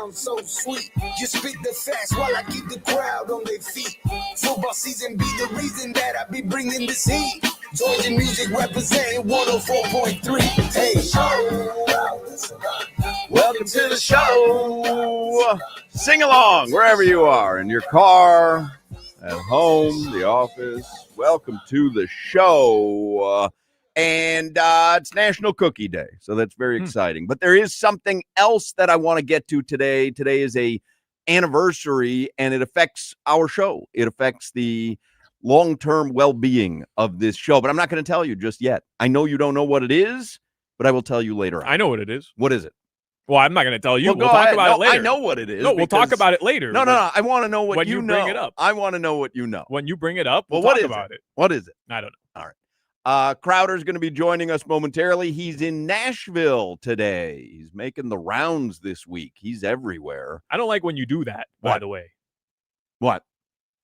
sound so sweet. You spit the facts while I keep the crowd on their feet. Football season be the reason that I be bringing this heat. Georgia music representing 104.3. Hey, Welcome to the show. Sing along wherever you are, in your car, at home, the office. Welcome to the show. And it's National Cookie Day, so that's very exciting. But there is something else that I want to get to today. Today is a anniversary, and it affects our show. It affects the long-term well-being of this show, but I'm not going to tell you just yet. I know you don't know what it is, but I will tell you later on. I know what it is. What is it? Well, I'm not going to tell you. Well, we'll talk about it later. I know what it is. No, we'll talk about it later. No. I want to know what you know. Bring it up. I want to know what you know. When you bring it up, we'll what talk is about it. What is it? I don't know. All right. Crowder's going to be joining us momentarily. He's in Nashville today. He's making the rounds this week. He's everywhere. I don't like when you do that, by the way. What?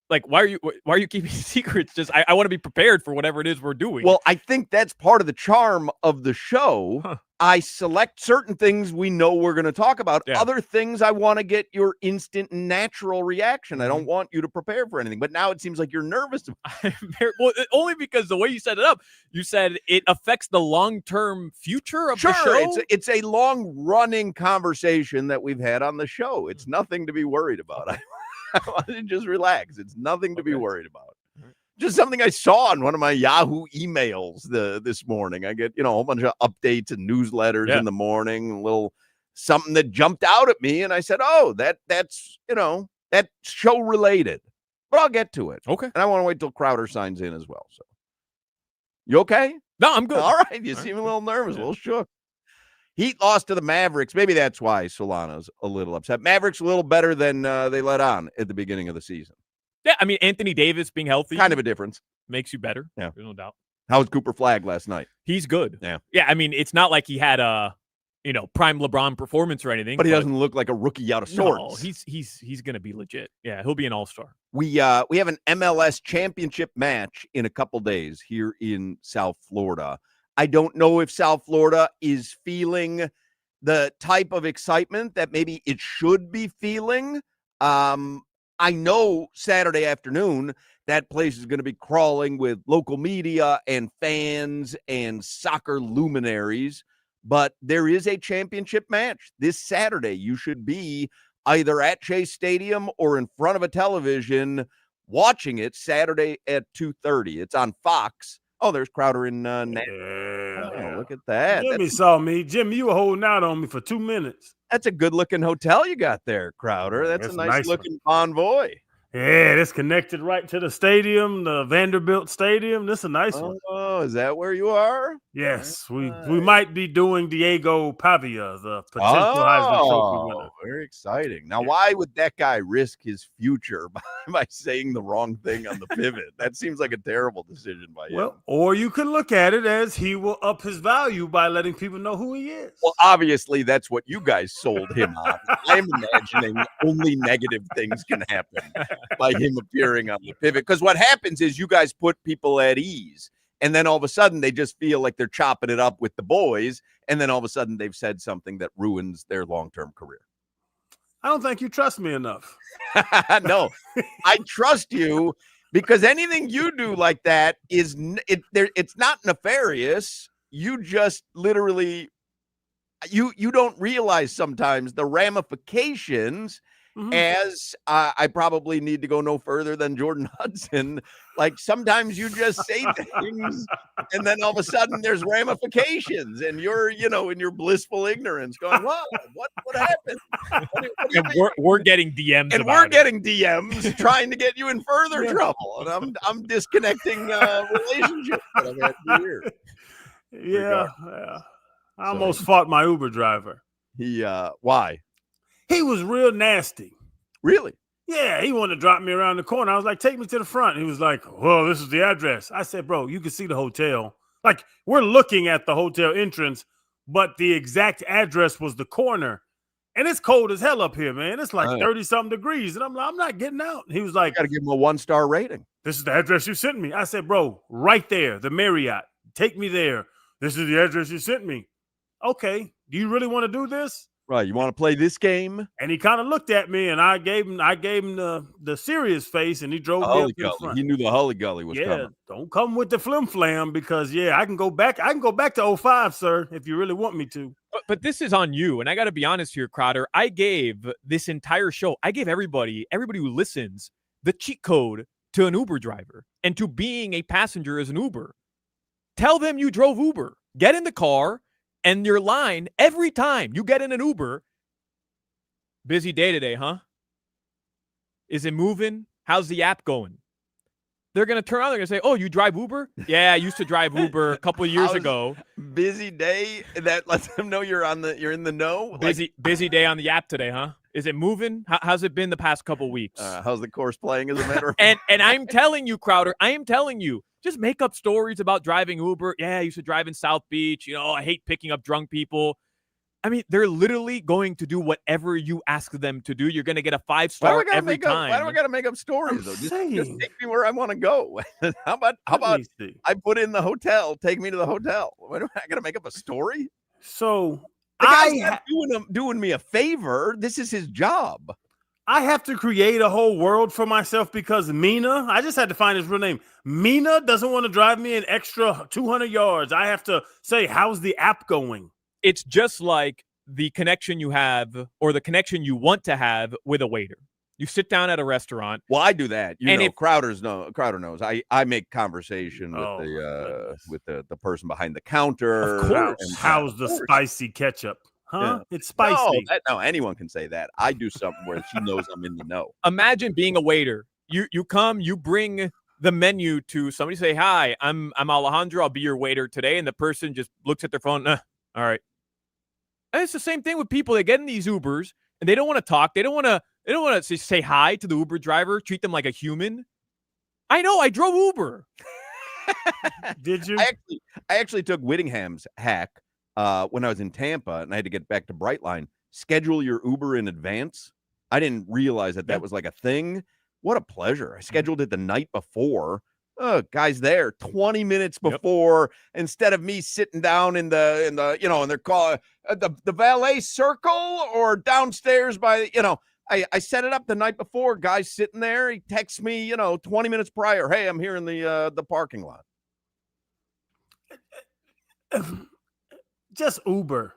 Like, why are you keeping secrets? Just I want to be prepared for whatever it is we're doing. Well, I think that's part of the charm of the show. Huh. I select certain things we know we're going to talk about. Yeah. Other things I want to get your instant natural reaction. I don't want you to prepare for anything. But now it seems like you're nervous. Well, only because the way you set it up, you said it affects the long-term future of the show. It's a long-running conversation that we've had on the show. It's nothing to be worried about. I want to just relax. It's nothing to be worried about. Just something I saw on one of my Yahoo emails this morning. I get, a whole bunch of updates and newsletters in the morning, a little something that jumped out at me. And I said, oh, that's show related, but I'll get to it. Okay. And I want to wait till Crowder signs in as well. So you okay? No, I'm good. All right. You seem a little nervous, a little shook. Heat lost to the Mavericks. Maybe that's why Solana's a little upset. Mavericks a little better than they let on at the beginning of the season. Yeah, I mean, Anthony Davis being healthy. Kind of a difference. Makes you better. Yeah. There's no doubt. How was Cooper Flagg last night? He's good. Yeah. Yeah, I mean, it's not like he had a, prime LeBron performance or anything. But he doesn't look like a rookie out of sorts. No, he's going to be legit. Yeah, he'll be an all-star. We have an MLS championship match in a couple days here in South Florida. I don't know if South Florida is feeling the type of excitement that maybe it should be feeling. I know Saturday afternoon, that place is going to be crawling with local media and fans and soccer luminaries, but there is a championship match this Saturday. You should be either at Chase Stadium or in front of a television watching it Saturday at 2:30. It's on Fox. Oh, there's Crowder in Oh, look at that. Jimmy saw me. Jimmy, you were holding out on me for 2 minutes. That's a good-looking hotel you got there, Crowder. That's a nice-looking convoy. Yeah, it's connected right to the stadium, the Vanderbilt Stadium. This is a nice one. Oh, is that where you are? Yes, we might be doing Diego Pavia, the potential Heisman Trophy winner. Very exciting. Now, why would that guy risk his future by saying the wrong thing on the pivot? That seems like a terrible decision by him. Well, or you could look at it as he will up his value by letting people know who he is. Well, obviously, that's what you guys sold him on. I'm imagining only negative things can happen by him appearing on the pivot. Because what happens is you guys put people at ease, and then all of a sudden they just feel like they're chopping it up with the boys, and then all of a sudden they've said something that ruins their long-term career. I don't think you trust me enough. No, I trust you because anything you do like that it's not nefarious. You just literally you don't realize sometimes the ramifications. As I probably need to go no further than Jordan Hudson. Like sometimes you just say things and then all of a sudden there's ramifications and you're, in your blissful ignorance going, what happened? We're getting DMs and we're getting DMs trying to get you in further trouble. And I'm disconnecting relationships that I've had for years. Yeah. I almost fought my Uber driver. Why? He was real nasty. Really? Yeah, he wanted to drop me around the corner. I was like, take me to the front. He was like, well, this is the address. I said, bro, you can see the hotel. Like, we're looking at the hotel entrance, but the exact address was the corner. And it's cold as hell up here, man. It's like 30-something degrees. And I'm like, I'm not getting out. He was like, got to give him a 1-star rating. This is the address you sent me. I said, bro, right there, the Marriott. Take me there. This is the address you sent me. Okay. Do you really want to do this? Right. You want to play this game? And he kind of looked at me, and I gave him the serious face, and he drove me up to the front. He knew the Hully Gully was coming. Don't come with the flim flam, because I can go back. I can go back to 05, sir, if you really want me to. But this is on you, and I got to be honest here, Crowder. I gave this entire show. I gave everybody who listens, the cheat code to an Uber driver and to being a passenger as an Uber. Tell them you drove Uber. Get in the car, and your line every time you get in an Uber. Busy day today, huh? Is it moving? How's the app going? They're going to turn around. They're going to say, oh, you drive Uber? Yeah, I used to drive Uber a couple of years ago. Busy day? That lets them know you're in the know? Busy day on the app today, huh? Is it moving? How's it been the past couple weeks? How's the course playing, as a matter of and I'm telling you, Crowder, I am telling you, just make up stories about driving Uber. Yeah, I used to drive in South Beach. I hate picking up drunk people. I mean, they're literally going to do whatever you ask them to do. You're going to get a 5-star every time. Why do I got to make up stories, though? Just take me where I want to go. How about I put in the hotel, take me to the hotel? Why do I got to make up a story? So the guy's not doing me a favor. This is his job. I have to create a whole world for myself because Mina, I just had to find his real name. Mina doesn't want to drive me an extra 200 yards. I have to say, how's the app going? It's just like the connection you have or the connection you want to have with a waiter. You sit down at a restaurant. Well, I do that. Crowder knows. I make conversation with the person behind the counter. Of course. How's the spicy ketchup? Huh? Yeah. It's spicy. No, anyone can say that. I do something where she knows I'm in the know. Imagine being a waiter. You come, you bring the menu to somebody, say, hi, I'm Alejandro. I'll be your waiter today. And the person just looks at their phone. All right. And it's the same thing with people. They get in these Ubers and they don't want to talk. They don't want to say hi to the Uber driver, treat them like a human. I know. I drove Uber. Did you? I actually took Whittingham's hack when I was in Tampa and I had to get back to Brightline. Schedule your Uber in advance. I didn't realize that was like a thing. What a pleasure. I scheduled it the night before. Guys there 20 minutes before, instead of me sitting down in their car, the valet circle or downstairs by, I set it up the night before. Guy's sitting there. He texts me, 20 minutes prior. Hey, I'm here in the parking lot. Just Uber.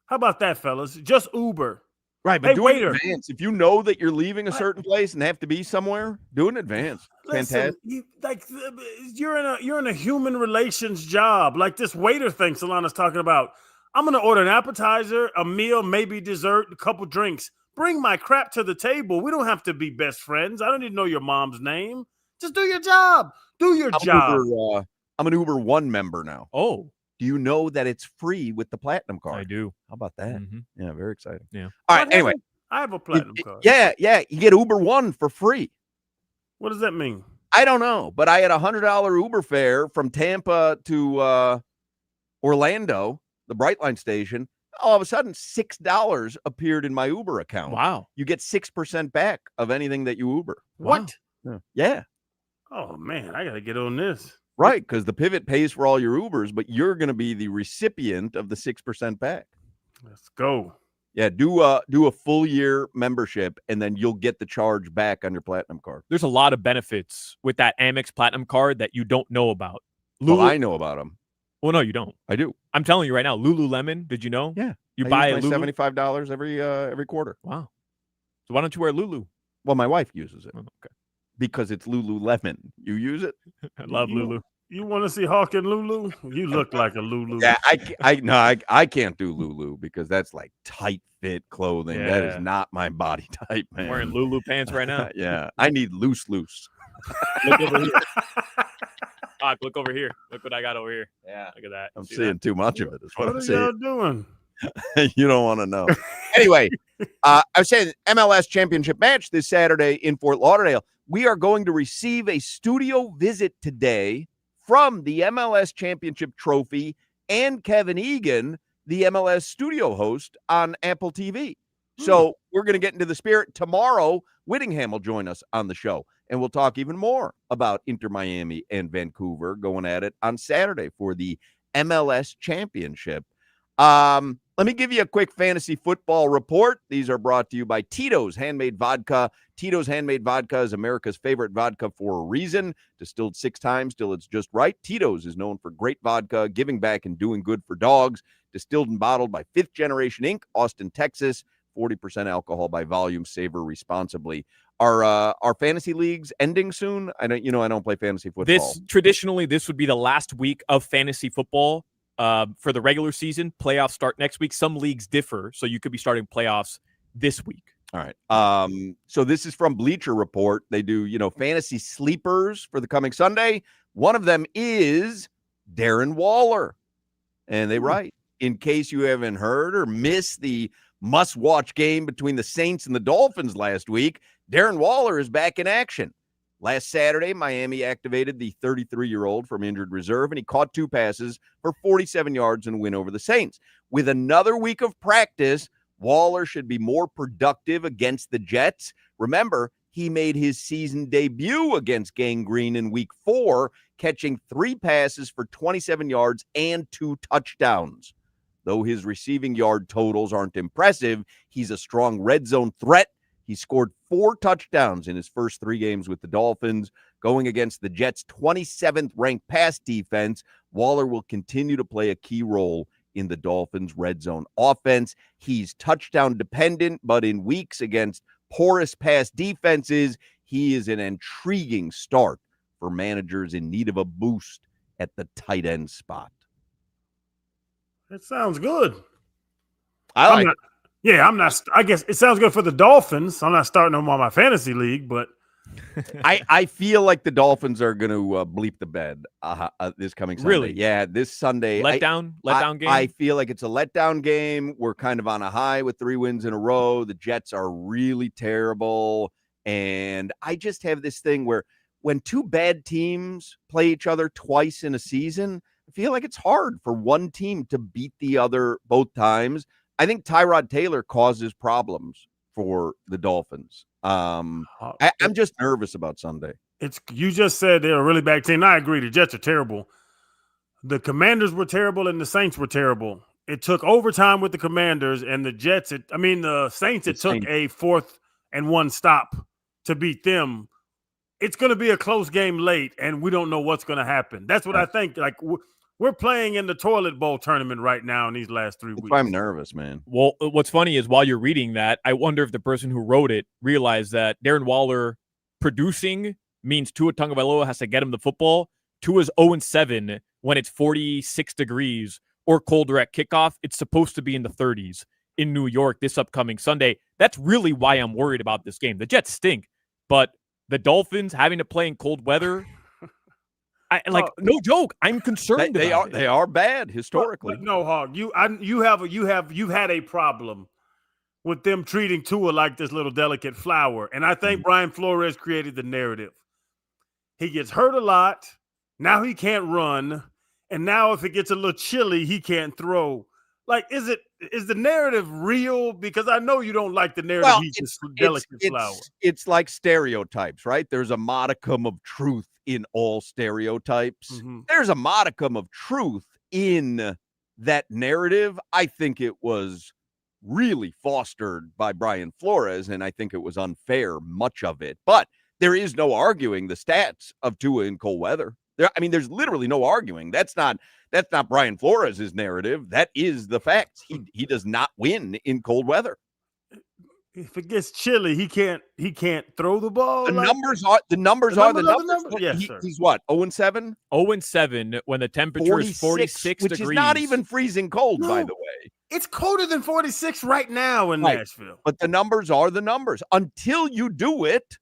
How about that, fellas? Just Uber. Right, but do it in advance. If you know that you're leaving a certain place and have to be somewhere, do it in advance. Listen, you're in a human relations job, like this waiter thing Solana's talking about. I'm gonna order an appetizer, a meal, maybe dessert, a couple drinks. Bring my crap to the table. We don't have to be best friends. I don't need to know your mom's name. Just do your job. Do your job. I'm an Uber One member now. Oh. Do you know that it's free with the Platinum card? I do. How about that? Mm-hmm. Yeah, very exciting. Yeah. All right. Anyway, I have a Platinum card. Yeah. You get Uber One for free. What does that mean? I don't know, but I had $100 Uber fare from Tampa to Orlando, the Brightline station. All of a sudden, $6 appeared in my Uber account. Wow. You get 6% back of anything that you Uber. What? Yeah. Oh, man, I got to get on this. Right, because the Pivot pays for all your Ubers, but you're going to be the recipient of the 6% back. Let's go. Yeah, do a full year membership, and then you'll get the charge back on your Platinum card. There's a lot of benefits with that Amex Platinum card that you don't know about. Well, I know about them. Well, no, you don't. I do. I'm telling you right now, Lululemon, did you know? Yeah. You buy a $75 every quarter. Wow. So why don't you wear Lulu? Well, my wife uses it. Oh, okay. Because it's Lululemon. You use it? I love Lulu. You want to see Hoch and Lulu? You look like a Lulu. Yeah, I can't do Lulu because that's like tight fit clothing. Yeah. That is not my body type, man. I'm wearing Lulu pants right now. Yeah, I need loose. Look over here. Look over here. Look what I got over here. Yeah, look at that. I'm seeing too much of it. Is what I'm are seeing. Y'all doing? You don't want to know. Anyway, I was saying MLS championship match this Saturday in Fort Lauderdale. We are going to receive a studio visit today from the MLS championship trophy and Kevin Egan, the MLS studio host on Apple TV. So we're going to get into the spirit. Tomorrow, Whittingham will join us on the show, and we'll talk even more about Inter Miami and Vancouver going at it on Saturday for the MLS championship. Let me give you a quick fantasy football report. These are brought to you by Tito's Handmade Vodka. Tito's Handmade Vodka is America's favorite vodka for a reason. Distilled 6 times till it's just right. Tito's is known for great vodka, giving back and doing good for dogs. Distilled and bottled by 5th Generation Inc., Austin, Texas. 40% alcohol by volume. Savor responsibly. Are fantasy leagues ending soon? I don't play fantasy football. Traditionally, this would be the last week of fantasy football. For the regular season. Playoffs start next week. Some leagues differ, so you could be starting playoffs this week. All right. So this is from Bleacher Report. They do, fantasy sleepers for the coming Sunday. One of them is Darren Waller. And they write, in case you haven't heard or missed the must-watch game between the Saints and the Dolphins last week, Darren Waller is back in action. Last Saturday, Miami activated the 33-year-old from injured reserve, and he caught 2 passes for 47 yards in a win over the Saints. With another week of practice, Waller should be more productive against the Jets. Remember, he made his season debut against Gang Green in week 4, catching 3 passes for 27 yards and 2 touchdowns. Though his receiving yard totals aren't impressive, he's a strong red zone threat. He scored 4 touchdowns in his first 3 games with the Dolphins. Going against the Jets' 27th ranked pass defense, Waller will continue to play a key role in the Dolphins' red zone offense. He's touchdown dependent, but in weeks against porous pass defenses, he is an intriguing start for managers in need of a boost at the tight end spot. That sounds good. I guess it sounds good for the Dolphins. I'm not starting them on my fantasy league, but I feel like the Dolphins are going to bleep the bed this coming Sunday. Really? Yeah, this Sunday. Letdown game? I feel like it's a letdown game. We're kind of on a high with 3 wins in a row. The Jets are really terrible. And I just have this thing where when 2 bad teams play each other twice in a season, I feel like it's hard for one team to beat the other both times. I think Tyrod Taylor causes problems for the Dolphins. I'm just nervous about Sunday. You just said they're a really bad team. I agree. The Jets are terrible. The Commanders were terrible and the Saints were terrible. It took overtime with the Commanders and the Jets. The Saints. It took a 4th and 1 stop to beat them. It's going to be a close game late, and we don't know what's going to happen. That's what I think. Like we're playing in the toilet bowl tournament right now in these last 3 weeks. I'm nervous, man. Well, what's funny is while you're reading that, I wonder if the person who wrote it realized that Darren Waller producing means Tua Tagovailoa has to get him the football. Tua's 0-7 when it's 46 degrees or colder at kickoff. It's supposed to be in the 30s in New York this upcoming Sunday. That's really why I'm worried about this game. The Jets stink, but the Dolphins having to play in cold weather, no joke. I'm concerned. They are bad historically. But no, Hog, you've had a problem with them treating Tua like this little delicate flower, and I think Brian Flores created the narrative. He gets hurt a lot. Now he can't run, and now if it gets a little chilly, he can't throw. Like, is the narrative real? Because I know you don't like the narrative. Well, he's this delicate flower. It's like stereotypes, right? There's a modicum of truth in all stereotypes. Mm-hmm. There's a modicum of truth in that narrative. I think it was really fostered by Brian Flores, and I think it was unfair, much of it. But there is no arguing the stats of Tua in cold weather. There's literally no arguing. That's not Brian Flores' narrative. That is the facts. He does not win in cold weather. If it gets chilly, he can't throw the ball. The numbers are the numbers. Yes, sir. He's what? 0-7? 0-7 when the temperature is 46 which degrees. Is not even freezing cold, by the way. It's colder than 46 right now in Nashville. But the numbers are the numbers. Until you do it,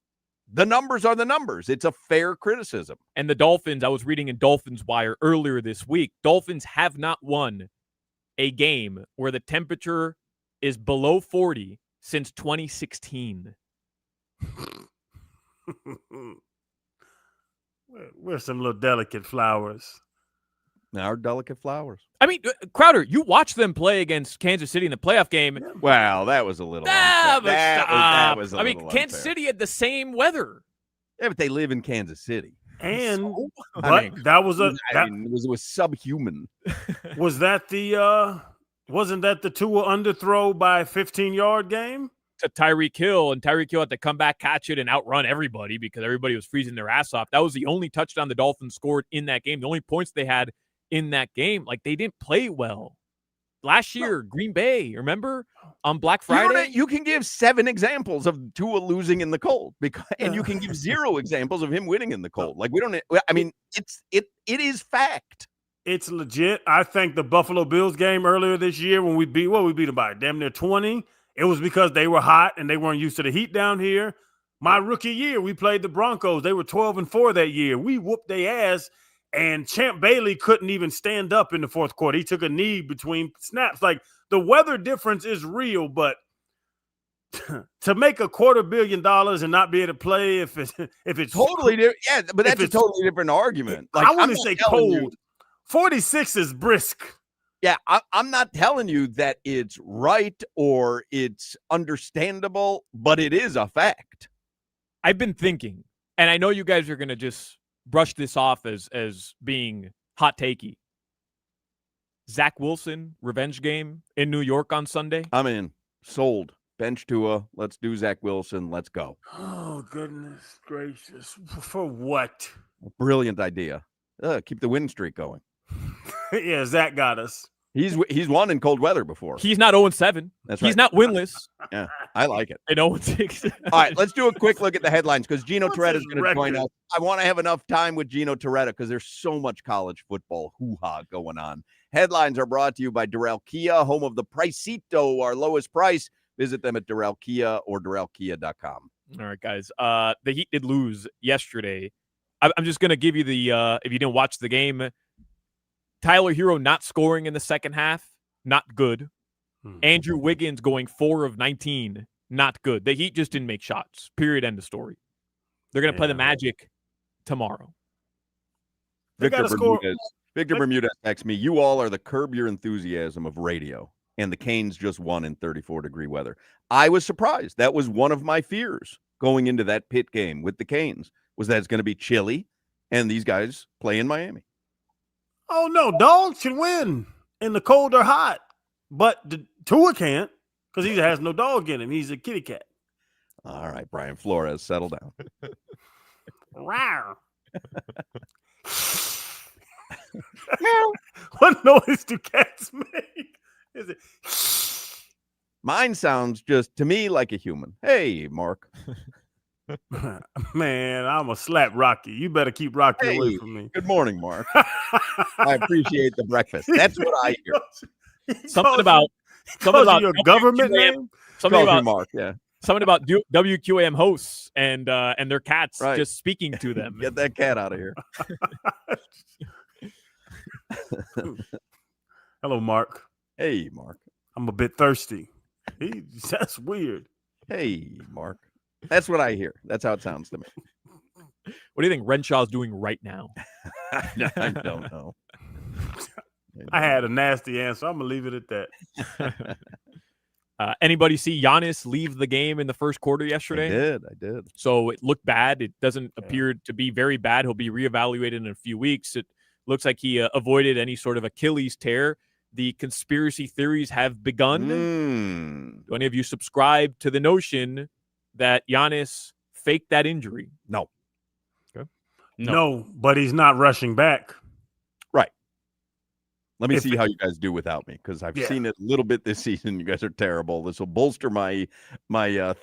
the numbers are the numbers. It's a fair criticism. And the Dolphins, I was reading in Dolphins Wire earlier this week, Dolphins have not won a game where the temperature is below 40 since 2016. We're some little delicate flowers. Our delicate flowers. I mean, Crowder, you watched them play against Kansas City in the playoff game. Yeah. Well, that was a little unfair. That was a little unfair. Kansas City had the same weather. Yeah, but they live in Kansas City. And it was subhuman. Was that Wasn't that the Tua underthrow by a 15-yard game? To Tyreek Hill, and Tyreek Hill had to come back, catch it, and outrun everybody because everybody was freezing their ass off. That was the only touchdown the Dolphins scored in that game. The only points they had in that game. Like, they didn't play well. Last year, Green Bay, remember? On Black Friday? You can give 7 examples of Tua losing in the cold, and you can give 0 examples of him winning in the cold. Like, it is fact. It's legit. I think the Buffalo Bills game earlier this year when we beat them by damn near 20, it was because they were hot and they weren't used to the heat down here. My rookie year, we played the Broncos. They were 12-4 that year. We whooped their ass, and Champ Bailey couldn't even stand up in the fourth quarter. He took a knee between snaps. Like, the weather difference is real, but to make $250 million and not be able to play if it's Totally different. Yeah, but that's a totally different argument. Like, I wouldn't say cold. 46 is brisk. Yeah, I'm not telling you that it's right or it's understandable, but it is a fact. I've been thinking, and I know you guys are going to just brush this off as being hot takey. Zach Wilson, revenge game in New York on Sunday. I'm in. Sold. Bench Tua. Let's do Zach Wilson. Let's go. Oh, goodness gracious. For what? Brilliant idea. Keep the win streak going. Yeah, Zach got us. He's won in cold weather before. He's not 0-7. That's right. He's not winless. Yeah, I like it. And 0-6. All right, let's do a quick look at the headlines because Gino Torretta is going to join us. record? I want to have enough time with Gino Torretta because there's so much college football hoo-ha going on. Headlines are brought to you by Durrell Kia, home of the Pricito, our lowest price. Visit them at Durrell Kia or DurrellKia.com. All right, guys. The Heat did lose yesterday. I'm just going to give you the, if you didn't watch the game, Tyler Hero not scoring in the second half, not good. Andrew Wiggins going 4 of 19, not good. The Heat just didn't make shots. Period. End of story. They're going to play the Magic tomorrow. Victor Bermudez texts me, you all are the Curb Your Enthusiasm of radio, and the Canes just won in 34-degree weather. I was surprised. That was one of my fears going into that Pitt game with the Canes, was that it's going to be chilly, and these guys play in Miami. Oh, no. Dogs can win in the cold or hot. But Tua can't because he has no dog in him. He's a kitty cat. All right, Brian Flores, settle down. Rawr. What noise do cats make? Is it? Mine sounds just, to me, like a human. Hey, Mark. Man, I'm going to slap Rocky. You better keep Rocky away from me. Good morning, Mark. I appreciate the breakfast. That's what I hear. Something about your government name? Something about Mark, yeah. Something about WQAM hosts and their cats just speaking to them. Get that cat out of here. Hello, Mark. Hey, Mark. I'm a bit thirsty. That's weird. Hey, Mark. That's what I hear. That's how it sounds to me. What do you think Renshaw's doing right now? I don't know. I had a nasty answer. I'm going to leave it at that. Anybody see Giannis leave the game in the first quarter yesterday? I did. So it looked bad. It doesn't appear to be very bad. He'll be reevaluated in a few weeks. It looks like he avoided any sort of Achilles tear. The conspiracy theories have begun. Do any of you subscribe to the notion that Giannis faked that injury? No. Okay. No, but he's not rushing back. Right. Let me see how you guys do without me, because I've seen it a little bit this season. You guys are terrible. This will bolster my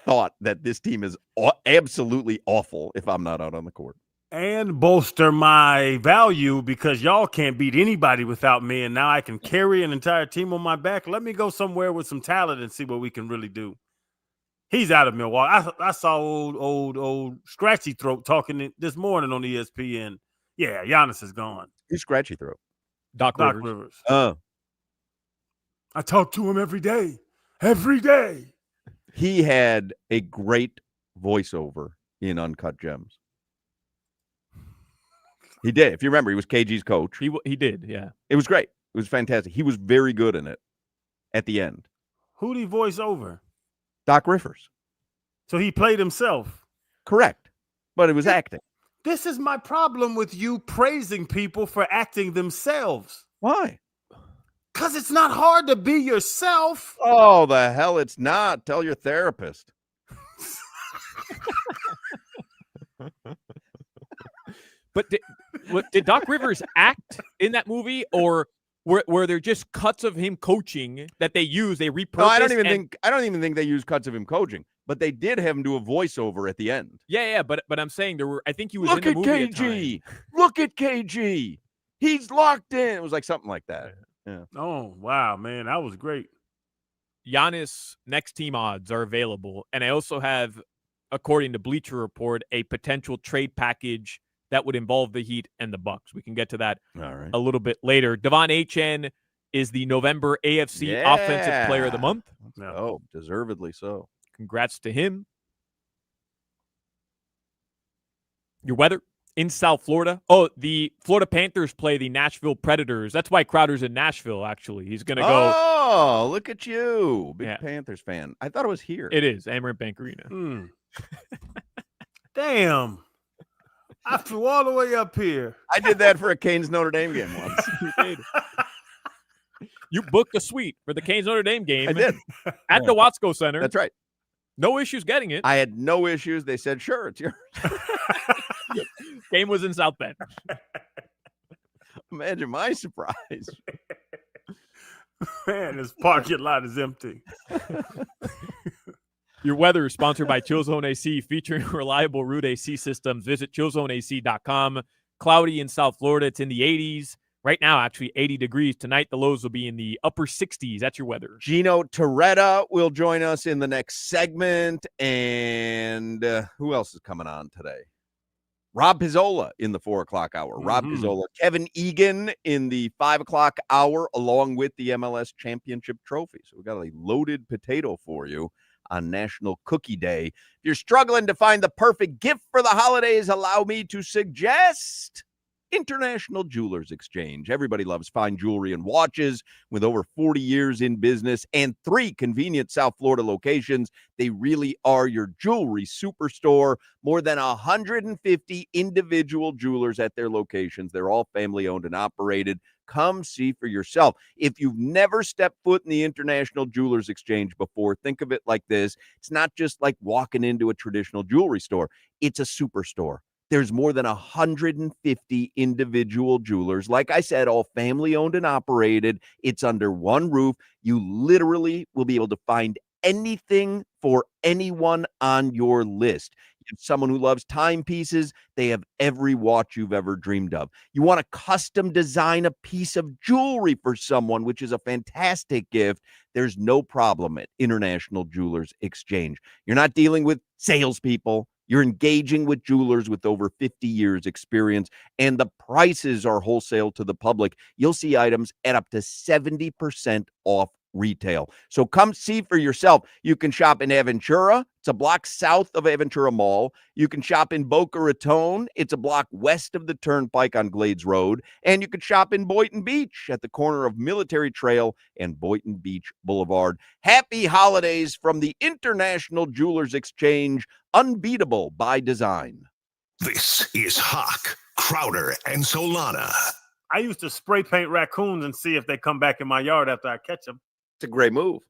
thought that this team is absolutely awful if I'm not out on the court. And bolster my value because y'all can't beat anybody without me, and now I can carry an entire team on my back. Let me go somewhere with some talent and see what we can really do. He's out of Milwaukee. I saw old Scratchy Throat talking this morning on ESPN. Yeah, Giannis is gone. Who's Scratchy Throat? Doc Rivers. Oh. I talk to him every day. Every day. He had a great voiceover in Uncut Gems. He did. If you remember, he was KG's coach. He did, yeah. It was great. It was fantastic. He was very good in it at the end. Who did he voice over? Doc Rivers. So he played himself. Correct. But it was acting. This is my problem with you praising people for acting themselves. Why? Because it's not hard to be yourself. Oh, the hell it's not. Tell your therapist. But did Doc Rivers act in that movie, or were there just cuts of him coaching that they use? They repurposed. No, I don't even think they use cuts of him coaching, but they did have him do a voiceover at the end. Yeah, but I'm saying there were. I think he was Look in the at movie at KG. time. Look at KG. He's locked in. It was like something like that. Yeah. Oh, wow, man. That was great. Giannis next team odds are available, and I also have, according to Bleacher Report, a potential trade package that would involve the Heat and the Bucks. We can get to that a little bit later. Devon Achane is the November AFC Offensive Player of the Month. Oh, deservedly so. Congrats to him. Your weather in South Florida. Oh, the Florida Panthers play the Nashville Predators. That's why Crowder's in Nashville, actually. He's going to go. Oh, look at you. Big Panthers fan. I thought it was here. It is. Amerant Bank Arena. Damn. I flew all the way up here. I did that for a Canes Notre Dame game once. You did. You booked a suite for the Canes Notre Dame game. I did. At the Watsco Center. That's right. No issues getting it. I had no issues. They said, sure, it's yours. Game was in South Bend. Imagine my surprise. Man, this parking lot is empty. Your weather is sponsored by ChillZone AC, featuring reliable root AC systems. Visit chillzoneac.com. Cloudy in South Florida. It's in the 80s. Right now, actually, 80 degrees. Tonight, the lows will be in the upper 60s. That's your weather. Gino Torretta will join us in the next segment. And who else is coming on today? Rob Pizzola in the 4 o'clock hour. Rob Pizzola. Kevin Egan in the 5 o'clock hour, along with the MLS Championship Trophy. So we got a loaded potato for you on National Cookie Day. If you're struggling to find the perfect gift for the holidays, allow me to suggest International Jewelers Exchange. Everybody loves fine jewelry and watches. With over 40 years in business and 3 convenient South Florida locations, they really are your jewelry superstore. More than 150 individual jewelers at their locations. They're all family-owned and operated. Come see for yourself. If you've never stepped foot in the International Jewelers Exchange before, think of it like this. It's not just like walking into a traditional jewelry store. It's a superstore. There's more than 150 individual jewelers. Like I said, all family-owned and operated. It's under one roof. You literally will be able to find anything for anyone on your list. You have someone who loves timepieces. They have every watch you've ever dreamed of. You want to custom design a piece of jewelry for someone, which is a fantastic gift. There's no problem at International Jewelers Exchange. You're not dealing with salespeople. You're engaging with jewelers with over 50 years experience, and the prices are wholesale to the public. You'll see items at up to 70% off retail. So come see for yourself. You can shop in Aventura. It's a block south of Aventura Mall. You can shop in Boca Raton. It's a block west of the Turnpike on Glades Road. And you can shop in Boynton Beach at the corner of Military Trail and Boynton Beach Boulevard. Happy holidays from the International Jewelers Exchange, unbeatable by design. This is Hoch, Crowder, and Solana. I used to spray paint raccoons and see if they come back in my yard after I catch them. It's a great move.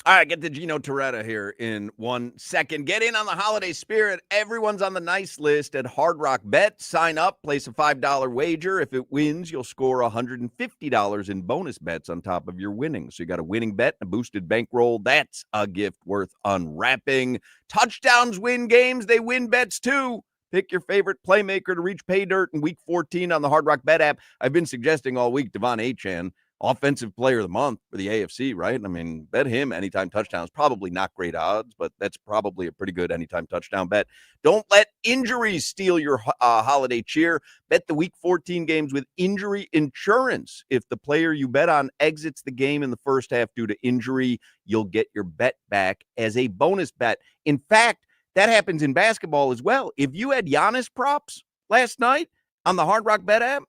All right, get to Gino Toretta here in 1 second. Get in on the holiday spirit. Everyone's on the nice list at Hard Rock Bet. Sign up, place a $5 wager. If it wins, you'll score $150 in bonus bets on top of your winnings. So you got a winning bet and a boosted bankroll. That's a gift worth unwrapping. Touchdowns win games. They win bets too. Pick your favorite playmaker to reach pay dirt in Week 14 on the Hard Rock Bet app. I've been suggesting all week Devon Achane, Offensive Player of the Month for the AFC, right? I mean, bet him anytime touchdowns. Probably not great odds, but that's probably a pretty good anytime touchdown bet. Don't let injuries steal your holiday cheer. Bet the Week 14 games with injury insurance. If the player you bet on exits the game in the first half due to injury, you'll get your bet back as a bonus bet. In fact, that happens in basketball as well. If you had Giannis props last night on the Hard Rock Bet app,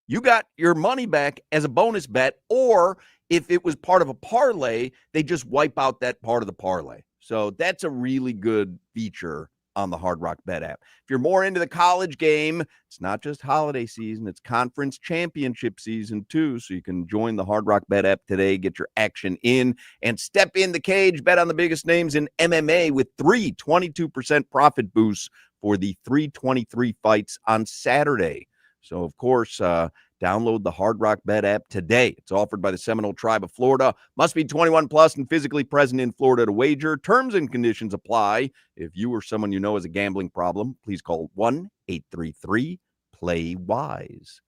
you got your money back as a bonus bet, or if it was part of a parlay, they just wipe out that part of the parlay. So that's a really good feature on the Hard Rock Bet app. If you're more into the college game, it's not just holiday season, it's conference championship season too. So you can join the Hard Rock Bet app today, get your action in, and step in the cage. Bet on the biggest names in MMA with 22% profit boosts for the 323 fights on Saturday. So, of course, download the Hard Rock Bet app today. It's offered by the Seminole Tribe of Florida. Must be 21 plus and physically present in Florida to wager. Terms and conditions apply. If you or someone you know has a gambling problem, please call 1-833-PLAY-WISE.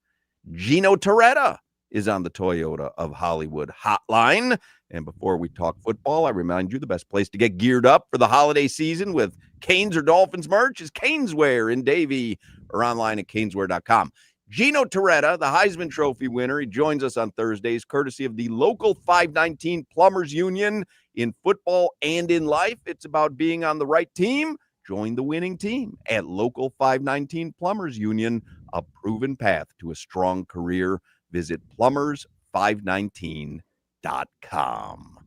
Gino Toretta is on the Toyota of Hollywood hotline. And before we talk football, I remind you the best place to get geared up for the holiday season with Canes or Dolphins merch is Caneswear in Davie or online at caneswear.com. Gino Toretta, the Heisman Trophy winner, he joins us on Thursdays, courtesy of the local 519 Plumbers Union in football and in life. It's about being on the right team. Join the winning team at local 519 Plumbers Union, a proven path to a strong career. Visit plumbers519.com.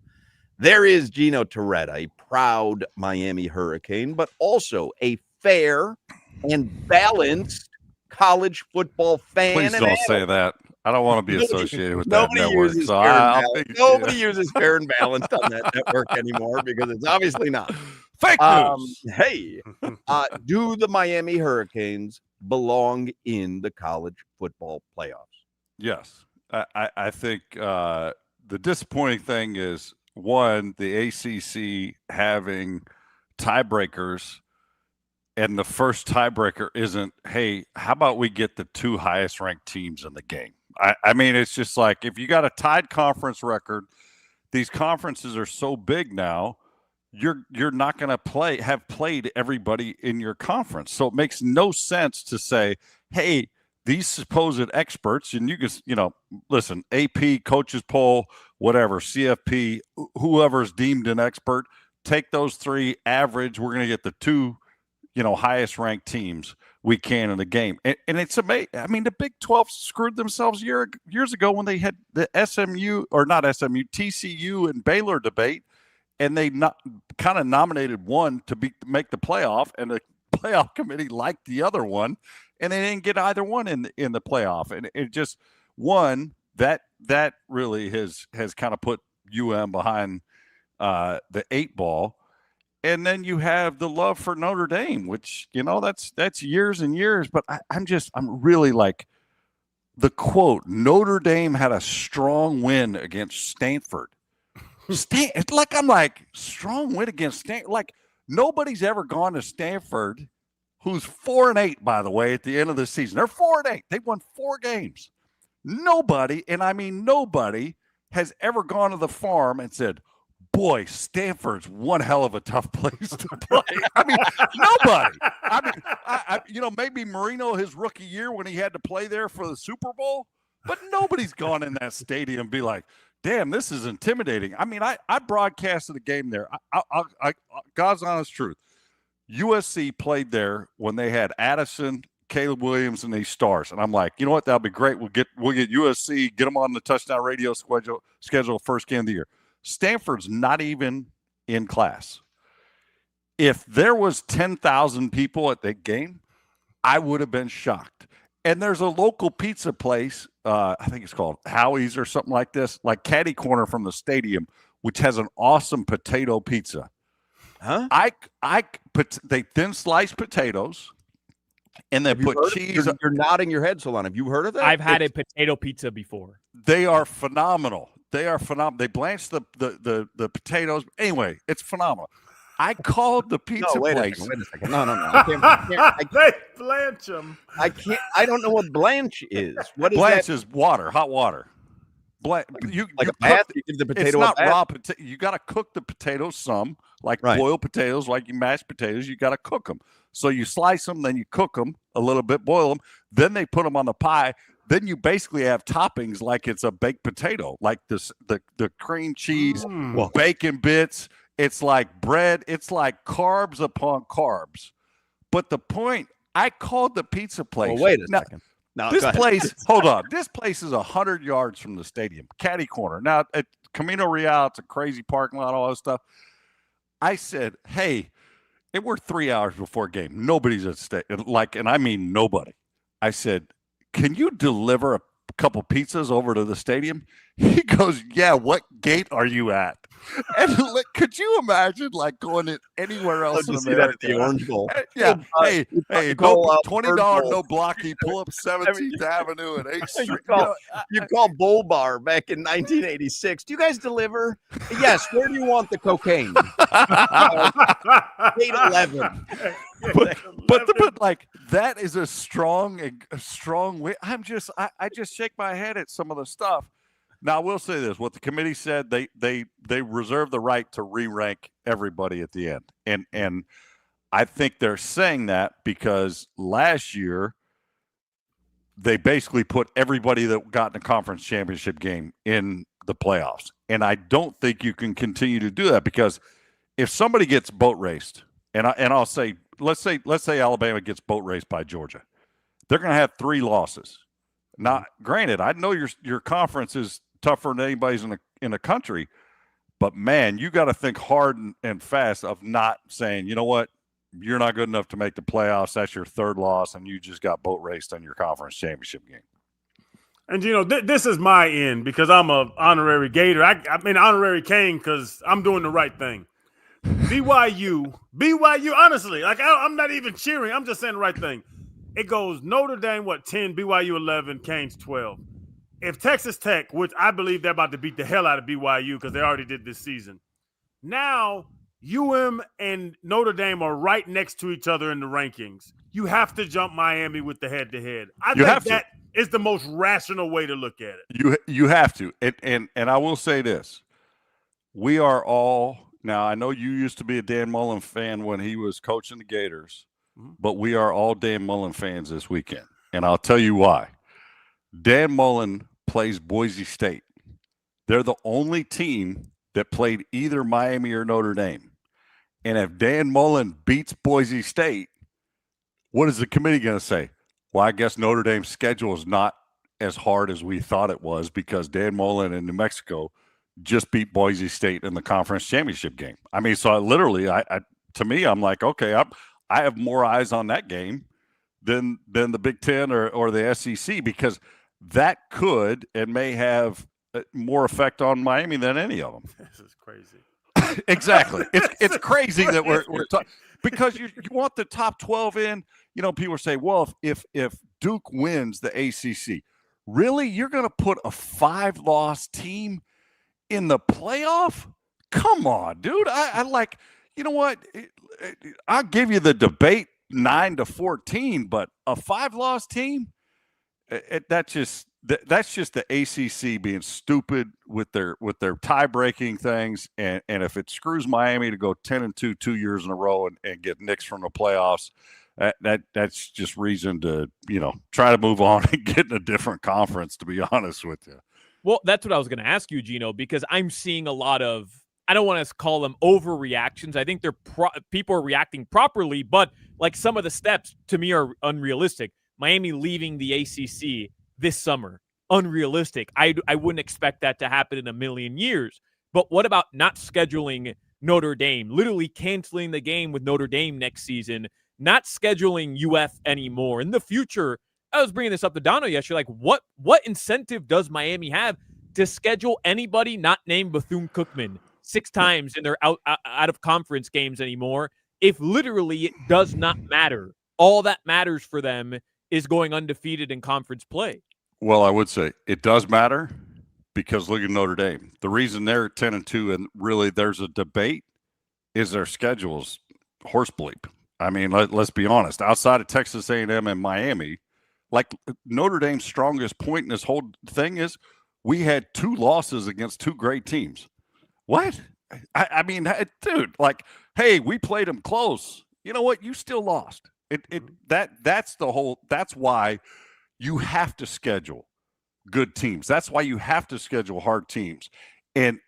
There is Gino Toretta, a proud Miami Hurricane, but also a fair and balanced college football fan. Please don't say that. I don't want to be associated with that Nobody network. uses So fair and I'll balanced. think, Nobody uses fair and balanced on that network anymore because it's obviously not. fake news. Hey, do the Miami Hurricanes belong in the college football playoffs? Yes. I think the disappointing thing is, one, the ACC having tiebreakers, and the first tiebreaker isn't, hey, how about we get the two highest ranked teams in the game? I mean, it's just like, if you got a tied conference record, these conferences are so big now, you're not going to have played everybody in your conference. So it makes no sense to say, hey, these supposed experts, and you can, listen, AP, coaches poll, whatever, CFP, whoever's deemed an expert, take those three, average, we're going to get the two, highest ranked teams we can in the game. And it's amazing. I mean, the Big 12 screwed themselves years ago when they had the TCU and Baylor debate, and they kind of nominated one to make the playoff, and the playoff committee liked the other one, and they didn't get either one in the playoff. And it just, one, that really has kind of put UM behind the 8 ball. And then you have the love for Notre Dame, which, that's years and years. But I'm really like, the quote, Notre Dame had a strong win against Stanford. I'm like, strong win against Stanford. Like, nobody's ever gone to Stanford, who's 4-8, by the way, at the end of the season. They're 4-8. They won 4 games. Nobody, and I mean nobody, has ever gone to the Farm and said, boy, Stanford's one hell of a tough place to play. I mean, nobody. I mean, maybe Marino his rookie year when he had to play there for the Super Bowl, but nobody's gone in that stadium and be like, damn, this is intimidating. I mean, I broadcasted a game there. I God's honest truth. USC played there when they had Addison, Caleb Williams, and these stars. And I'm like, you know what? That'll be great. We'll get USC, get them on the touchdown radio schedule first game of the year. Stanford's not even in class. If there was 10,000 people at that game, I would have been shocked. And there's a local pizza place, I think it's called Howie's or something like this, like catty corner from the stadium, which has an awesome potato pizza. Huh? They thin slice potatoes, and they put cheese. You're nodding your head, Solana. Have you heard of that? I've had a potato pizza before. They are phenomenal. They blanch the potatoes. Anyway, it's phenomenal. I called the pizza wait place. Wait a second. No. I can't, They blanch them. I can't. I don't know what blanch is. What is Blanch that? is water, hot water. Like You a cook bath? the- You give the It's potato not a bath? raw potato. You got to cook the potatoes some, like Right. boiled potatoes, like you mash potatoes. You got to cook them. So you slice them, then you cook them a little bit, boil them. Then they put them on the pie. Then you basically have toppings like it's a baked potato, like the cream cheese, bacon bits. It's like bread. It's like carbs upon carbs. But the point, I called the pizza place. Well, wait a Now, second. No, this go ahead. place, hold on. This place is 100 yards from the stadium, catty corner. Now, at Camino Real, it's a crazy parking lot, all that stuff. I said, hey, we're 3 hours before game. Nobody's at stadium. And I mean nobody. I said, can you deliver a couple pizzas over to the stadium? He goes, yeah, what gate are you at? And could you imagine going in anywhere else in See that America? at the Orange Bowl. Yeah. Hey, you no call, $20 Bowl. no blocky. Pull up 17th Avenue and 8th Street. You call Bull Bar back in 1986. Do you guys deliver? Yes. Where do you want the cocaine? Gate 11. But like that is a strong way. I just shake my head at some of the stuff. Now I will say this: what the committee said, they reserve the right to re-rank everybody at the end, and I think they're saying that because last year they basically put everybody that got in the conference championship game in the playoffs, and I don't think you can continue to do that because if somebody gets boat raced, and I'll say, let's say Alabama gets boat raced by Georgia, they're going to have 3 losses. Now, granted, I know your conference is tougher than anybody's in the country, but man, you got to think hard and fast of not saying, you know what, you're not good enough to make the playoffs. That's your 3rd loss, and you just got boat raced on your conference championship game. And this is my end because I'm a honorary Gator. I mean honorary Cane because I'm doing the right thing. BYU. Honestly, I'm not even cheering. I'm just saying the right thing. It goes Notre Dame 10, BYU 11, Canes 12. If Texas Tech, which I believe they're about to beat the hell out of BYU because they already did this season, now and Notre Dame are right next to each other in the rankings. You have to jump Miami with the head-to-head. I think that is the most rational way to look at it. You have to. And I will say this. We are all – now, I know you used to be a Dan Mullen fan when he was coaching the Gators, but we are all Dan Mullen fans this weekend. And I'll tell you why. Dan Mullen plays Boise State. They're the only team that played either Miami or Notre Dame. And if Dan Mullen beats Boise State, what is the committee going to say? Well, I guess Notre Dame's schedule is not as hard as we thought it was because Dan Mullen in New Mexico just beat Boise State in the conference championship game. I mean, so to me, I'm like, okay, I have more eyes on that game than the Big Ten or the SEC because that could and may have more effect on Miami than any of them. This is crazy. Exactly. It's crazy that we're talking because you want the top 12 in. You know, people say, well, if Duke wins the ACC, really, you're going to put a 5-loss team in the playoff? Come on, dude. I like, you know what? I'll give you the debate 9-14, but a 5-loss team, that's just the ACC being stupid with their tie-breaking things. And if it screws Miami to go 10-2 2 years in a row and get nixed from the playoffs, that's just reason to, try to move on and get in a different conference, to be honest with you. Well, that's what I was going to ask you, Gino, because I'm seeing a lot of, I don't want to call them overreactions. I think people are reacting properly, but like some of the steps to me are unrealistic. Miami leaving the ACC this summer, unrealistic. I wouldn't expect that to happen in a million years. But what about not scheduling Notre Dame, literally canceling the game with Notre Dame next season, not scheduling UF anymore in the future? I was bringing this up to Dono yesterday. Like, what incentive does Miami have to schedule anybody not named Bethune-Cookman, 6 times in their out of conference games anymore if literally it does not matter? All that matters for them is going undefeated in conference play. Well, I would say it does matter because look at Notre Dame. The reason they're 10-2 and really there's a debate is their schedule's horse bleep. I mean, let's be honest. Outside of Texas A&M and Miami, like Notre Dame's strongest point in this whole thing is we had 2 losses against 2 great teams. What? I mean, dude, like, hey, we played them close. You know what? You still lost. That's why you have to schedule good teams. That's why you have to schedule hard teams. And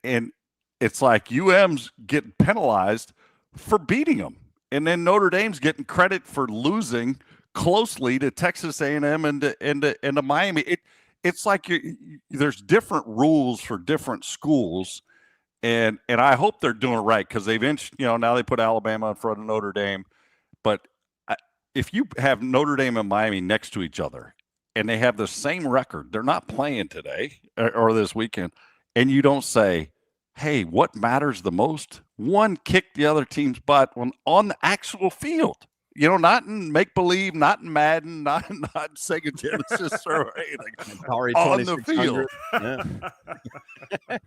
it's like UM's getting penalized for beating them. And then Notre Dame's getting credit for losing closely to Texas A&M and to Miami. It's like there's different rules for different schools. And I hope they're doing it right because they've now they put Alabama in front of Notre Dame. But if you have Notre Dame and Miami next to each other and they have the same record, they're not playing today or this weekend, and you don't say, hey, what matters the most? One, kick the other team's butt on the actual field. Not in make-believe, not in Madden, not in Sega Genesis or anything. On the field.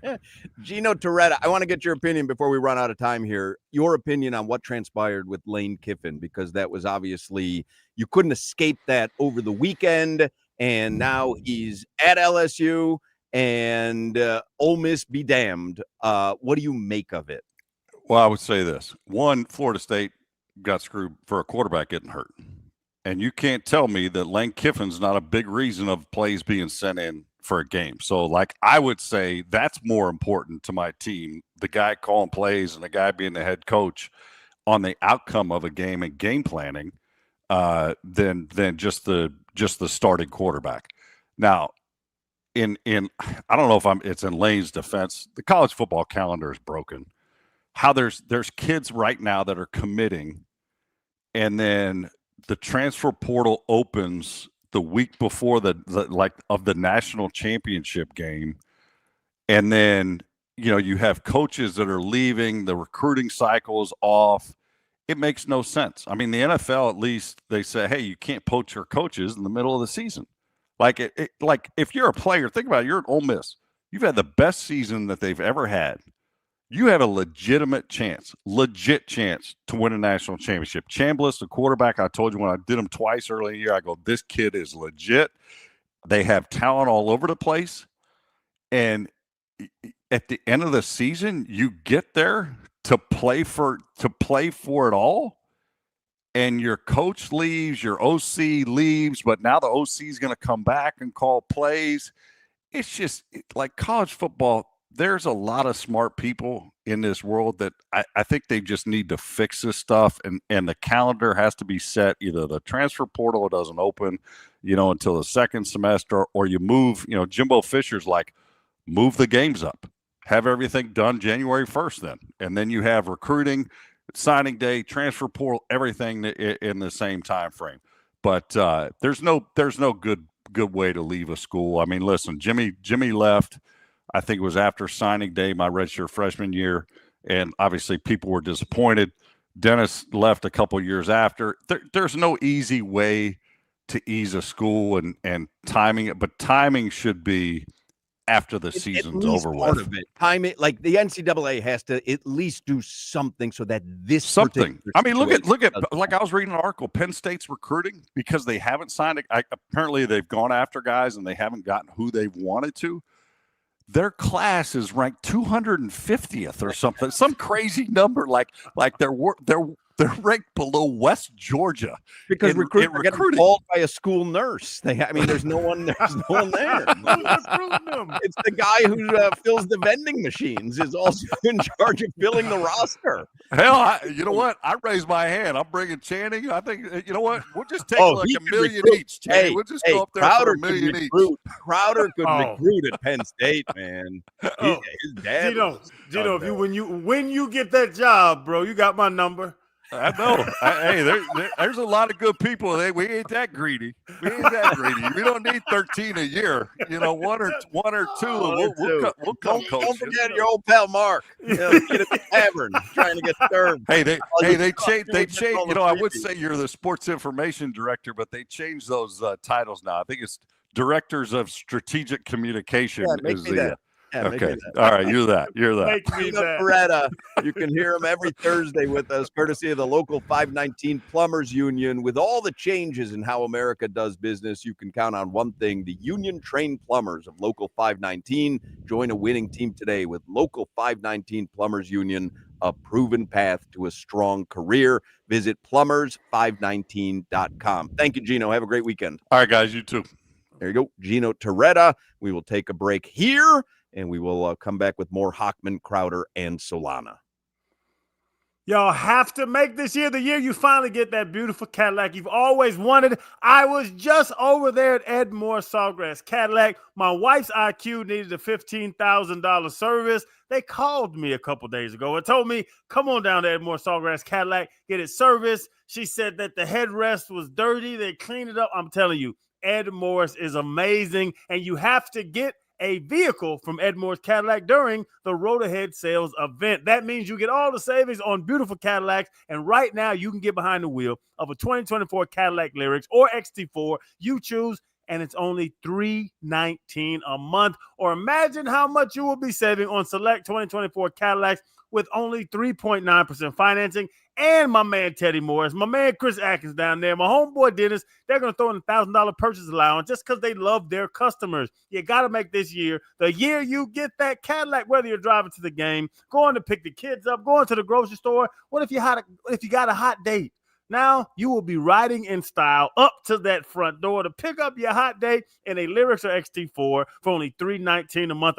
Yeah. Gino Torretta, I want to get your opinion before we run out of time here. Your opinion on what transpired with Lane Kiffin, because that was obviously, you couldn't escape that over the weekend, and now he's at LSU, and Ole Miss be damned. What do you make of it? Well, I would say this. One, Florida State got screwed for a quarterback getting hurt. And you can't tell me that Lane Kiffin's not a big reason of plays being sent in for a game. So, I would say that's more important to my team, the guy calling plays and the guy being the head coach on the outcome of a game and game planning than just the starting quarterback. Now, I don't know if it's in Lane's defense, the college football calendar is broken. How there's kids right now that are committing, and then the transfer portal opens the week before the national championship game, and then you have coaches that are leaving, the recruiting cycle is off. It makes no sense. I mean, the NFL, at least they say, hey, you can't poach your coaches in the middle of the season. Like if you're a player, think about it, you're at Ole Miss. You've had the best season that they've ever had. You have a legit chance to win a national championship. Chambliss, the quarterback, I told you when I did him twice early in the year, I go, this kid is legit. They have talent all over the place. And at the end of the season, you get there to play for it all. And your coach leaves, your OC leaves, but now the OC is going to come back and call plays. It's just like college football. There's a lot of smart people in this world that I think they just need to fix this stuff. And the calendar has to be set. Either the transfer portal doesn't open, until the second semester, or you move, Jimbo Fisher's like, move the games up, have everything done January 1st then. And then you have recruiting, signing day, transfer portal, everything in the same time frame. But there's no good way to leave a school. I mean, listen, Jimmy left. I think it was after signing day, my redshirt freshman year, and obviously people were disappointed. Dennis left a couple years after. There's no easy way to ease a school and timing it, but timing should be after the season's over part with. Of it. Timing, like the NCAA has to at least do something so that this something. I mean, look at like I was reading an article, Penn State's recruiting because they haven't signed. Apparently, they've gone after guys and they haven't gotten who they've wanted to. Their class is ranked 250th or something, some crazy number. Like they're ranked below West Georgia because recruiting are getting called by a school nurse. There's no one. There's no one there. It's the guy who fills the vending machines is also in charge of filling the roster. Hell, you know what? I raised my hand. I'm bringing Channing. I think you know what? We'll just take like $1 million each. Channing. We'll just go up there for $1 million each. Crowder could recruit at Penn State, man. His dad. Gino, when you get that job, bro, you got my number. I know. Hey, there's a lot of good people. We ain't that greedy. We ain't that greedy. We don't need 13 a year. You know, one or two. One or two. We'll come Don't coach you. forget your old pal Mark. You know, meet at the tavern trying to get served. Hey, they changed. They get changed. all You the know, I would freebies. say you're the sports information director, but they changed those titles now. I think it's directors of strategic communication. Yeah, make is me the that. Yeah, make me okay. that. All right, you're that. You're that. Make me Gino that. Toretta. You can hear him every Thursday with us, courtesy of the local 519 Plumbers Union. With all the changes in how America does business, you can count on one thing: the union-trained plumbers of Local 519. Join a winning team today with Local 519 Plumbers Union, a proven path to a strong career. Visit plumbers519.com. Thank you, Gino. Have a great weekend. All right, guys. You too. There you go, Gino Toretta. We will take a break here, and we will come back with more Hochman, Crowder, and Solana. Y'all have to make this year the year you finally get that beautiful Cadillac you've always wanted. I was just over there at Ed Moore Sawgrass Cadillac. My wife's IQ needed a $15,000 service. They called me a couple days ago and told me, come on down to Ed Moore Sawgrass Cadillac, get it serviced. She said that the headrest was dirty. They cleaned it up. I'm telling you, Ed Morris is amazing, and you have to get a vehicle from Ed Moore's Cadillac during the Road Ahead sales event. That means you get all the savings on beautiful Cadillacs, and right now you can get behind the wheel of a 2024 Cadillac Lyrics or XT4. You choose, and it's only $319 a month. Or imagine how much you will be saving on select 2024 Cadillacs with only 3.9% financing. And my man Teddy Morris, my man Chris Atkins down there, my homeboy Dennis, they're going to throw in $1,000 purchase allowance just because they love their customers. You got to make this year the year you get that Cadillac, whether you're driving to the game, going to pick the kids up, going to the grocery store. What if you got a hot date? Now you will be riding in style up to that front door to pick up your hot date in a Lyrics or XT4 for only $319 a month.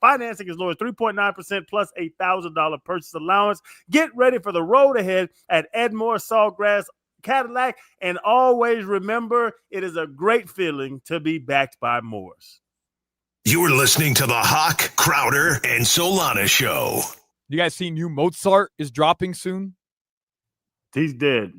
Financing as low as 3.9% plus a $1,000 purchase allowance. Get ready for the road ahead at Edmore Sawgrass Cadillac, and always remember, it is a great feeling to be backed by Moores. You're listening to the Hoch, Crowder, and Solana Show. You guys see new Mozart is dropping soon? He's dead.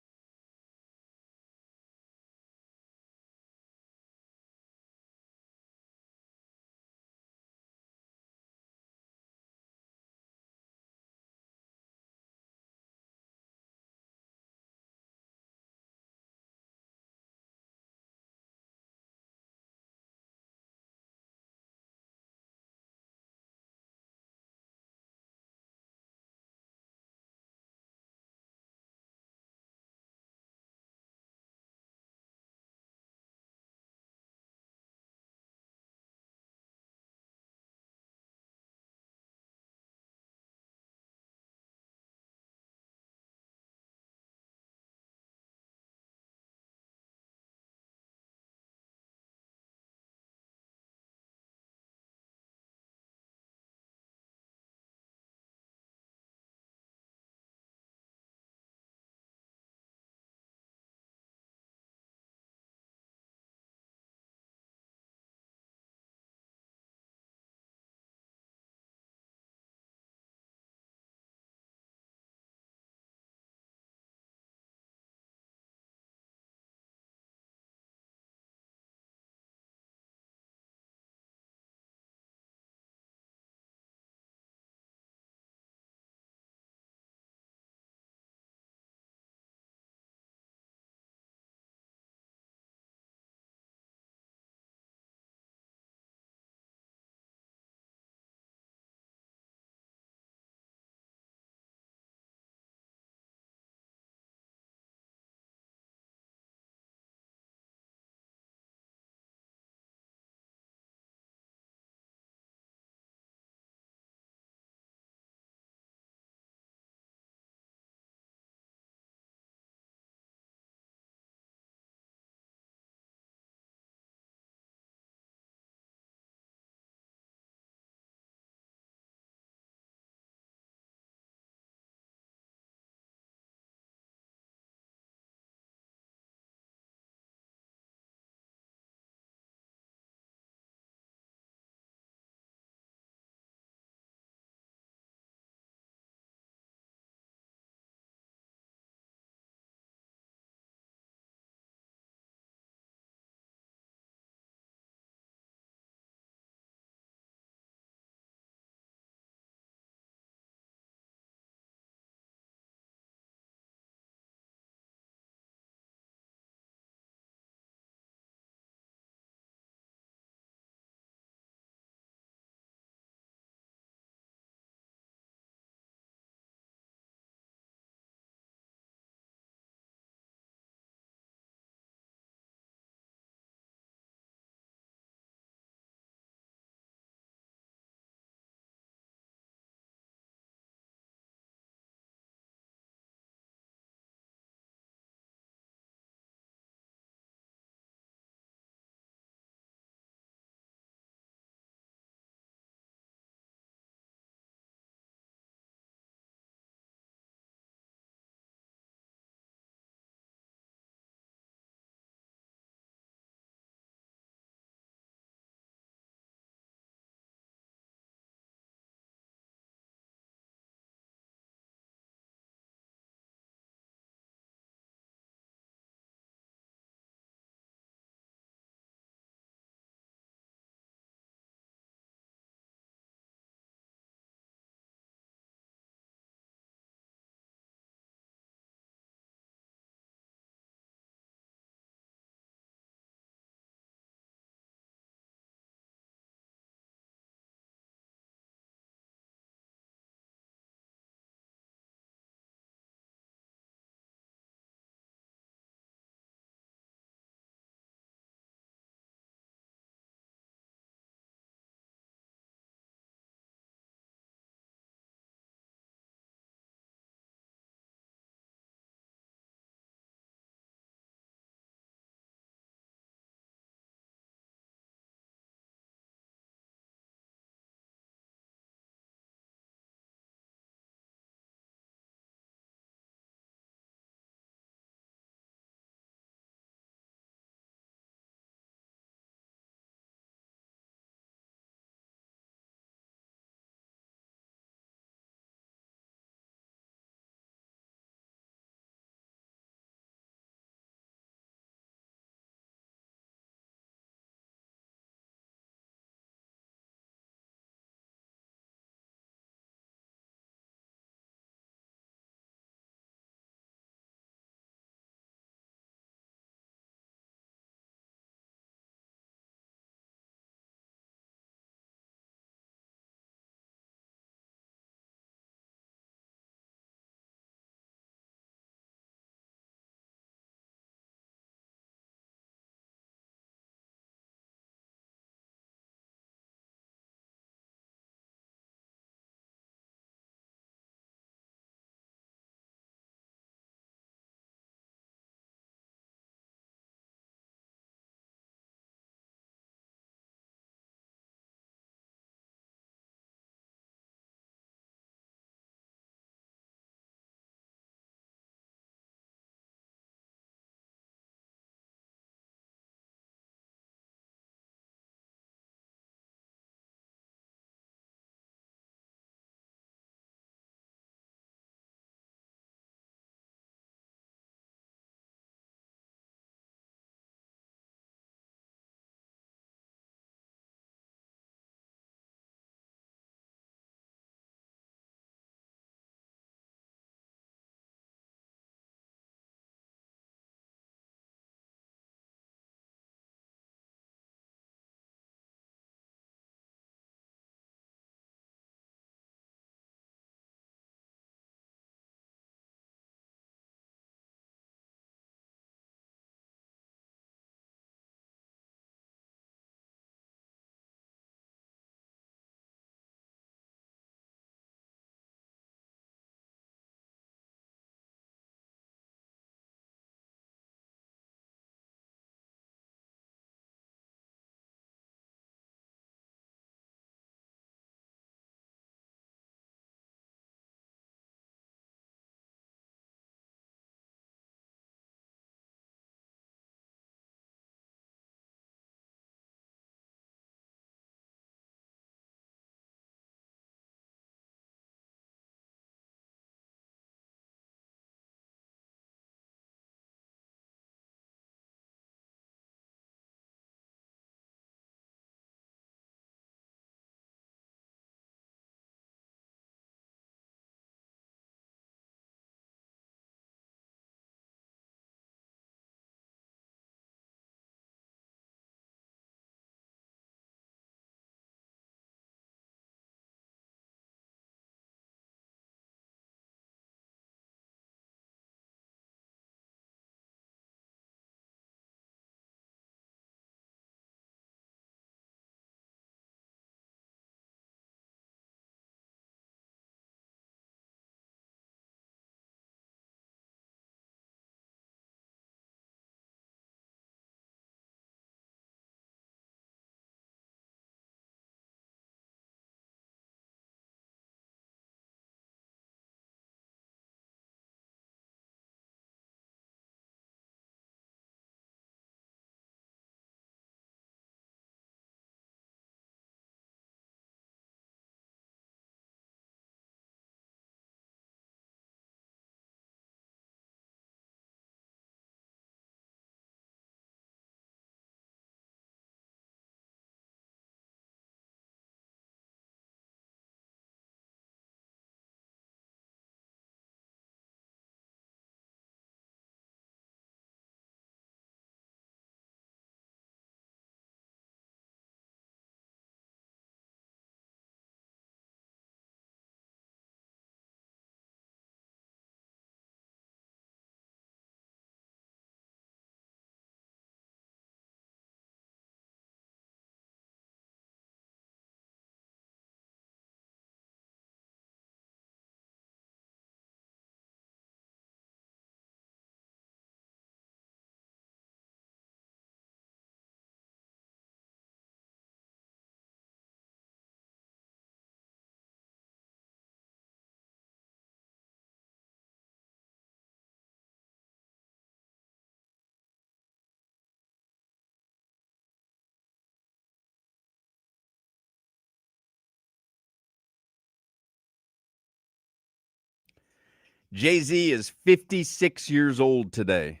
Jay-Z is 56 years old today.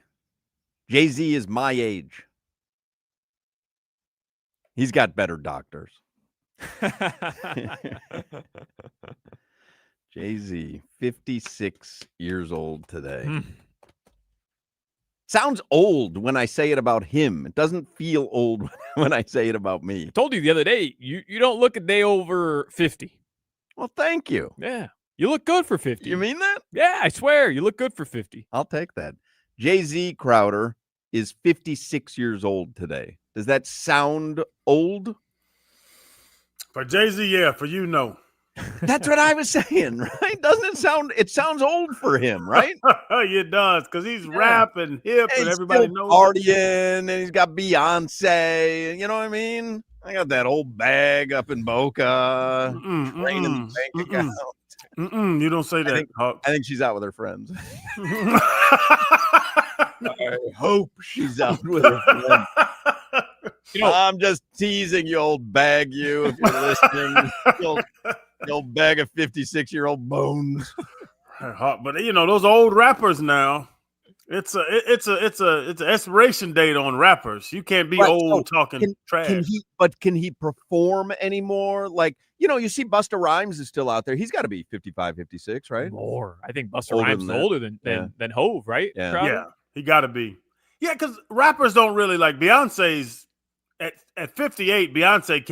Jay-Z is my age. He's got better doctors. Jay-Z, 56 years old today. Sounds old when I say it about him. It doesn't feel old when I say it about me. I told you the other day, you don't look a day over 50. Well, thank you. Yeah. You look good for 50. You mean that? Yeah, I swear. You look good for 50. I'll take that. Jay-Z Crowder is 56 years old today. Does that sound old? For Jay-Z, yeah. For you, no. That's what I was saying, right? Doesn't it sound? It sounds old for him, right? It does, because he's rapping hip and He's everybody still knows. partying, and he's got Beyonce. You know what I mean? I got that old bag up in Boca, drain in the bank account. You don't say that. I think she's out with her friends. I hope she's out with her friends. I'm just teasing you, old bag. You, if you're listening, the old bag of 56-year-old bones. But those old rappers now. It's an expiration date on rappers. You can't be old talking trash. Can he perform anymore? Like, you see Busta Rhymes is still out there. He's got to be 55, 56, right? More. I think Busta Rhymes is older than Hoch, right? Yeah, he got to be. Yeah, because rappers don't really like Beyonce's at 58. Beyonce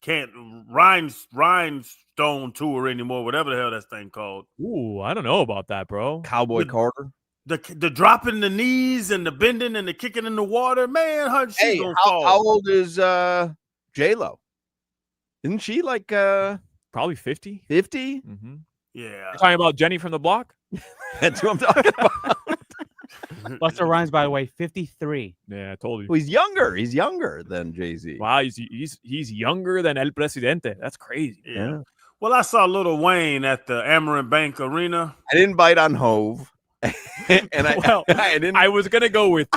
can't rhinestone tour anymore. Whatever the hell that thing called. Ooh, I don't know about that, bro. Cowboy Carter. The dropping the knees and the bending and the kicking in the water, man. She's gonna fall. How old is J-Lo? Isn't she like probably 50? 50? Mm-hmm. Yeah. You're talking about Jenny from the Block? That's who I'm talking about. Busta Rhymes, by the way, 53. Yeah, I told you. Well, he's younger. He's younger than Jay-Z. Wow, he's younger than El Presidente. That's crazy. Yeah. Well, I saw Lil Wayne at the Amarin Bank Arena. I didn't bite on Hove. And I was gonna go with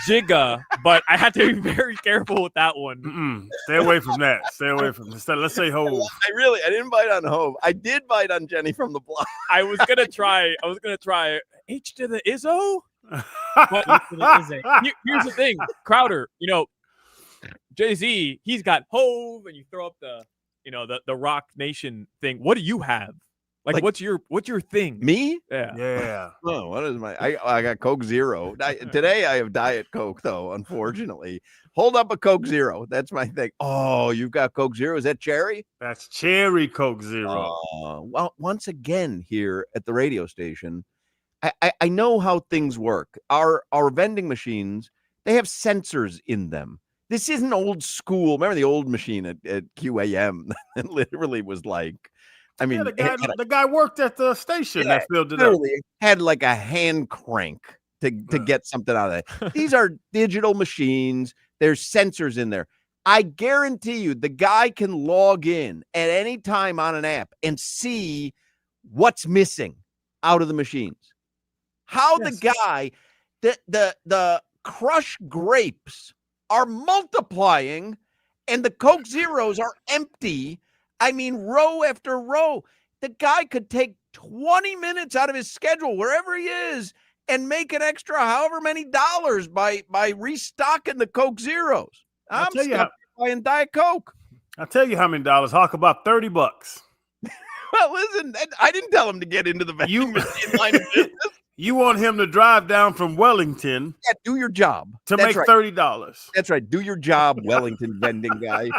Jigga, but I had to be very careful with that one. Stay away from that. Stay away from this. Let's say Hove. I didn't bite on Hove. I did bite on Jenny from the Block. I was gonna try H to the Izzo. But here's the thing, Crowder. Jay-Z, he's got Hove, and you throw up the Rock Nation thing. What do you have? Like what's your thing? Me? Yeah. Oh, what is my? I got Coke Zero. Today I have Diet Coke though. Unfortunately, hold up a Coke Zero. That's my thing. Oh, you've got Coke Zero. Is that cherry? That's cherry Coke Zero. Well, once again here at the radio station, I know how things work. Our vending machines, they have sensors in them. This isn't old school. Remember the old machine at QAM that literally was like. I mean, the guy worked at the station that filled it up. Had like a hand crank to get something out of it. These are digital machines. There's sensors in there. I guarantee you the guy can log in at any time on an app and see what's missing out of the machines. How the guy, the crushed grapes are multiplying and the Coke Zeros are empty. I mean, row after row. The guy could take 20 minutes out of his schedule, wherever he is, and make an extra however many dollars by restocking the Coke Zeros. I'm buying Diet Coke. I'll tell you how many dollars. Hawk, about $30. Well, listen, I didn't tell him to get into the vending machine line of business. You want him to drive down from Wellington. Yeah, do your job. To make $30. That's right. Do your job, Wellington vending guy.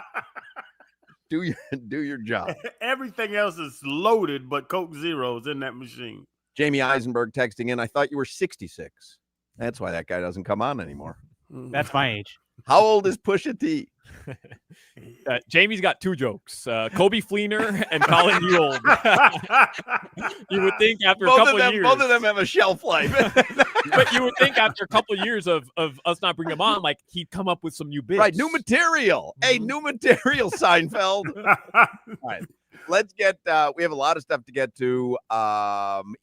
Do your job. Everything else is loaded, but Coke Zero's in that machine. Jamie Eisenberg texting in, I thought you were 66. That's why that guy doesn't come on anymore. That's my age. How old is Pusha T? Jamie's got two jokes. Kobe Fleener and Colin Newell. You would think after a couple of years. Both of them have a shelf life. But you would think after a couple of years of us not bringing him on, like he'd come up with some new bits. Right, new material. Hey, new material, Seinfeld. All right. Let's get we have a lot of stuff to get to.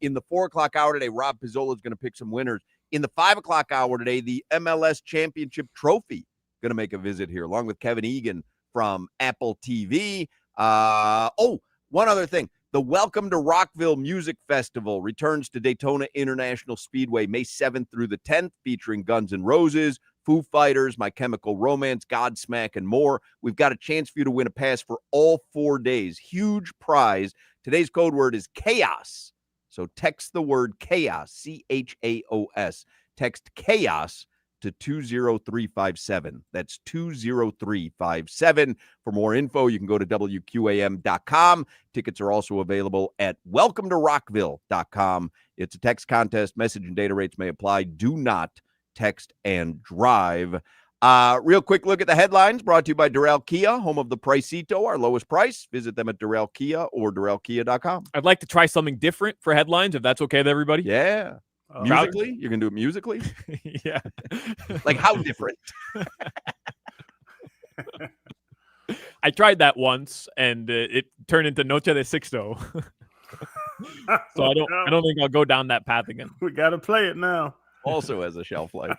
In the 4:00 hour today, Rob Pizzola is going to pick some winners. In the 5:00 hour today, the MLS Championship Trophy going to make a visit here, along with Kevin Egan from Apple TV. One other thing. The Welcome to Rockville Music Festival returns to Daytona International Speedway May 7th through the 10th, featuring Guns N' Roses, Foo Fighters, My Chemical Romance, Godsmack, and more. We've got a chance for you to win a pass for all 4 days. Huge prize. Today's code word is chaos. So text the word chaos, C-H-A-O-S. Text chaos to 20357. That's 20357. For more info, you can go to WQAM.com. Tickets are also available at welcometorockville.com. It's a text contest. Message and data rates may apply. Do not text and drive. Real quick look at the headlines brought to you by Durrell Kia, home of the Pricito, our lowest price. Visit them at Durrell Kia or DurrellKia.com. I'd like to try something different for headlines, if that's okay with everybody. Yeah. Musically? You're going to do it musically? Yeah. Like how different? I tried that once, and it turned into Noche de Sixto. So I don't think I'll go down that path again. We got to play it now. Also has a shelf life.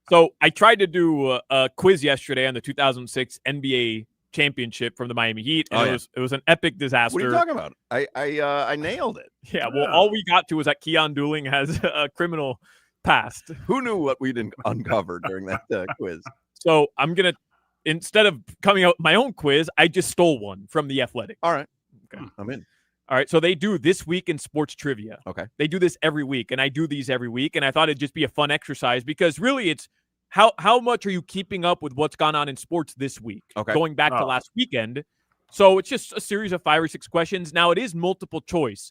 So I tried to do a quiz yesterday on the 2006 NBA championship from the Miami Heat, and it was an epic disaster. What are you talking about? I nailed it. Yeah, well, all we got to was that Keon Dooling has a criminal past. Who knew what we didn't uncover during that quiz? So I'm going to, instead of coming out with my own quiz, I just stole one from The Athletic. All right. Okay. I'm in. All right, so they do This Week in Sports Trivia. Okay. They do this every week, and I do these every week, and I thought it'd just be a fun exercise because really it's how much are you keeping up with what's gone on in sports this week? Okay. Going back to last weekend. So it's just a series of 5 or 6 questions. Now, it is multiple choice.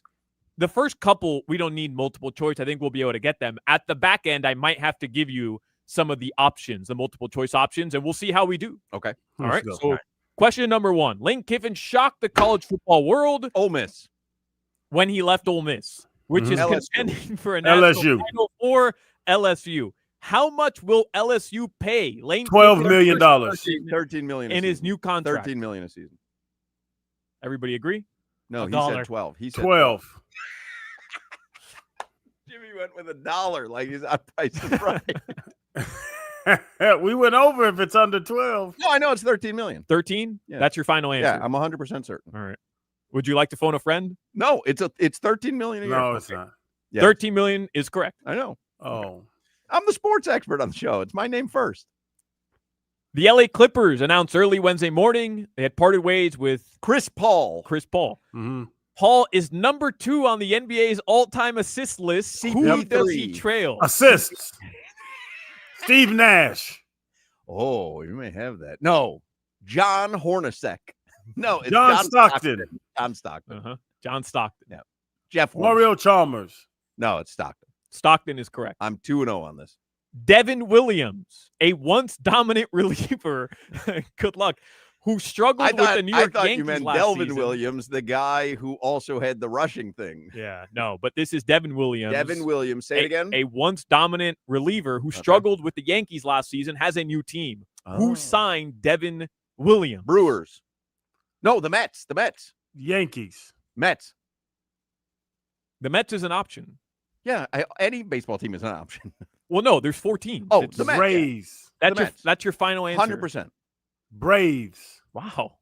The first couple, we don't need multiple choice. I think we'll be able to get them. At the back end, I might have to give you some of the options, the multiple choice options, and we'll see how we do. Okay. All right. So question number 1. Lane Kiffin shocked the college football world. Ole Miss. When he left Ole Miss, which is LSU. contending for a national title for LSU. How much will LSU pay Lane $12 Kiffin million. $13 million in his new contract? $13 million a season. Everybody agree? No, he $1. said 12. He said 12. Jimmy went with $1 like he's on Price is Right. We went over if it's under 12. No, I know it's $13 million. 13? Yeah. That's your final answer? Yeah, I'm 100% certain. All right. Would you like to phone a friend? No, it's $13 million a year. No, it's not. Yeah. 13 million is correct. I know. Oh. I'm the sports expert on the show. It's my name first. The LA Clippers announced early Wednesday morning they had parted ways with Chris Paul. Mm-hmm. Paul is number 2 on the NBA's all-time assist list. Who does he trail? Assists. Steve Nash. Oh, you may have that. No, John Hornacek. No, it's John Stockton. John Stockton. John Stockton. Yeah. Jeff Hornacek. Mario Chalmers. No, it's Stockton. Stockton is correct. I'm 2-0 on this. Devin Williams, a once dominant reliever, good luck, who struggled with the New York Yankees you meant last Delvin season. Williams, the guy who also had the rushing thing. Yeah, no, but this is Devin Williams. Devin Williams, say it again. A once dominant reliever who struggled with the Yankees last season, has a new team. Who signed Devin Williams? Brewers. No, the Mets. The Mets. Yankees. Mets. The Mets is an option. Yeah, any baseball team is an option. Well, no, there's 4 teams. Oh, It's- the Mets. Braves. that's your final answer. 100%. Braves. Wow.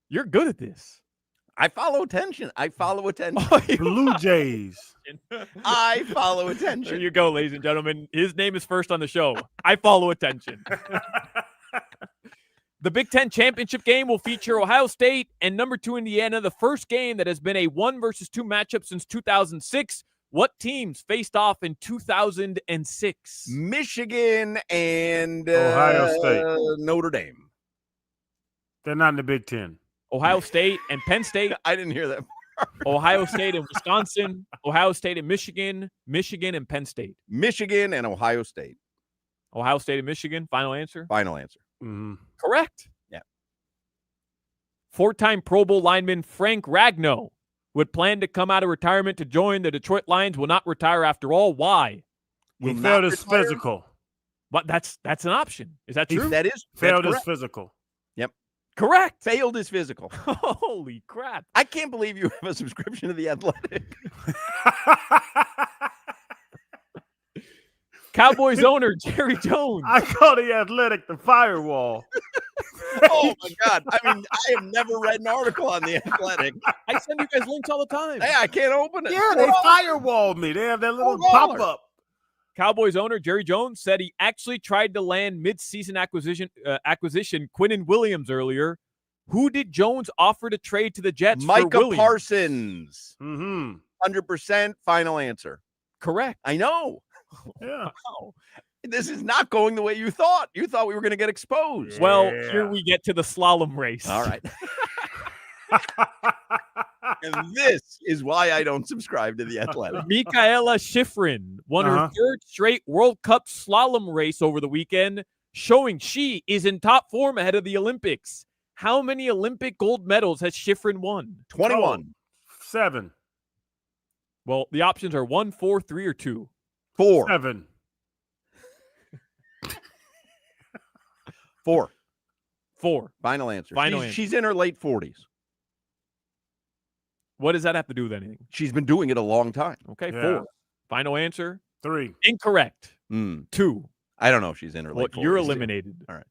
You're good at this. I follow attention. Blue Jays. I follow There attention. you go, ladies and gentlemen. His name is first on the show. I follow attention. The Big Ten championship game will feature Ohio State and number 2 Indiana, the first game that has been a 1-versus-2 matchup since 2006. What teams faced off in 2006? Michigan and Ohio State. Notre Dame. They're not in the Big Ten. Ohio State and Penn State. I didn't hear that. Ohio State and Wisconsin. Ohio State and Michigan. Michigan and Penn State. Michigan and Ohio State. Ohio State and Michigan. Final answer? Final answer. Mm-hmm. Correct. Yeah. 4-time Pro Bowl lineman Frank Ragnow would plan to come out of retirement to join the Detroit Lions, will not retire after all. Why? He Will failed not his retire? physical. But that's an option. Is that true? That is Failed that's his correct. physical. Correct. Failed his physical. Holy crap. I can't believe you have a subscription to The Athletic. Cowboys owner Jerry Jones. I call the Athletic the firewall. Oh my God! I mean, I have never read an article on the Athletic. I send you guys links all the time. Hey, I can't open it. Yeah, they firewalled me. They have that little $4. pop up. Cowboys owner Jerry Jones said he actually tried to land mid-season acquisition Quinnen Williams earlier. Who did Jones offer to trade to the Jets? Micah for Williams? Parsons. Mm-hmm. 100% final answer. Correct. I know. Yeah. Wow. This is not going the way you thought. You thought we were going to get exposed. Well, Yeah. here we get to the slalom race. All right. And this is why I don't subscribe to the Athletic. Mikaela Shiffrin won her Uh-huh. third straight World Cup slalom race over the weekend, showing she is in top form ahead of the Olympics. How many Olympic gold medals has Shiffrin won? 21. 7. Well, the options are 1, 4, 3, or 2. 4. 7. 4. 4. Final answer. Final she's, answer. she's in her late 40s. What does that have to do with anything? She's been doing it a long time. Okay, Yeah. 4. Final answer? 3. Incorrect. Mm. 2. I don't know if she's in her Well, late 40s. you're eliminated. All right.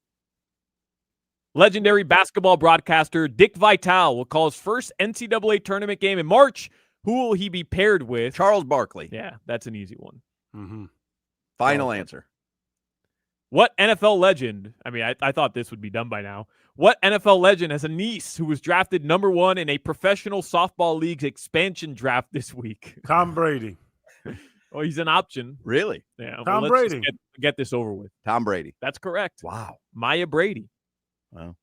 Legendary basketball broadcaster Dick Vitale will call his first NCAA tournament game in March. Who will he be paired with? Charles Barkley. Yeah, that's an easy one. Mm-hmm. Final answer. What NFL legend? I mean, I thought this would be done by now. What NFL legend has a niece who was drafted number 1 in a professional softball league's expansion draft this week? Tom Brady. Oh, he's an option. Really? Yeah, Tom let's just Brady. get this over with. Tom Brady. That's correct. Wow. Maya Brady. Wow.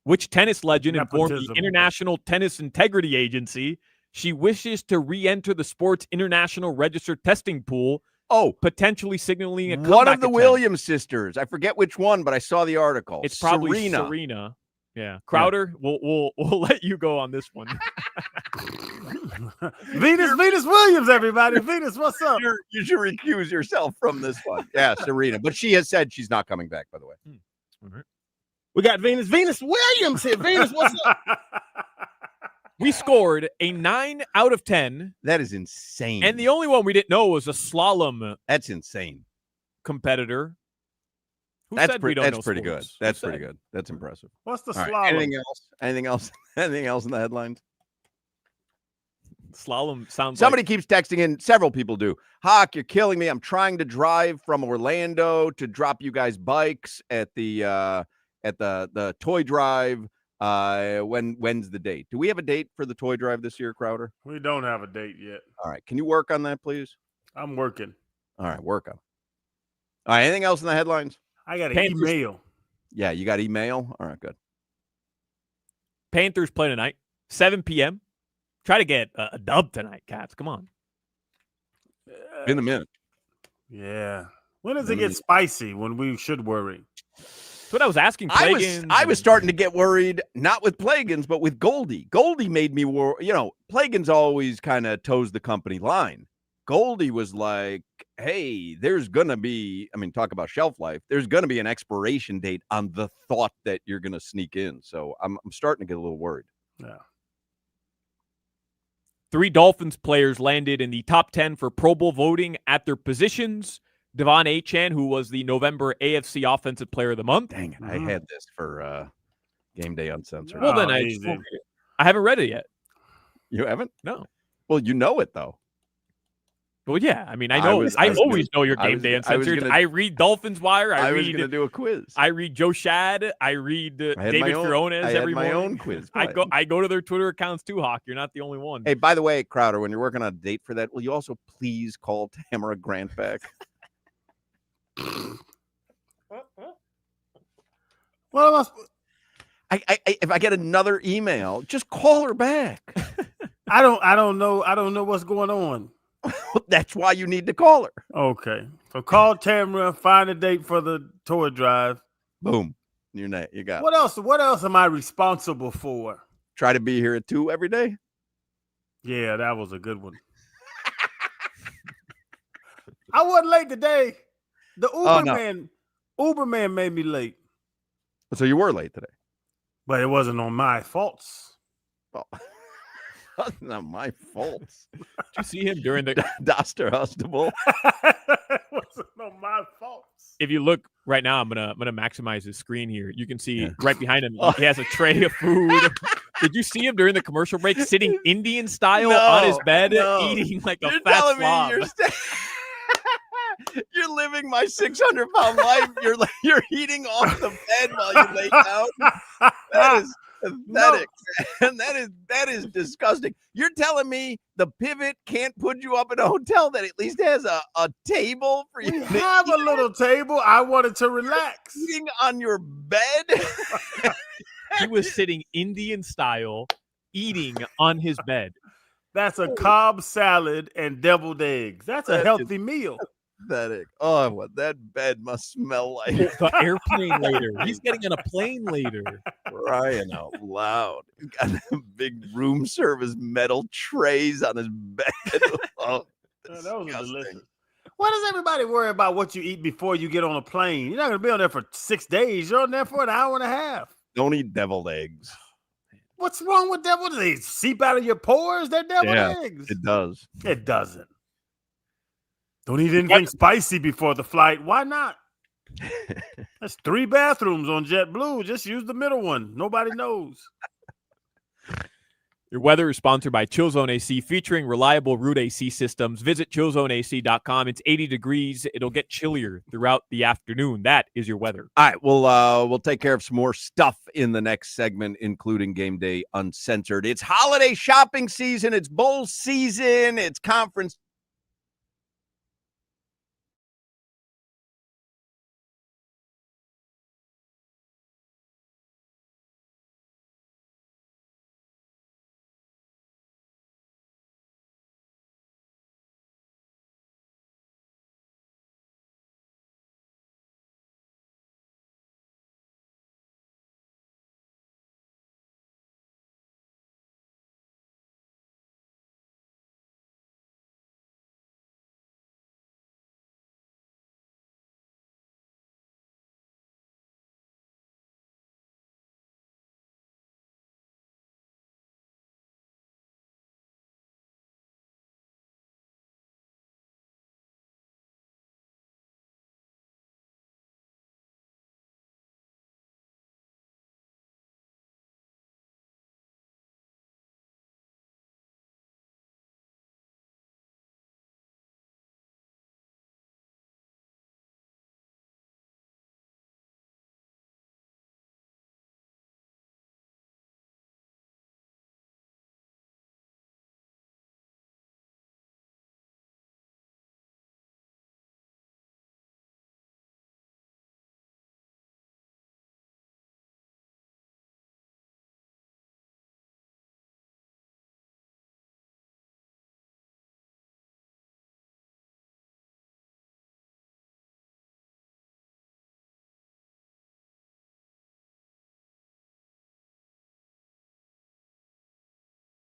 Which tennis legend informed the Nepotism. International Tennis Integrity Agency she wishes to re-enter the sport's international registered testing pool, Oh, potentially signaling a one comeback of the attempt? Williams sisters. I forget which one, but I saw the article. It's probably Serena. Serena. Yeah, Crowder. We'll let you go on this one. Venus Williams, everybody. Venus, what's up? You should recuse yourself from this one. Yeah, Serena. But she has said she's not coming back, by the way. We got Venus Williams here. Venus, what's up? We scored a 9 out of 10, That is insane. and the only one we didn't know was a slalom That's insane. competitor. Who That's said we don't that's know pretty good. sports? Who That's said? pretty good. That's impressive. What's the All right, slalom? anything else? Anything else? Anything else in the headlines? Slalom sounds Somebody like keeps texting in. Several people do. Hoch, you're killing me. I'm trying to drive from Orlando to drop you guys bikes at the toy drive. When's the date? Do we have a date for the toy drive this year, Crowder? We don't have a date yet. All right. Can you work on that, please? I'm working. All right, work on it. All right. Anything else in the headlines? I got an Panthers- email. Yeah, you got email. All right, good. Panthers play tonight, 7 p.m. Try to get a dub tonight, Cats. Come on. In a minute. Yeah. When does it get spicy when we should worry? That's what I was asking. I Plagans was starting to get worried, not with Plagans, but with Goldie. Goldie made me worry. You know, Plagans always kind of toes the company line. Goldie was like, hey, there's going to be, I mean, talk about shelf life. There's going to be an expiration date on the thought that you're going to sneak in. So I'm starting to get a little worried. Yeah. 3 Dolphins players landed in the top 10 for Pro Bowl voting at their positions. Devon Achane, who was the November AFC Offensive Player of the Month. Dang it. I had this for Game Day Uncensored. Well, then Oh, I easy. haven't read it yet. You haven't? No. Well, you know it, though. Well, yeah. I mean, I I know. was I gonna- always know your I Game was- Day I was Uncensored. gonna- I read Dolphins Wire. I was read going to do a quiz. I read Joe Shad. I read I had David my own- Fiones I had every my morning. own quiz. I go to their Twitter accounts too, Hawk. You're not the only one. Hey, by the way, Crowder, when you're working on a date for that, will you also please call Tamara Grant back? What am I? If I get another email, just call her back. I don't know what's going on. That's why you need to call her. Okay. So call Tamara, find a date for the toy drive. Boom. You got it. What else am I responsible for? Try to be here at 2 every day. Yeah, that was a good one. I wasn't late today. The Uberman made me late, So you were late today. but it wasn't on my faults. Well, Not my fault. Did you see him during the? Doster Hustable. Wasn't on my fault. If you look right now, I'm gonna maximize his screen here. You can see Yeah. right behind him, Oh. he has a tray of food. Did you see him during the commercial break, sitting Indian style on his bed, eating like a You're fat telling slob? me you're living my 600-pound life. You're eating off the bed while you lay down. That is pathetic, man. That is disgusting. You're telling me the Pivot can't put you up in a hotel that at least has a table for you We to have a little table. I wanted to relax. eating on your bed? He was sitting Indian style, eating on his bed. That's a Cobb salad and deviled eggs. That's a That is healthy meal. Pathetic. Oh, what that bed must smell like. The airplane later. He's getting on a plane later. Crying out loud. He's got big room service metal trays on his bed. Oh, That was disgusting. delicious. Why does everybody worry about what you eat before you get on a plane? You're not going to be on there for 6 days. You're on there for an hour and a half. Don't eat deviled eggs. What's wrong with deviled eggs? They seep out of your pores? They're deviled eggs. It does. It doesn't. Don't eat anything spicy before the flight. Why not? That's 3 bathrooms on JetBlue. Just use the middle one. Nobody knows. Your weather is sponsored by ChillZone AC, featuring reliable root AC systems. Visit chillzoneac.com. It's 80 degrees. It'll get chillier throughout the afternoon. That is your weather. All right, we'll take care of some more stuff in the next segment, including Game Day Uncensored. It's holiday shopping season. It's bowl season. It's conference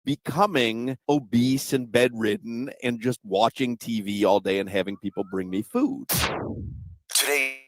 becoming obese and bedridden and just watching TV all day and having people bring me food. Today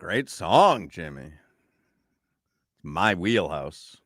Great song, Jimmy. My wheelhouse.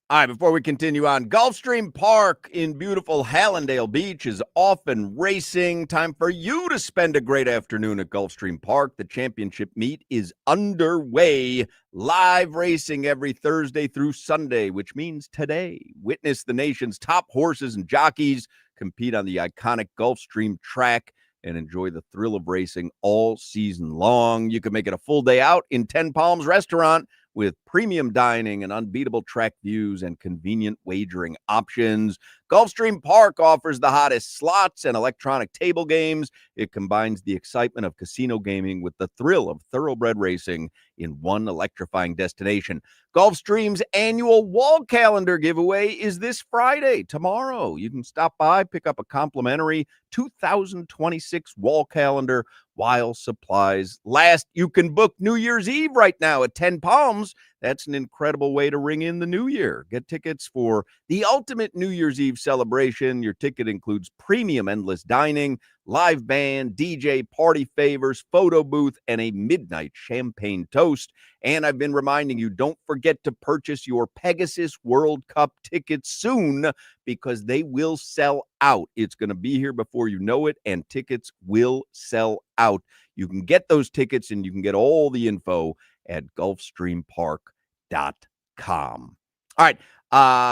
All right, before we continue on, Gulfstream Park in beautiful Hallandale Beach is off and racing. Time for you to spend a great afternoon at Gulfstream Park. The championship meet is underway. Live racing every Thursday through Sunday, which means today. Witness the nation's top horses and jockeys compete on the iconic Gulfstream track and enjoy the thrill of racing all season long. You can make it a full day out in 10 Palms Restaurant with premium dining and unbeatable track views and convenient wagering options. Gulfstream Park offers the hottest slots and electronic table games. It combines the excitement of casino gaming with the thrill of thoroughbred racing in one electrifying destination. Gulfstream's annual wall calendar giveaway is this Friday, tomorrow. You can stop by, pick up a complimentary 2026 wall calendar while supplies last. You can book New Year's Eve right now at 10 Palms. That's an incredible way to ring in the new year. Get tickets for the ultimate New Year's Eve celebration. Your ticket includes premium endless dining, live band, DJ, party favors, photo booth, and a midnight champagne toast. And I've been reminding you, don't forget to purchase your Pegasus World Cup tickets soon because they will sell out. It's going to be here before you know it, and tickets will sell out. You can get those tickets and you can get all the info at gulfstreampark.com. All right.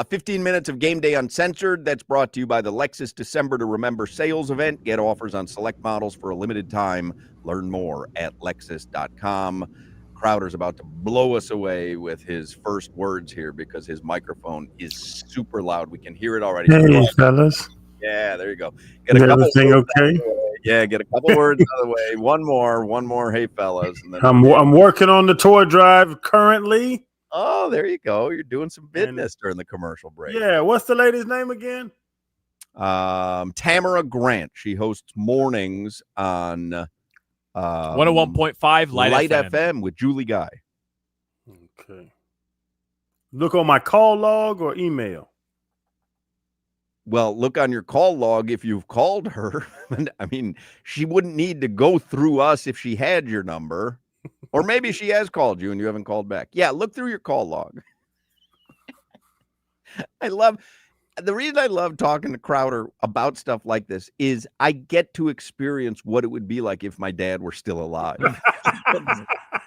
15 minutes of Game Day Uncensored. That's brought to you by the Lexus December to Remember sales event. Get offers on select models for a limited time. Learn more at lexus.com. Crowder's about to blow us away with his first words here because his microphone is super loud. We can hear it already. Hey, fellas. Yeah, there you go. Get Is a couple everything words okay? out of the way. Yeah, get a couple words out of the way. One more. Hey, fellas. And then I'm working on the toy drive currently. oh, there you go. You're doing some business during the commercial break. Yeah, what's the lady's name again? Tamara Grant. She hosts mornings on 101.5 Light FM. with Julie Guy. Okay. Look on my call log or email. Well, look on your call log if you've called her. I mean, she wouldn't need to go through us if she had your number. Or maybe she has called you and you haven't called back. Yeah, look through your call log. The reason I love talking to Crowder about stuff like this is I get to experience what it would be like if my dad were still alive.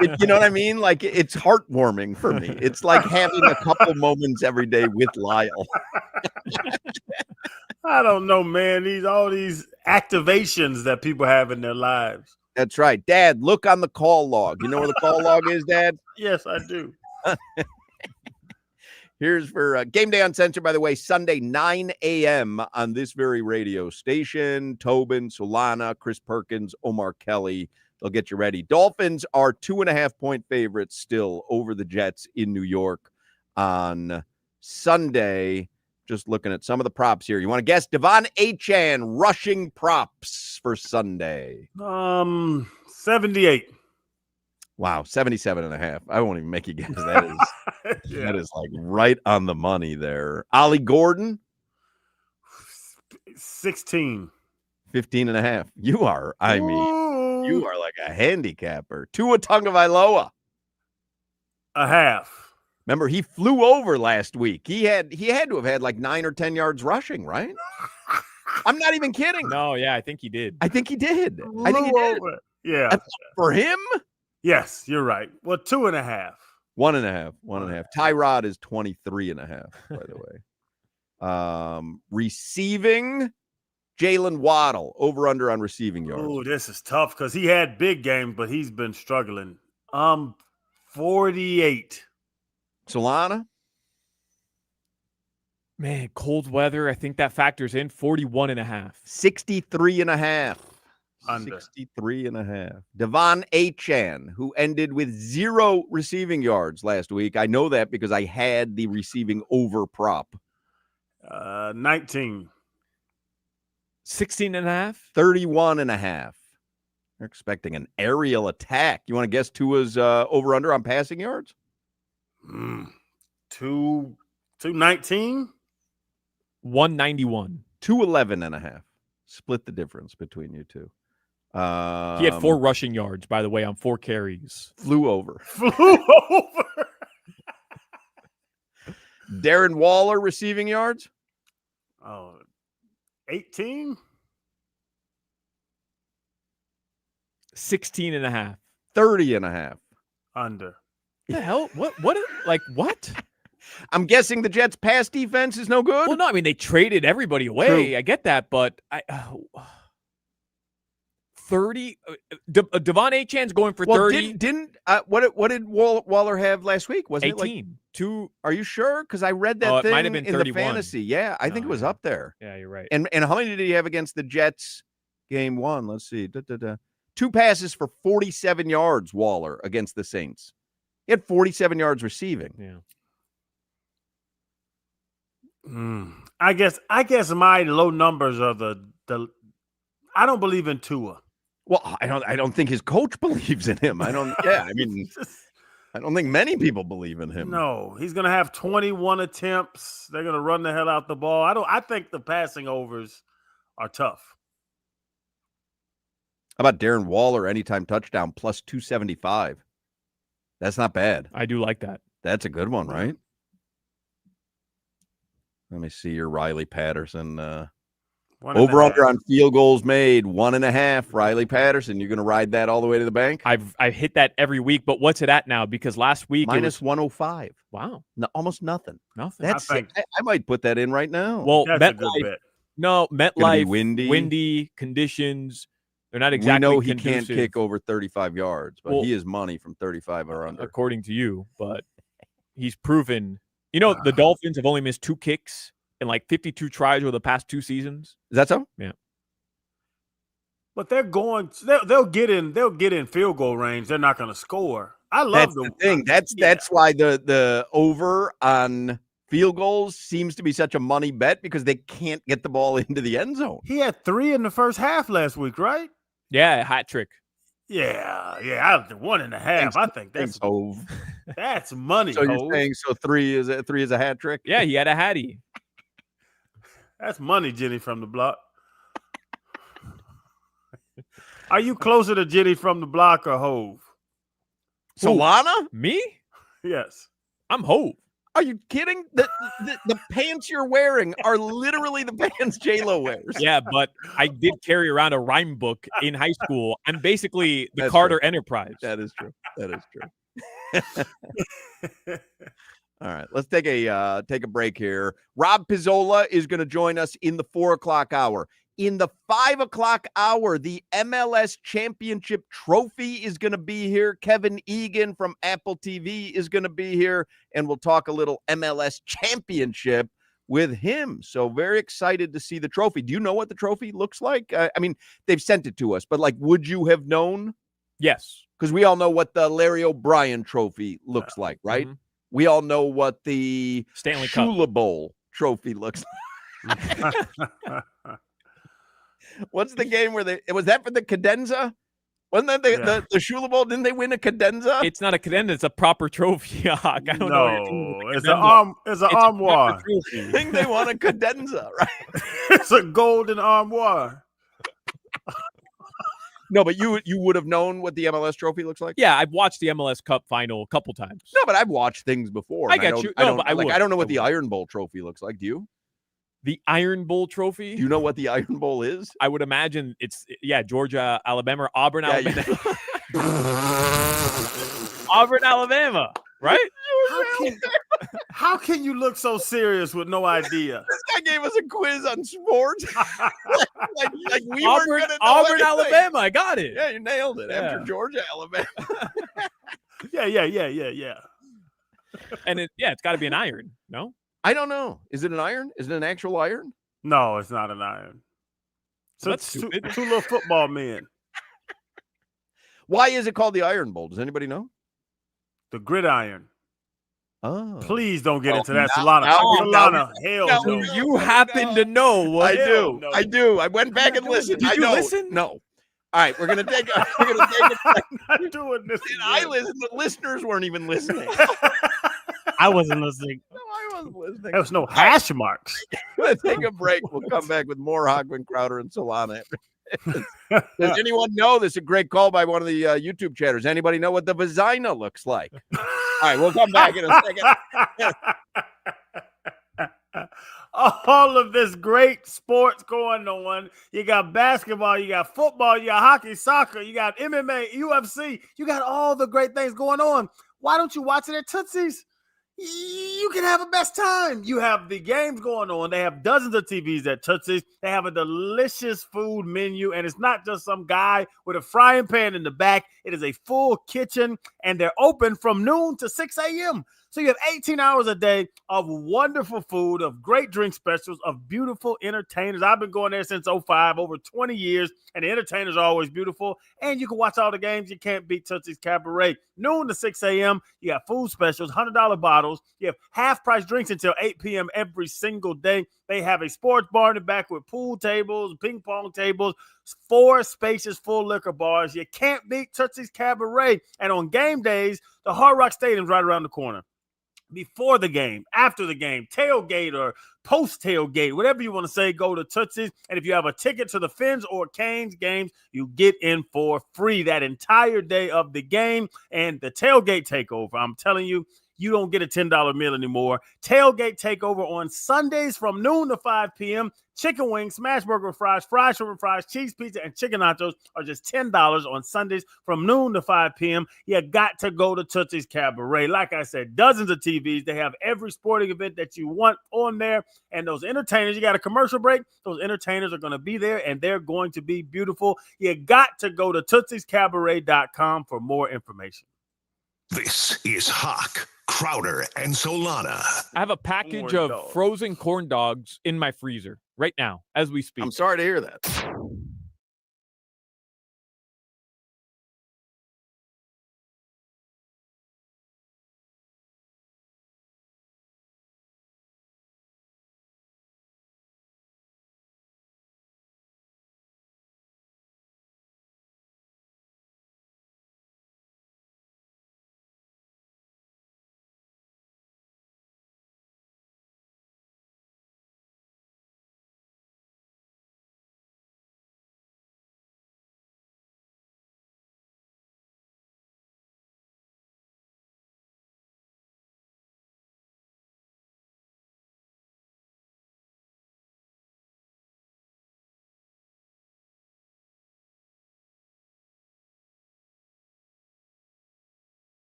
You know what I mean? Like, it's heartwarming for me. It's like having a couple moments every day with Lyle. I don't know, man. All these activations that people have in their lives. That's right. Dad, look on the call log. You know where the call log is, Dad? Yes, I do. Here's for Game Day Uncensored, by the way, Sunday, 9 a.m. on this very radio station. Tobin, Solana, Chris Perkins, Omar Kelly. They'll get you ready. Dolphins are 2.5-point favorites still over the Jets in New York on Sunday. Just looking at some of the props here. You want to guess? Devon Achane rushing props for Sunday. 78. Wow, 77.5. I won't even make you guess. That is that is like right on the money there. Ollie Gordon, 16. 15.5. You are like a handicapper. Tua Tagovailoa. A half. Remember, he flew over last week. He had to have had like 9 or 10 yards rushing, right? I'm not even kidding. No, yeah, I think he did. I think he did. Over. Yeah. For him? Yes, you're right. Well, 2.5. 1.5. Tyrod is 23.5, by the way. Receiving, Jalen Waddle, over under on receiving yards. Oh, this is tough because he had big games, but he's been struggling. 48. Solana? Man, cold weather. I think that factors in 41.5. 63.5. Under. 63.5. Devon Achane, who ended with 0 receiving yards last week. I know that because I had the receiving over prop. 19. 16.5. 31.5. They're expecting an aerial attack. You want to guess Tua's over under on passing yards? 219. 191. 211.5. Split the difference between you two. He had 4 rushing yards, by the way, on 4 carries. Flew over. Flew over. Darren Waller receiving yards. 18? 16.5. 30.5. Under. The hell? What? What? I'm guessing the Jets' pass defense is no good. Well, no, I mean, they traded everybody away. True. I get that, but 30. Devon Achan's going for 30. What did Waller have last week? Was 18. it like 2? Are you sure? Because I read that It thing might have been in the 31. fantasy. Yeah, I think it was up there. Yeah, you're right. And how many did he have against the Jets game 1? Let's see. 2 passes for 47 yards, Waller, against the Saints. He had 47 yards receiving. Yeah. I guess my low numbers are the I don't believe in Tua. Well, I don't think his coach believes in him. I don't think many people believe in him. No, he's going to have 21 attempts. They're going to run the hell out the ball. I think the passing overs are tough. How about Darren Waller anytime touchdown plus 275? That's not bad. I do like that. That's a good one, right? Let me see your Riley Patterson. Over under on field goals made 1.5. Riley Patterson, you're going to ride that all the way to the bank? I've hit that every week, but what's it at now? Because last week minus 105. Wow, no, almost nothing. Nothing. That's I might put that in right now. Well, that's a good bet. No, MetLife, windy conditions. They're not exactly. We know he conducive. can't kick over 35 yards, but he is money from 35 or under, according to you. But he's proven. You know, the Dolphins have only missed 2 kicks in like 52 tries over the past 2 seasons. Is that so? Yeah. But they'll get in field goal range. They're not going to score. I love the thing. That's why the over on field goals seems to be such a money bet, because they can't get the ball into the end zone. He had 3 in the first half last week, right? Yeah, hat trick. Yeah. 1.5. I think that's that's money. So you're saying 3 is a hat trick? Yeah, he had a hattie. That's money, Jenny from the block. Are you closer to Jenny from the block or Hove? Solana? Me? Yes. I'm Hove. Are you kidding? The pants you're wearing are literally the pants J-Lo wears. Yeah, but I did carry around a rhyme book in high school. I'm basically the That's Carter true. Enterprise. That is true. All right, let's take a break here. Rob Pizzola is going to join us in the 4:00 hour. In the 5:00 hour, the MLS Championship Trophy is going to be here. Kevin Egan from Apple TV is going to be here, and we'll talk a little MLS Championship with him. So very excited to see the trophy. Do you know what the trophy looks like? I mean, they've sent it to us, but like, would you have known? Yes. Because we all know what the Larry O'Brien trophy looks like, right? Mm-hmm. We all know what the Stanley Cup Shula Bowl trophy looks like. What's the game where was that for the cadenza? Wasn't that the Shula Bowl? Didn't they win a cadenza? It's not a cadenza. It's a proper trophy. I don't know. It's an armoire. I think they won a cadenza, right? It's a golden armoire. No, but you would have known what the MLS trophy looks like? Yeah, I've watched the MLS Cup final a couple times. No, but I've watched things before. I get you. I don't know what the Iron Bowl trophy looks like. Do you? The Iron Bowl trophy? Do you know what the Iron Bowl is? I would imagine it's Georgia, Alabama, Auburn, Alabama. Auburn, Alabama, right? How can you look so serious with no idea? This guy gave us a quiz on sports. like we Auburn, weren't gonna know Auburn, anything. Alabama. I got it. Yeah, you nailed it. Yeah. After Georgia, Alabama. Yeah. And it's got to be an iron, no? I don't know. Is it an iron? Is it an actual iron? No, it's not an iron. So That's it's two stupid. little football men. Why is it called the Iron Bowl? Does anybody know? The gridiron. Oh. Please don't get into that, now- Solana. now- Hell now- no. You happen to know what? I do. I went back and listened. Did I you know. listen? No. All right, we're gonna take a I'm not doing this. And I listened. The listeners weren't even listening. I wasn't listening. No, I wasn't listening. There was no hash marks. Let's take a break. We'll come back with more Hochman, Crowder, and Solana Does anyone know? This is a great call by one of the YouTube chatters. Anybody know what the vagina looks like? All right, we'll come back in a second. All of this great sports going on. You got basketball, you got football, you got hockey, soccer, you got MMA, UFC. You got all the great things going on. Why don't you watch it at Tootsie's? You can have a best time. You have the games going on. They have dozens of TVs at Tootsie's. They have a delicious food menu, and it's not just some guy with a frying pan in the back. It is a full kitchen, and they're open from noon to 6 a.m. So you have 18 hours a day of wonderful food, of great drink specials, of beautiful entertainers. I've been going there since 05, over 20 years, and the entertainers are always beautiful. And you can watch all the games. You can't beat Tootsie's Cabaret. Noon to 6 a.m., you got food specials, $100 bottles. You have half-price drinks until 8 p.m. every single day. They have a sports bar in the back with pool tables, ping pong tables, 4 spacious full liquor bars. You can't beat Tootsie's Cabaret. And on game days, the Hard Rock Stadium's right around the corner. Before the game, after the game, tailgate or post tailgate, whatever you want to say, go to Tootsie's. And if you have a ticket to the Fins or Canes games, you get in for free that entire day of the game and the tailgate takeover. I'm telling you, you don't get a $10 meal anymore. Tailgate takeover on Sundays from noon to 5 p.m. Chicken wings, smash burger fries, fried shrimp and fries, cheese pizza, and chicken nachos are just $10 on Sundays from noon to 5 p.m. You got to go to Tootsie's Cabaret. Like I said, dozens of TVs. They have every sporting event that you want on there. And those entertainers, you got a commercial break, those entertainers are going to be there, and they're going to be beautiful. You got to go to TootsiesCabaret.com for more information. This is Hoch, Crowder, and Solana. I have a package Corn of dogs. frozen corn dogs in my freezer right now as we speak. I'm sorry to hear that.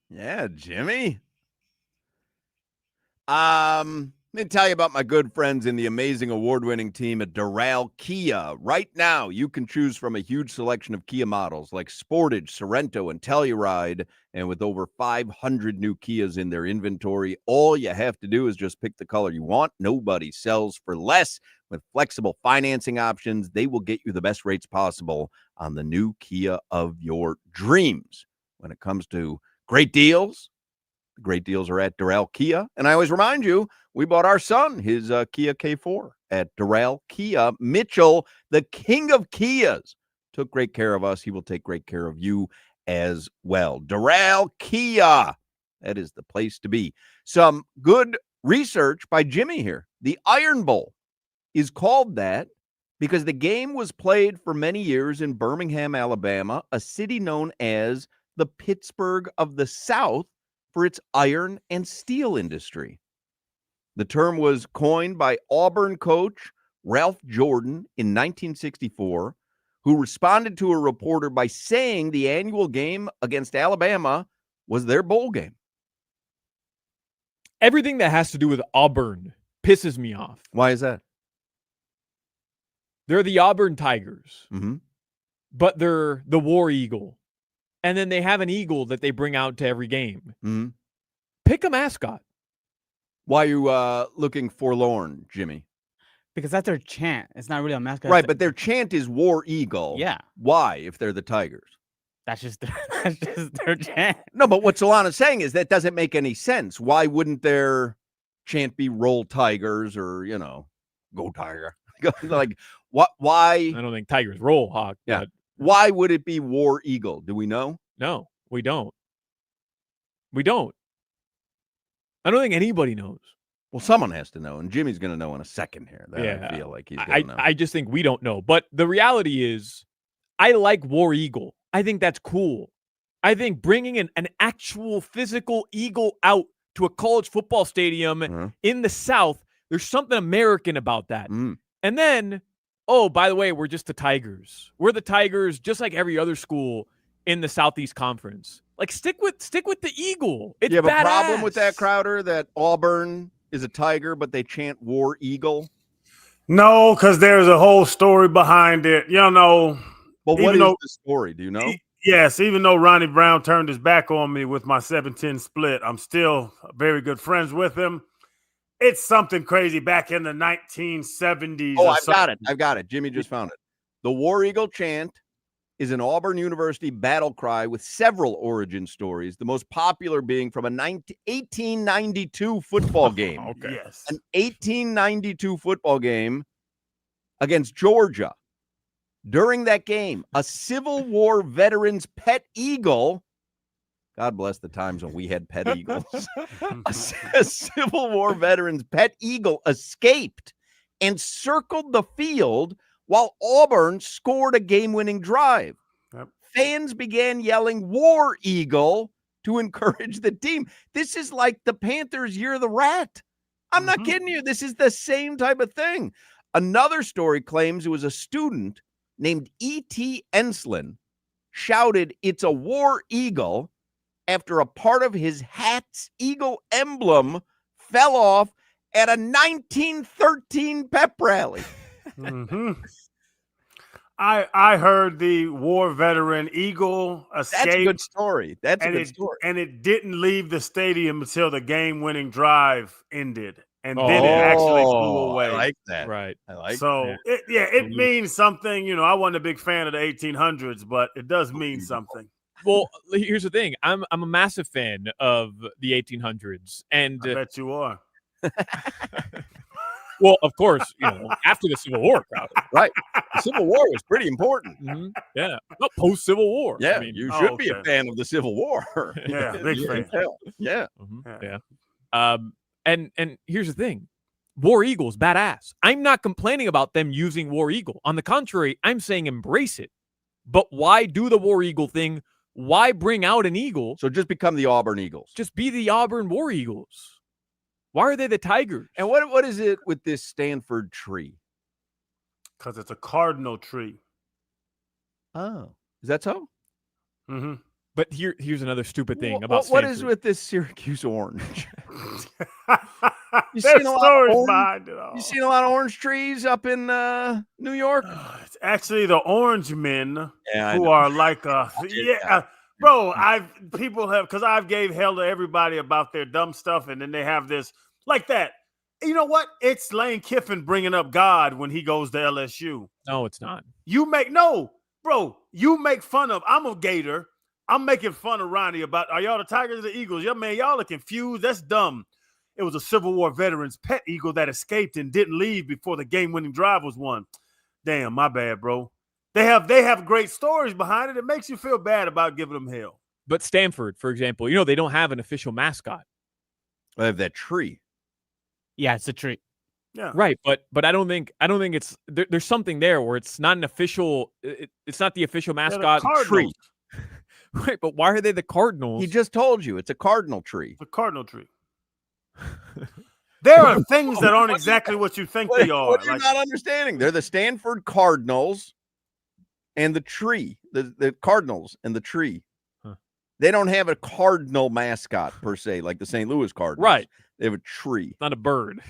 Yeah, Jimmy. Let me tell you about my good friends in the amazing award-winning team at Doral Kia. Right now, you can choose from a huge selection of Kia models like Sportage, Sorento, and Telluride. And with over 500 new Kias in their inventory, all you have to do is just pick the color you want. Nobody sells for less. With flexible financing options, they will get you the best rates possible on the new Kia of your dreams. When it comes to great deals are at Doral Kia. And I always remind you, we bought our son his Kia K4 at Doral Kia. Mitchell, the king of Kias, took great care of us. He will take great care of you as well. Doral Kia, that is the place to be. Some good research by Jimmy here. The Iron Bowl is called that because the game was played for many years in Birmingham, Alabama, a city known as the Pittsburgh of the South for its iron and steel industry. The term was coined by Auburn coach Ralph Jordan in 1964, who responded to a reporter by saying the annual game against Alabama was their bowl game. Everything that has to do with Auburn pisses me off. Why is that? They're the Auburn Tigers, Mm-hmm. but they're the War Eagle. And then they have an eagle that they bring out to every game. Mm-hmm. Pick a mascot. Why are you looking forlorn, Jimmy? Because that's their chant. It's not really a mascot. Right, but their chant is War Eagle. Yeah. Why, if they're the Tigers? That's just their chant. No, but what Solana's saying is that doesn't make any sense. Why wouldn't their chant be Roll Tigers or, Go Tiger? Like, what? Why? I don't think Tigers roll, Hawk. Yeah. But Why would it be War Eagle? Do we know? no, we don't. We don't. I don't think anybody knows. Well, someone has to know, and Jimmy's going to know in a second here. That I feel like he's going to know. I just think we don't know. But the reality is, I like War Eagle. I think that's cool. I think bringing an actual physical eagle out to a college football stadium in the South, there's something American about that. Mm. And then, oh, by the way, we're just the Tigers. We're the Tigers, just like every other school in the Southeast Conference. Like, stick with the eagle. It's you have badass. a problem with that, Crowder, that Auburn is a Tiger, but they chant War Eagle? No, because there's a whole story behind it. But what is the story? Do you know? Yes, even though Ronnie Brown turned his back on me with my 7-10 split, I'm still very good friends with him. It's something crazy back in the 1970s. Oh, I've got it. Jimmy just found it. The War Eagle chant is an Auburn University battle cry with several origin stories, the most popular being from a 1892 football game. Okay. Yes. An 1892 football game against Georgia. During that game, a Civil War veteran's pet eagle, God bless the times when we had pet eagles, a Civil War veteran's pet eagle escaped and circled the field while Auburn scored a game-winning drive. Yep. Fans began yelling War Eagle to encourage the team. This is like the Panthers' Year of the Rat. I'm not kidding you. This is the same type of thing. Another story claims it was a student named E.T. Enslin shouted, "It's a War Eagle," after a part of his hat's eagle emblem fell off at a 1913 pep rally. Mm-hmm. I heard the war veteran eagle escape. That's a good story. That's a good story. And it didn't leave the stadium until the game-winning drive ended. And then it actually flew away. I like that. Right. I like so, that. It means something. I wasn't a big fan of the 1800s, but it does mean something. Well, here's the thing. I'm a massive fan of the 1800s. And I bet you are. Well, of course, after the Civil War, crowd. Right. The Civil War was pretty important. Mm-hmm. Yeah. Not post-Civil War. Yeah, you should be a fan of the Civil War. Yeah, big fan. Yeah. Mm-hmm. Yeah. And here's the thing. War Eagle's badass. I'm not complaining about them using War Eagle. On the contrary, I'm saying embrace it. But why do the War Eagle thing? Why bring out an eagle? So just become the Auburn Eagles. Just be the Auburn War Eagles. Why are they the Tigers? And what is it with this Stanford tree? Because it's a cardinal tree. Oh, is that so? Mm-hmm. But here's another stupid thing Wh- about what is Stanford. with this Syracuse orange? You There's seen a lot of stories orange? behind it all. You seen a lot of orange trees up in New York? It's actually the orange men Yeah, I who know. are like, Yeah. bro. People have, because I've gave hell to everybody about their dumb stuff, and then they have this like that. You know what? It's Lane Kiffin bringing up God when he goes to LSU. No, it's not. You make fun of. I'm a Gator. I'm making fun of Ronnie about, are y'all the Tigers or the Eagles? Yeah, man, y'all are confused. That's dumb. It was a Civil War veteran's pet eagle that escaped and didn't leave before the game-winning drive was won. Damn, my bad, bro. They have great stories behind it. It makes you feel bad about giving them hell. But Stanford, for example, they don't have an official mascot. I have that tree. Yeah, it's a tree. Yeah, Right, but I don't think it's there's something there where it's not an official. It's not the official They're the mascot Cardinals. tree. Right, but why are they the Cardinals? He just told you it's a cardinal tree. The cardinal tree. There are things that aren't exactly what you think they are. What you're Like, not understanding? They're the Stanford Cardinals and the tree. The Cardinals and the tree. Huh. They don't have a cardinal mascot per se, like the St. Louis Cardinals. Right. They have a tree. Not a bird.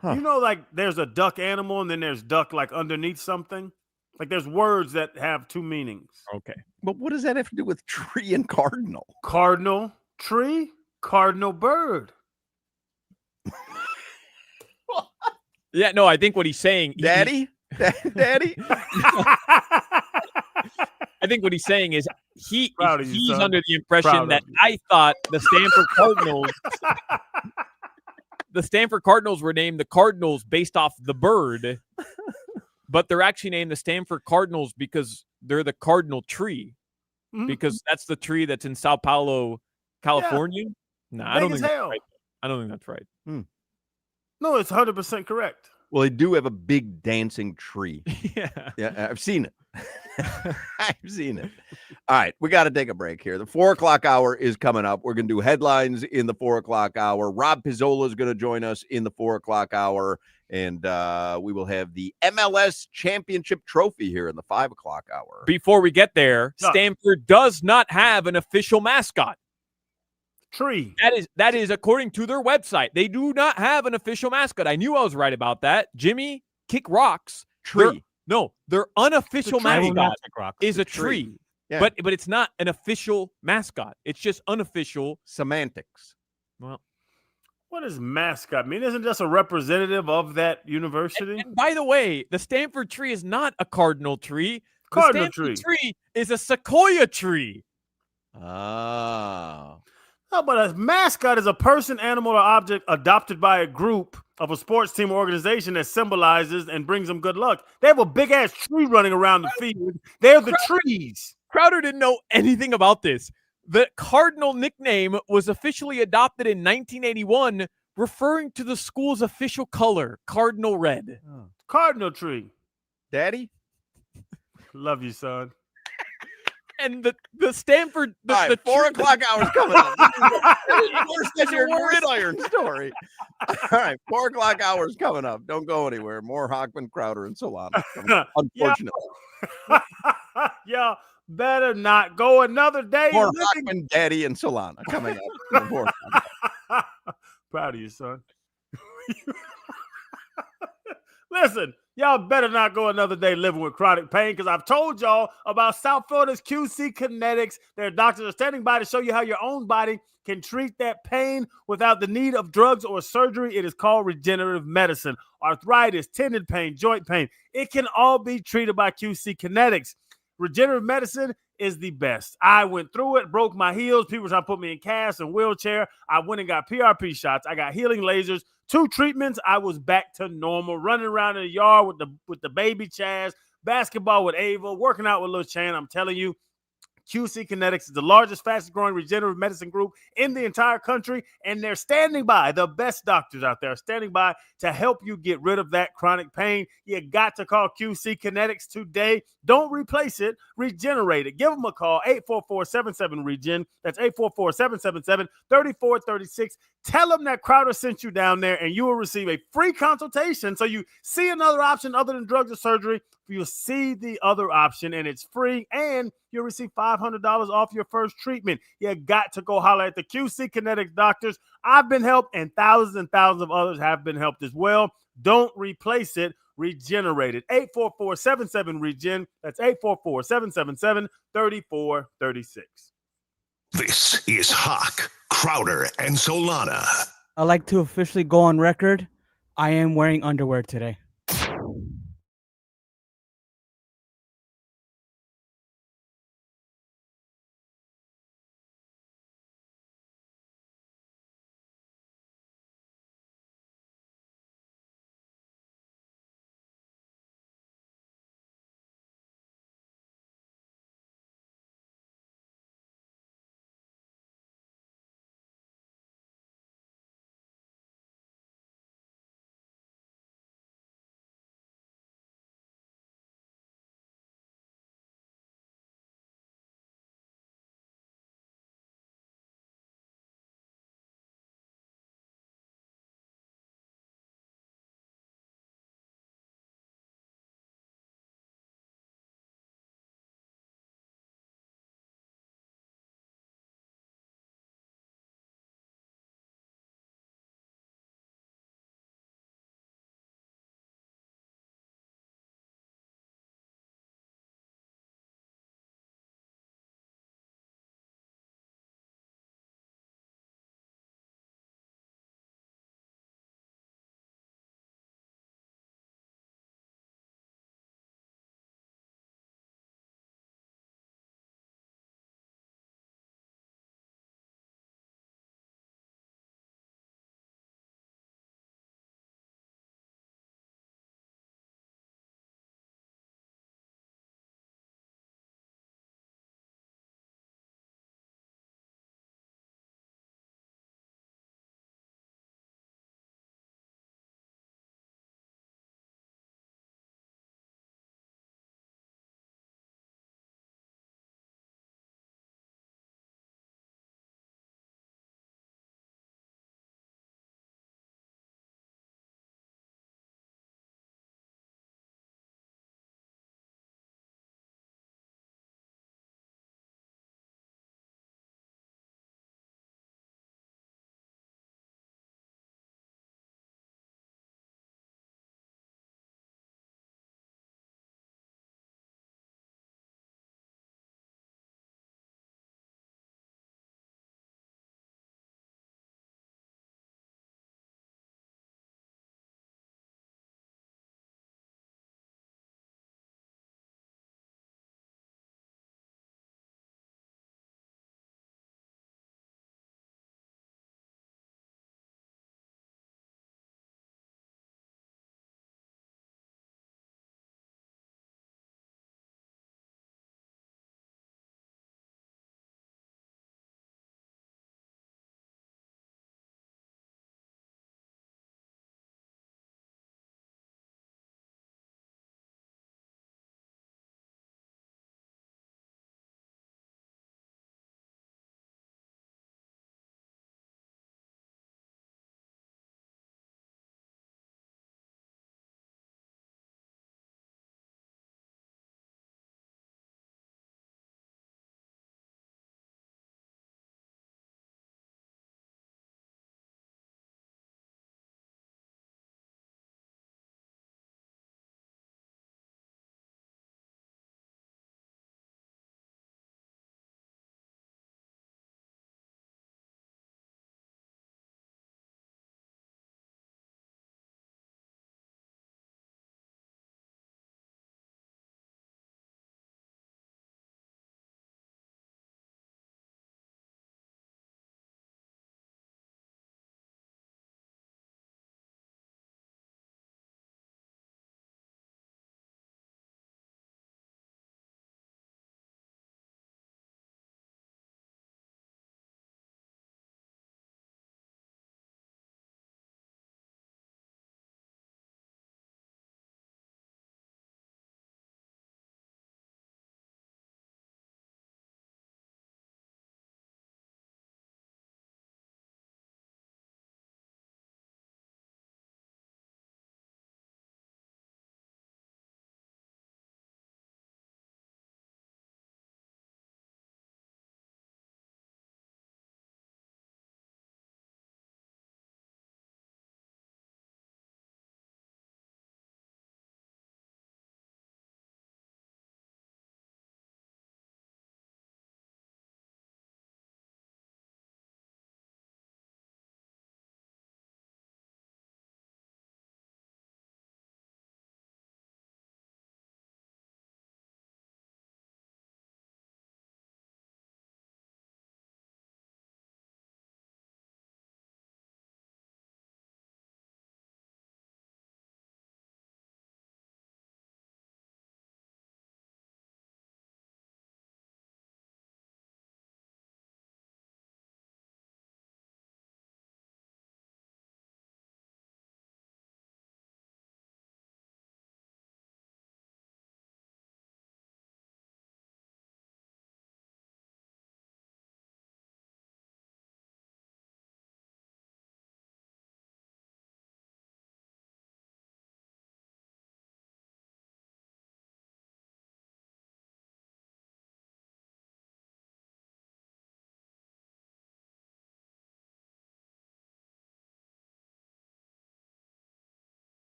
Huh. you know, like there's a duck animal and then there's duck like underneath something. Like there's words that have two meanings. Okay. But what does that have to do with tree and cardinal? Cardinal tree, cardinal bird. Yeah, no, I think what he's saying, Daddy? Daddy? I think what he's saying is Proud of you, he's son. under the impression Proud that of you. I thought the Stanford Cardinals were named the Cardinals based off the bird, but they're actually named the Stanford Cardinals because they're the cardinal tree, Mhm. because that's the tree that's in Sao Paulo, California. No, I don't Big think as that's hell. right. I don't think that's right. No, it's 100% correct. Well, they do have a big dancing tree. Yeah. Yeah, I've seen it. I've seen it. All right, we got to take a break here. The 4:00 hour is coming up. We're going to do headlines in the 4:00 hour. Rob Pizzola is going to join us in the 4:00 hour, and we will have the MLS Championship Trophy here in the 5:00 hour. Before we get there, Yeah. Stanford does not have an official mascot. Tree. That is according to their website. They do not have an official mascot. I knew I was right about that. Jimmy Kick Rocks. Tree. Their unofficial tree. I will not mascot pick rocks. is a tree. tree. Yeah. But it's not an official mascot. It's just unofficial. Semantics. Well, What does mascot mean? Isn't just a representative of that university? and by the way, the Stanford tree is not a cardinal tree. Cardinal the Stanford tree. tree is a sequoia tree. Oh. No, but a mascot is a person, animal, or object adopted by a group of a sports team or organization that symbolizes and brings them good luck. They have a big ass tree running around the field. They're the trees. Crowder didn't know anything about this. The Cardinal nickname was officially adopted in 1981, referring to the school's official color, Cardinal Red. Cardinal tree. Daddy? Love you, son. And the Stanford, All right, the 4:00 hour's coming up. Worse than your gridiron story. All right, 4:00 hour's coming up. Don't go anywhere. More Hochman, Crowder, and Solana. Unfortunately. Y'all better not go another day. More living- Hochman, Daddy, and Solana coming up. in the 4:00 hour. Proud of you, son. Listen, y'all better not go another day living with chronic pain, because I've told y'all about South Florida's QC Kinetics. Their doctors are standing by to show you how your own body can treat that pain without the need of drugs or surgery. It is called regenerative medicine. Arthritis, tendon pain, joint pain. It can all be treated by QC Kinetics. Regenerative medicine is the best. I went through it, broke my heels. People were trying to put me in casts and wheelchair. I went and got PRP shots. I got healing lasers. 2 treatments. I was back to normal, running around in the yard with the baby Chaz, basketball with Ava, working out with little Chan. I'm telling you, QC Kinetics is the largest, fastest growing regenerative medicine group in the entire country, and they're standing by. The best doctors out there are standing by to help you get rid of that chronic pain. You got to call QC Kinetics today. Don't replace it, regenerate it. Give them a call, 844-77-REGEN. That's 844-777-3436. Tell them that Crowder sent you down there, and you will receive a free consultation. So you see another option other than drugs or surgery, you'll see the other option, and it's free, and you'll receive $500 off your first treatment. You got to go holler at the QC Kinetics doctors. I've been helped, and thousands of others have been helped as well. Don't replace it. Regenerate it. 844-77-REGEN. That's 844-777-3436. This is Hoch, Crowder, and Solana. I'd like to officially go on record. I am wearing underwear today.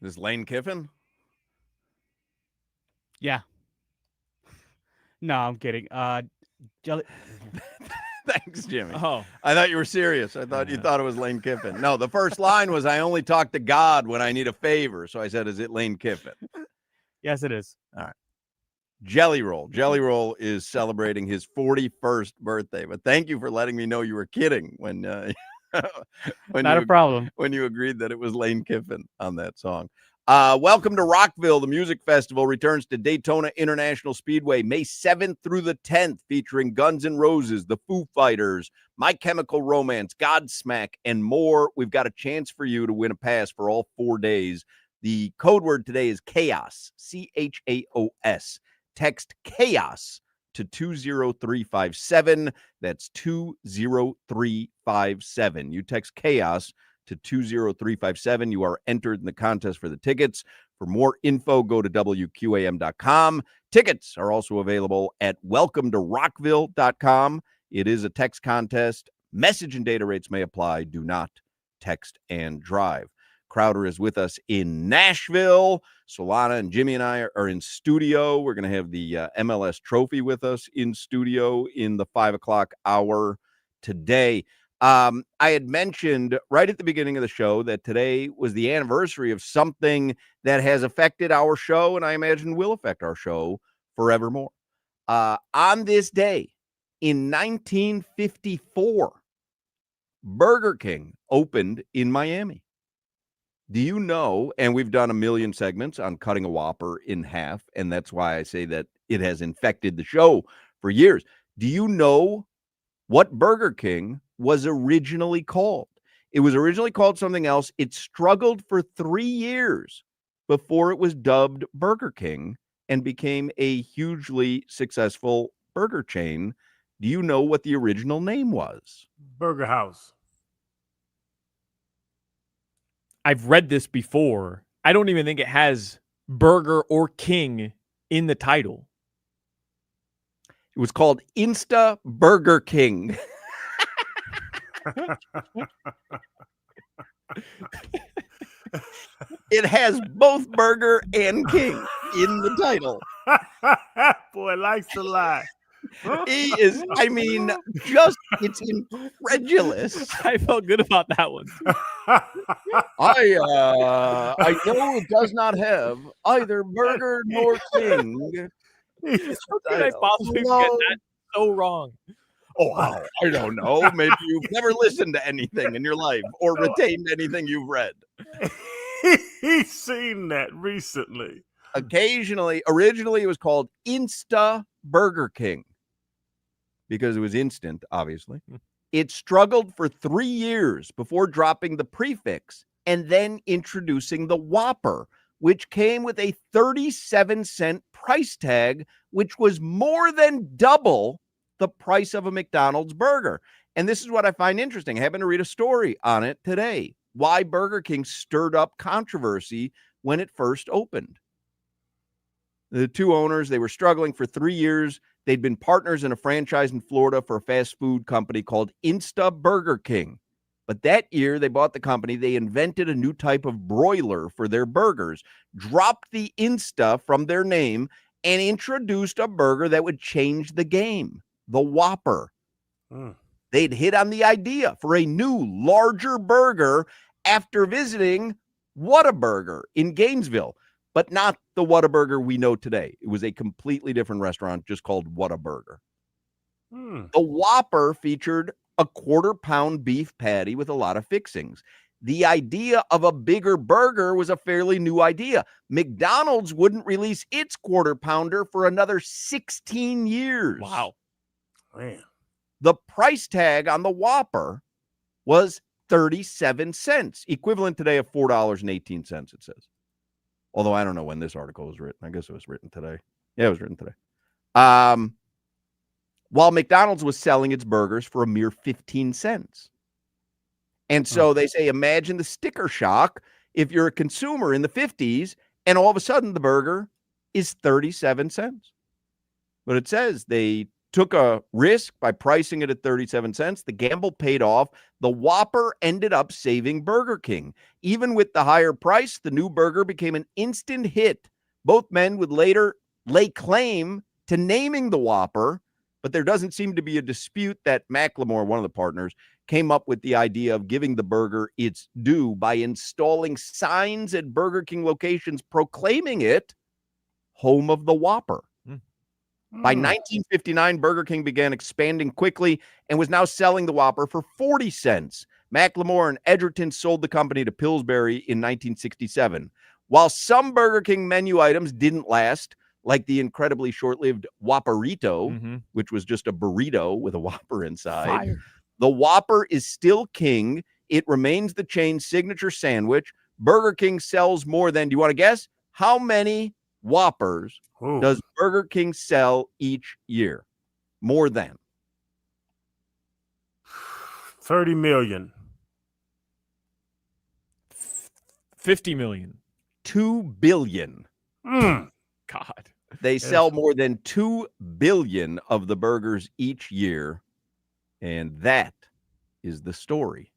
This Lane Kiffin? Yeah. No, I'm kidding. Jelly. Thanks, Jimmy. Oh, I thought you were serious. I thought you thought it was Lane Kiffin. No, the first line was, I only talk to God when I need a favor. So I said, is it Lane Kiffin? Yes, it is. Jelly Roll. Jelly Roll is celebrating his 41st birthday. But thank you for letting me know you were kidding when Not a problem. when you agreed that it was Lane Kiffin on that song. Welcome to Rockville. The music festival returns to Daytona International Speedway May 7th through the 10th, featuring Guns N' Roses, the Foo Fighters, My Chemical Romance, Godsmack, and more. We've got a chance for you to win a pass for all 4 days. The code word today is chaos, CHAOS. Text chaos to 20357. That's 20357. You text chaos to 20357. You are entered in the contest for the tickets. For more info, go to WQAM.com. Tickets are also available at welcometorockville.com. It is a text contest. Message and data rates may apply. Do not text and drive. Crowder is with us in Nashville. Solana and Jimmy and I are in studio. We're going to have the MLS trophy with us in studio in the 5 o'clock hour today. I had mentioned right at the beginning of the show that today was the anniversary of something that has affected our show, and I imagine will affect our show forevermore. On this day in 1954, Burger King opened in Miami. Do you know, and we've done a million segments on cutting a Whopper in half, and that's why I say that it has infected the show for years. Do you know what Burger King was originally called? It was originally called something else. It struggled for 3 years before it was dubbed Burger King and became a hugely successful burger chain. Do you know what the original name was? Burger House. I've read this before. I don't even think it has burger or king in the title. It was called Insta Burger King. It has both burger and king in the title. Boy likes to lie. He is, I mean, just, it's incredulous. I felt good about that one. I know it does not have either burger nor king. How could I possibly get that so wrong? Oh, I don't know. Maybe you've never listened to anything in your life or retained anything you've read. He's seen that recently. Occasionally, originally it was called Insta Burger King because it was instant, obviously. It struggled for 3 years before dropping the prefix and then introducing the Whopper, which came with a 37-cent price tag, which was more than double the price of a McDonald's burger. And this is what I find interesting. I happened to read a story on it today, why Burger King stirred up controversy when it first opened. The two owners, they were struggling for 3 years. They'd been partners in a franchise in Florida for a fast food company called Insta Burger King. But that year they bought the company. They invented a new type of broiler for their burgers, dropped the Insta from their name, and introduced a burger that would change the game, the Whopper. They'd hit on the idea for a new, larger burger after visiting Whataburger in Gainesville, but not the Whataburger we know today. It was a completely different restaurant just called Whataburger. The Whopper featured a 1/4-pound beef patty with a lot of fixings. The idea of a bigger burger was a fairly new idea. McDonald's wouldn't release its 1/4-pounder for another 16 years. Wow. Man. The price tag on the Whopper was 37 cents, equivalent today of $4.18, it says. Although I don't know when this article was written. I guess it was written today. Yeah, it was written today. While McDonald's was selling its burgers for a mere 15 cents. And so they say, imagine the sticker shock if you're a consumer in the 50s and all of a sudden the burger is 37 cents. But it says they took a risk by pricing it at 37 cents. The gamble paid off. The Whopper ended up saving Burger King. Even with the higher price, the new burger became an instant hit. Both men would later lay claim to naming the Whopper, but there doesn't seem to be a dispute that Macklemore, one of the partners, came up with the idea of giving the burger its due by installing signs at Burger King locations proclaiming it home of the Whopper. By 1959, Burger King began expanding quickly and was now selling the Whopper for 40 cents. Macklemore and Edgerton sold the company to Pillsbury in 1967. While some Burger King menu items didn't last, like the incredibly short-lived Whopperito, which was just a burrito with a Whopper inside, Fire. the Whopper is still king. It remains the chain's signature sandwich. Burger King sells more than, do you want to guess? How many Whoppers does Burger King sell each year? More than 30 million. 50 million. 2 billion. God. They sell more than 2 billion of the burgers each year. And that is the story.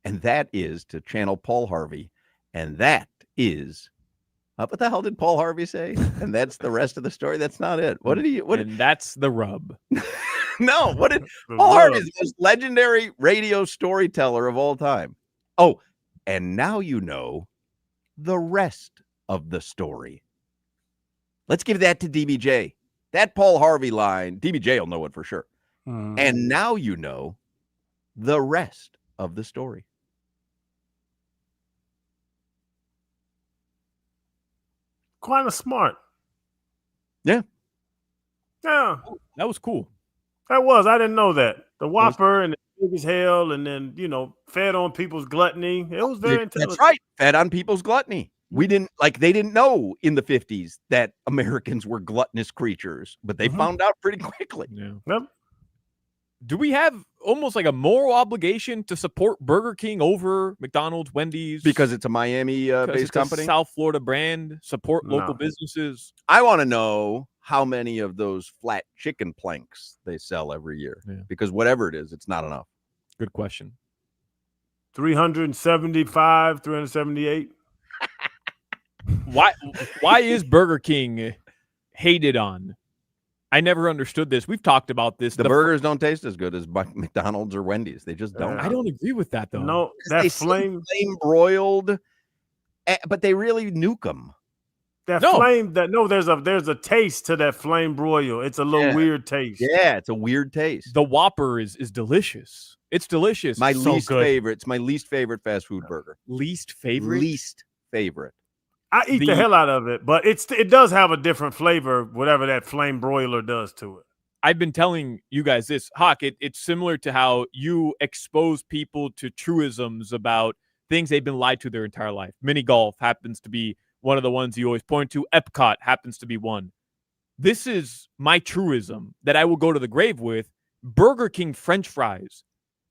And that is to channel Paul Harvey. And that is what the hell did Paul Harvey say? And that's the rest of the story. That's not it. What did he? And that's the rub. No. What did Paul Harvey is the most legendary radio storyteller of all time? Oh, and now you know the rest of the story. Let's give that to DBJ. That Paul Harvey line, DBJ will know it for sure. And now you know the rest of the story. Kind of smart. Yeah. Yeah. That was cool. That was. I didn't know that. The Whopper and the big as hell, and then, fed on people's gluttony. It was very intelligent. That's right. Fed on people's gluttony. They didn't know in the 50s that Americans were gluttonous creatures, but they found out pretty quickly. Yeah. Yep. Do we have almost like a moral obligation to support Burger King over McDonald's, Wendy's? Because it's a Miami-based company? South Florida brand. Support local businesses. I want to know how many of those flat chicken planks they sell every year. Yeah. Because whatever it is, it's not enough. Good question. 375, 378. Why is Burger King hated on? I never understood this. We've talked about this. The burgers don't taste as good as McDonald's or Wendy's. They just don't. I don't agree with that, though. No, that flame broiled, but they really nuke them. There's a taste to that flame broil. It's a little weird taste. Yeah, it's a weird taste. The Whopper is delicious. It's delicious. My It's least so good. favorite. It's my least favorite fast food burger. Least favorite? Least favorite. I eat the hell out of it, but it does have a different flavor, whatever that flame broiler does to it. I've been telling you guys this, Hoch, it's similar to how you expose people to truisms about things they've been lied to their entire life. Mini golf happens to be one of the ones you always point to. Epcot happens to be one. This is my truism that I will go to the grave with. Burger King French fries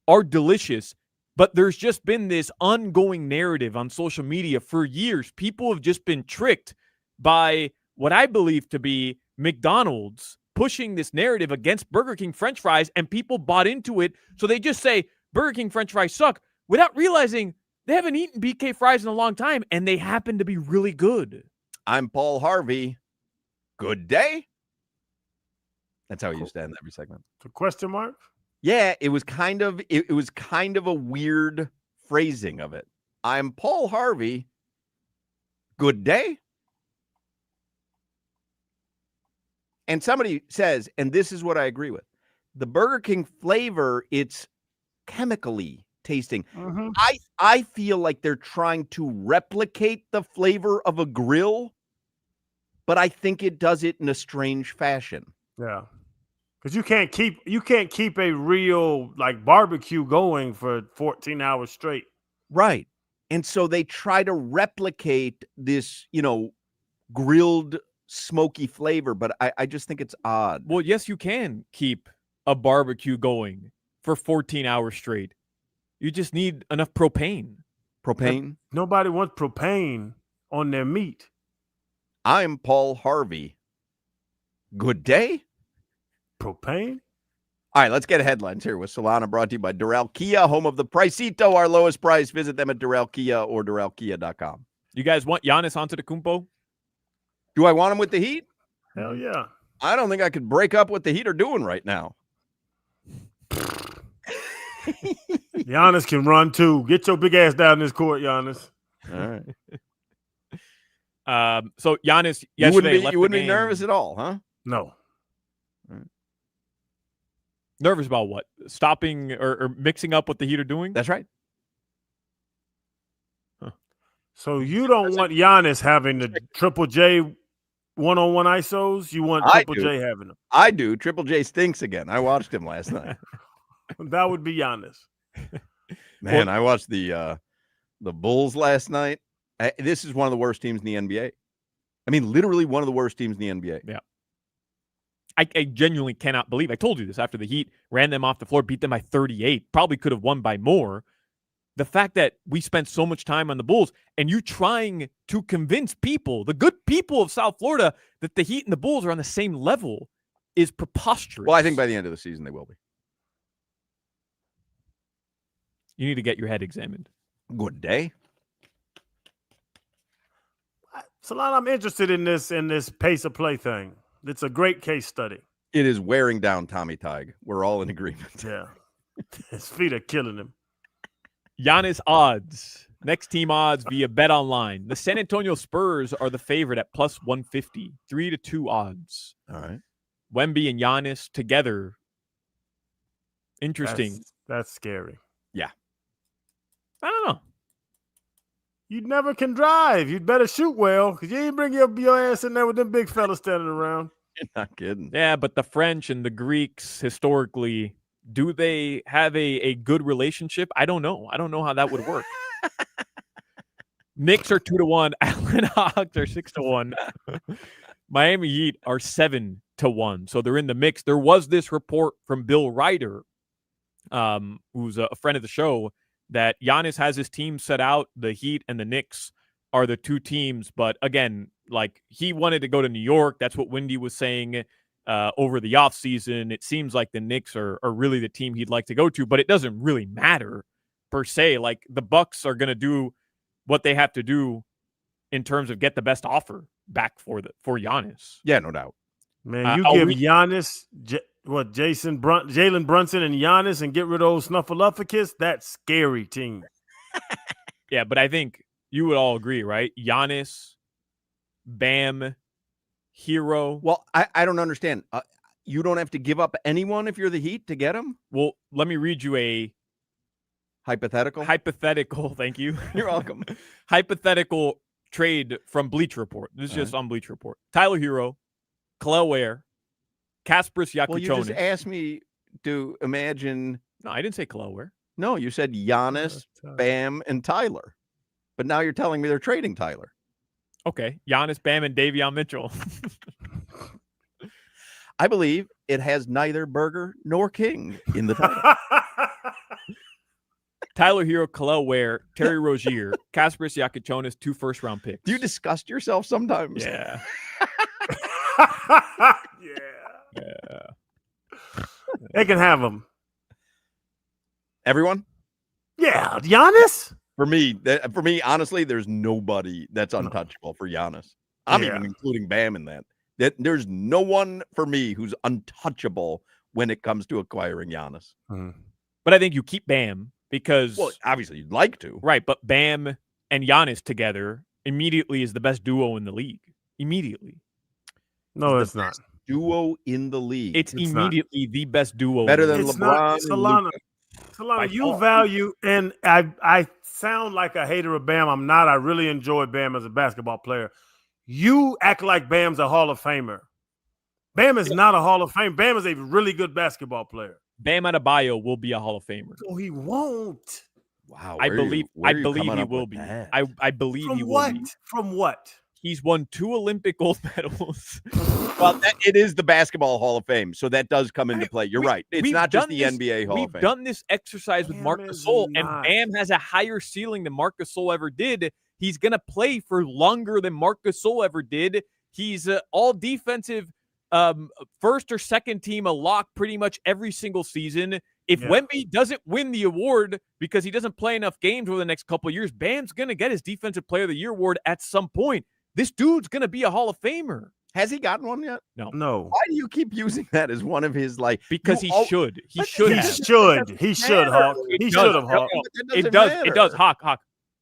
are delicious, but there's just been this ongoing narrative on social media for years. People have just been tricked by what I believe to be McDonald's pushing this narrative against Burger King French fries, and people bought into it. So they just say Burger King French fries suck without realizing they haven't eaten BK fries in a long time, and they happen to be really good. I'm Paul Harvey. Good day. That's how he used to end every segment. The question mark? Yeah, it was kind of a weird phrasing of it. I'm Paul Harvey. Good day. And somebody says, and this is what I agree with, the Burger King flavor, it's chemically tasting. I feel like they're trying to replicate the flavor of a grill, but I think it does it in a strange fashion. Yeah. Because you can't keep a real like barbecue going for 14 hours straight. Right. And so they try to replicate this, grilled smoky flavor, but I just think it's odd. Well, yes, you can keep a barbecue going for 14 hours straight. You just need enough propane. Propane? Nobody wants propane on their meat. I'm Paul Harvey. Good day. Propane? All right, let's get headlines here with Solana, brought to you by Durrell Kia, home of the Pricito, our lowest price. Visit them at Durrell Kia or DurrellKia.com. You guys want Giannis Antetokounmpo? Do I want him with the Heat? Hell yeah. I don't think I could break up what the Heat are doing right now. Giannis can run too. Get your big ass down this court, Giannis. All right. So Giannis You yesterday wouldn't be nervous at all, huh? No. Nervous about what? Stopping or mixing up what the Heat are doing? That's right. So you don't want Giannis having the Triple J one-on-one ISOs? You want Triple J having them? I do. Triple J stinks again. I watched him last night. That would be Giannis. Man, I watched the Bulls last night. This is one of the worst teams in the NBA. I mean, literally one of the worst teams in the NBA. Yeah. I genuinely cannot believe. I told you this after the Heat ran them off the floor, beat them by 38, probably could have won by more. The fact that we spent so much time on the Bulls and you trying to convince people, the good people of South Florida, that the Heat and the Bulls are on the same level is preposterous. Well, I think by the end of the season they will be. You need to get your head examined. Good day. Solana, I'm interested in this pace of play thing. It's a great case study. It is wearing down Tommy Tig. We're all in agreement. Yeah. His feet are killing him. Giannis odds. Next team odds via Bet Online. The San Antonio Spurs are the favorite at plus 150. 3-2 odds. All right. Wemby and Giannis together. Interesting. That's scary. Yeah. I don't know. You never can drive. You'd better shoot well, because you ain't bring your ass in there with them big fellas standing around. You're not kidding. Yeah, but the French and the Greeks, historically, do they have a good relationship? I don't know. I don't know how that would work. Knicks are 2-1. Atlanta Hawks are 6-1. Miami Heat are 7-1. So they're in the mix. There was this report from Bill Ryder, who's a friend of the show, that Giannis has his team set out. The Heat and the Knicks are the two teams. But again, like, he wanted to go to New York. That's what Wendy was saying over the offseason. It seems like the Knicks are really the team he'd like to go to, but it doesn't really matter per se. Like, the Bucks are going to do what they have to do in terms of get the best offer back for Giannis. Yeah, no doubt. Man, you give Giannis Jalen Brunson and Giannis and get rid of old Snuffleupagus, that's scary team. Yeah, but I think you would all agree, right? Giannis, Bam, Hero. Well, I don't understand. You don't have to give up anyone if you're the Heat to get him? Well, let me read you a hypothetical. Thank you. You're welcome. Hypothetical trade from Bleacher Report. This is just on Bleacher Report. Tyler Hero, Kel'el Ware, Kasparas Yakuchonis. Well, you just asked me to imagine. No, I didn't say Kel'el Ware. No, you said Giannis, Bam, and Tyler. But now you're telling me they're trading Tyler. Okay. Giannis, Bam, and Davion Mitchell. I believe it has neither Burger nor King in the title. Tyler Hero, Kel'el Ware, Terry Rozier, Kasparas Yakuchonis, 2 first-round picks. Do you disgust yourself sometimes? Yeah. Yeah. They can have them. Everyone? Yeah. Giannis? For me, honestly, there's nobody that's untouchable for Giannis. I'm even including Bam in that. There's no one for me who's untouchable when it comes to acquiring Giannis. But I think you keep Bam because... Well, obviously, you'd like to. Right, but Bam and Giannis together immediately is the best duo in the league. Immediately. No, it's not. Duo in the league. It's immediately the best duo. Better than LeBron. Solana, you value, and I sound like a hater of Bam. I'm not. I really enjoy Bam as a basketball player. You act like Bam's a Hall of Famer. Bam is not a Hall of Fame. Bam is a really good basketball player. Bam Adebayo will be a Hall of Famer. No, he won't. Wow. I believe he will be. I believe he will be. From what? He's won 2 Olympic gold medals. Well, it is the Basketball Hall of Fame, so that does come into play. You're right. It's not just the NBA Hall of Fame. We've done this exercise with Marc Gasol, and Bam has a higher ceiling than Marc Gasol ever did. He's going to play for longer than Marc Gasol ever did. He's all defensive first or second team a lock pretty much every single season. If Yeah. Wemby doesn't win the award because he doesn't play enough games over the next couple of years, Bam's going to get his Defensive Player of the Year award at some point. This dude's going to be a Hall of Famer. Has he gotten one yet? No. Why do you keep using that as one of his like? Because he should. He But should. He have. should. He should, Hawk. He should have, Hawk. It does. Hawk.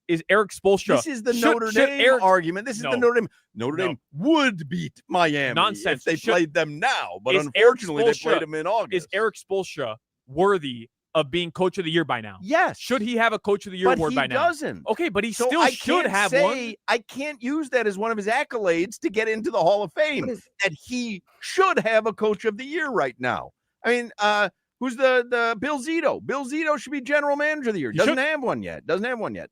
Is Eric Spoelstra? This is the Notre Dame argument. This is the Notre Dame. Notre Dame would beat Miami Nonsense. if they played them now, but Is unfortunately they Eric played them in August. Is Eric Spoelstra worthy of being Coach of the Year by now? Yes. Should he have a Coach of the Year award by now? He doesn't. Okay, but he So still I should can't have say, one. I can't use that as one of his accolades to get into the Hall of Fame. That he should have a Coach of the Year right now. I mean, who's the Bill Zito? Bill Zito should be General Manager of the Year. Doesn't have one yet.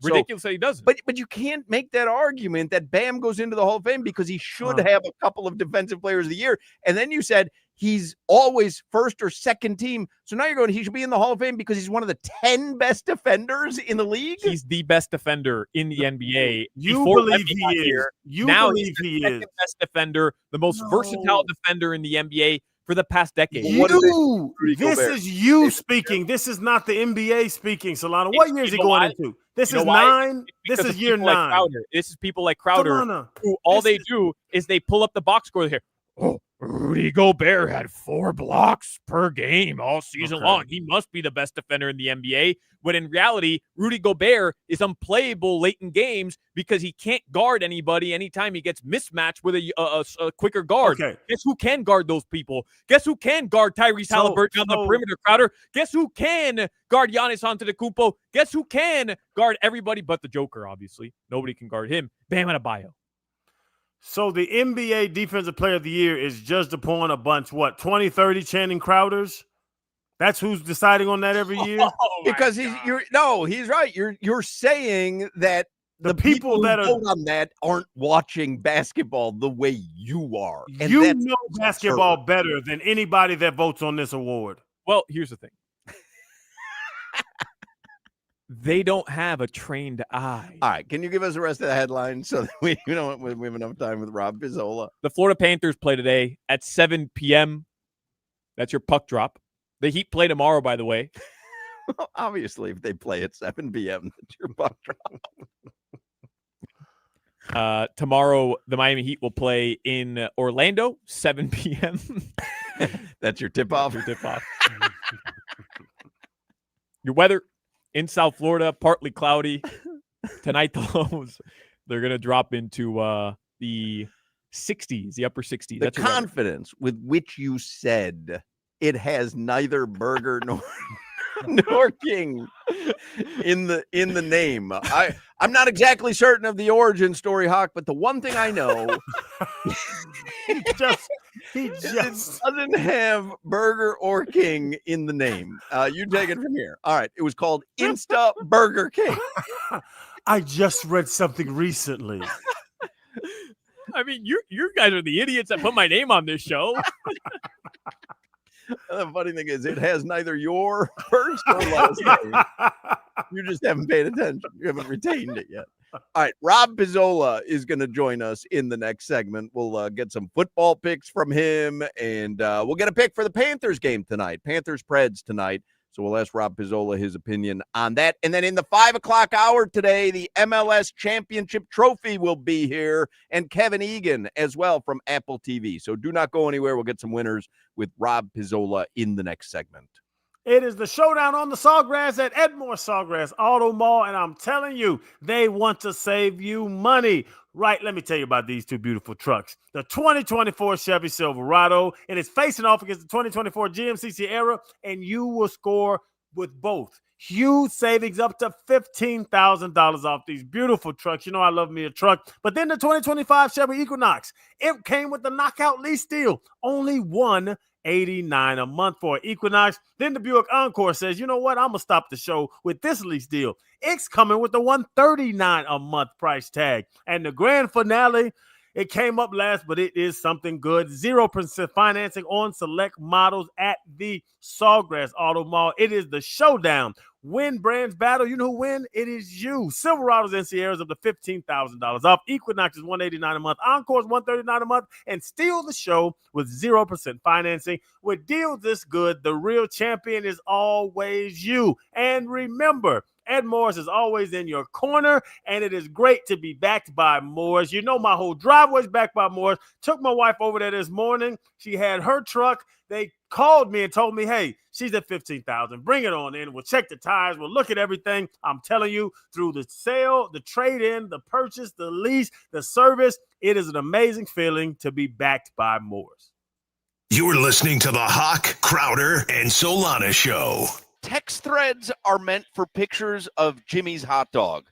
Ridiculous that he doesn't. But you can't make that argument that Bam goes into the Hall of Fame because he should have a couple of Defensive Players of the Year. And then you said he's always first or second team. So now you're going, he should be in the Hall of Fame because he's one of the 10 best defenders in the league. He's the best defender in the NBA. You Before believe Wemby he got is. here, You now believe he's the he second is. best defender, the most versatile defender in the NBA for the past decade. This is you speaking. This is not the NBA speaking, Solana. What year is he going into? This is 9. This is year 9. This is people like Crowder who all they do is they pull up the box score here. Oh, Rudy Gobert had 4 blocks per game all season long. He must be the best defender in the NBA. When in reality, Rudy Gobert is unplayable late in games because he can't guard anybody anytime he gets mismatched with a quicker guard. Okay. Guess who can guard those people? Guess who can guard Tyrese Halliburton on the perimeter, Crowder? Guess who can guard Giannis Antetokounmpo? Guess who can guard everybody but the Joker, obviously. Nobody can guard him. Bam Adebayo. So the NBA Defensive Player of the Year is judged upon a bunch, 20, 30 Channing Crowders? That's who's deciding on that every year? Because he's right. You're saying that the people that vote on that aren't watching basketball the way you are. And you know basketball better than anybody that votes on this award. Well, here's the thing. They don't have a trained eye. All right. Can you give us the rest of the headline so that we have enough time with Rob Pizzola? The Florida Panthers play today at 7 p.m. That's your puck drop. The Heat play tomorrow, by the way. Well, obviously, if they play at 7 p.m., that's your puck drop. Tomorrow, the Miami Heat will play in Orlando, 7 p.m. That's your tip-off? Your tip-off. Your weather. In South Florida, partly cloudy. Tonight, the lows, they're going to drop into the 60s, the upper 60s. The confidence with which you said it has neither burger nor king in the name. I'm not exactly certain of the origin story, Hawk, but the one thing I know he just doesn't have burger or king in the name. You take it from here. All right. It was called Insta Burger King. I just read something recently. I mean, you guys are the idiots that put my name on this show. The funny thing is, it has neither your first or last name. You just haven't paid attention. You haven't retained it yet. All right. Rob Pizzola is going to join us in the next segment. We'll get some football picks from him, and we'll get a pick for the Panthers game tonight. Panthers-Preds tonight. So we'll ask Rob Pizzola his opinion on that. And then in the 5 o'clock hour today, the MLS Championship Trophy will be here, and Kevin Egan as well from Apple TV. So do not go anywhere. We'll get some winners with Rob Pizzola in the next segment. It is the showdown on the Sawgrass at Edmore Sawgrass Auto Mall, and I'm telling you, they want to save you money. Right, let me tell you about these two beautiful trucks. The 2024 Chevy Silverado, and it's facing off against the 2024 GMC Sierra, and you will score with both. Huge savings up to $15,000 off these beautiful trucks. You know I love me a truck. But then the 2025 Chevy Equinox, it came with the knockout lease deal. Only $189 a month for an Equinox. Then the Buick Encore says, you know what? I'm going to stop the show with this lease deal. It's coming with the $139 a month price tag. And the grand finale, It came up last, but it is something good. 0% financing on select models at the Sawgrass Auto Mall. It is the showdown. When brands battle, you know who win? It is you. Silverados and Sierras up to $15,000 off. Equinox is $189 a month. Encore is $139 a month. And steal the show with 0% financing. With deals this good, the real champion is always you. And remember, Ed Morris is always in your corner, and it is great to be backed by Morris. You know, my whole driveway is backed by Morris. Took my wife over there this morning. She had her truck. They called me and told me, hey, she's at 15,000. Bring it on in. We'll check the tires. We'll look at everything. I'm telling you, through the sale, the trade-in, the purchase, the lease, the service, it is an amazing feeling to be backed by Morris. You're listening to the Hoch, Crowder, and Solana Show. Text threads are meant for pictures of Jimmy's hot dog.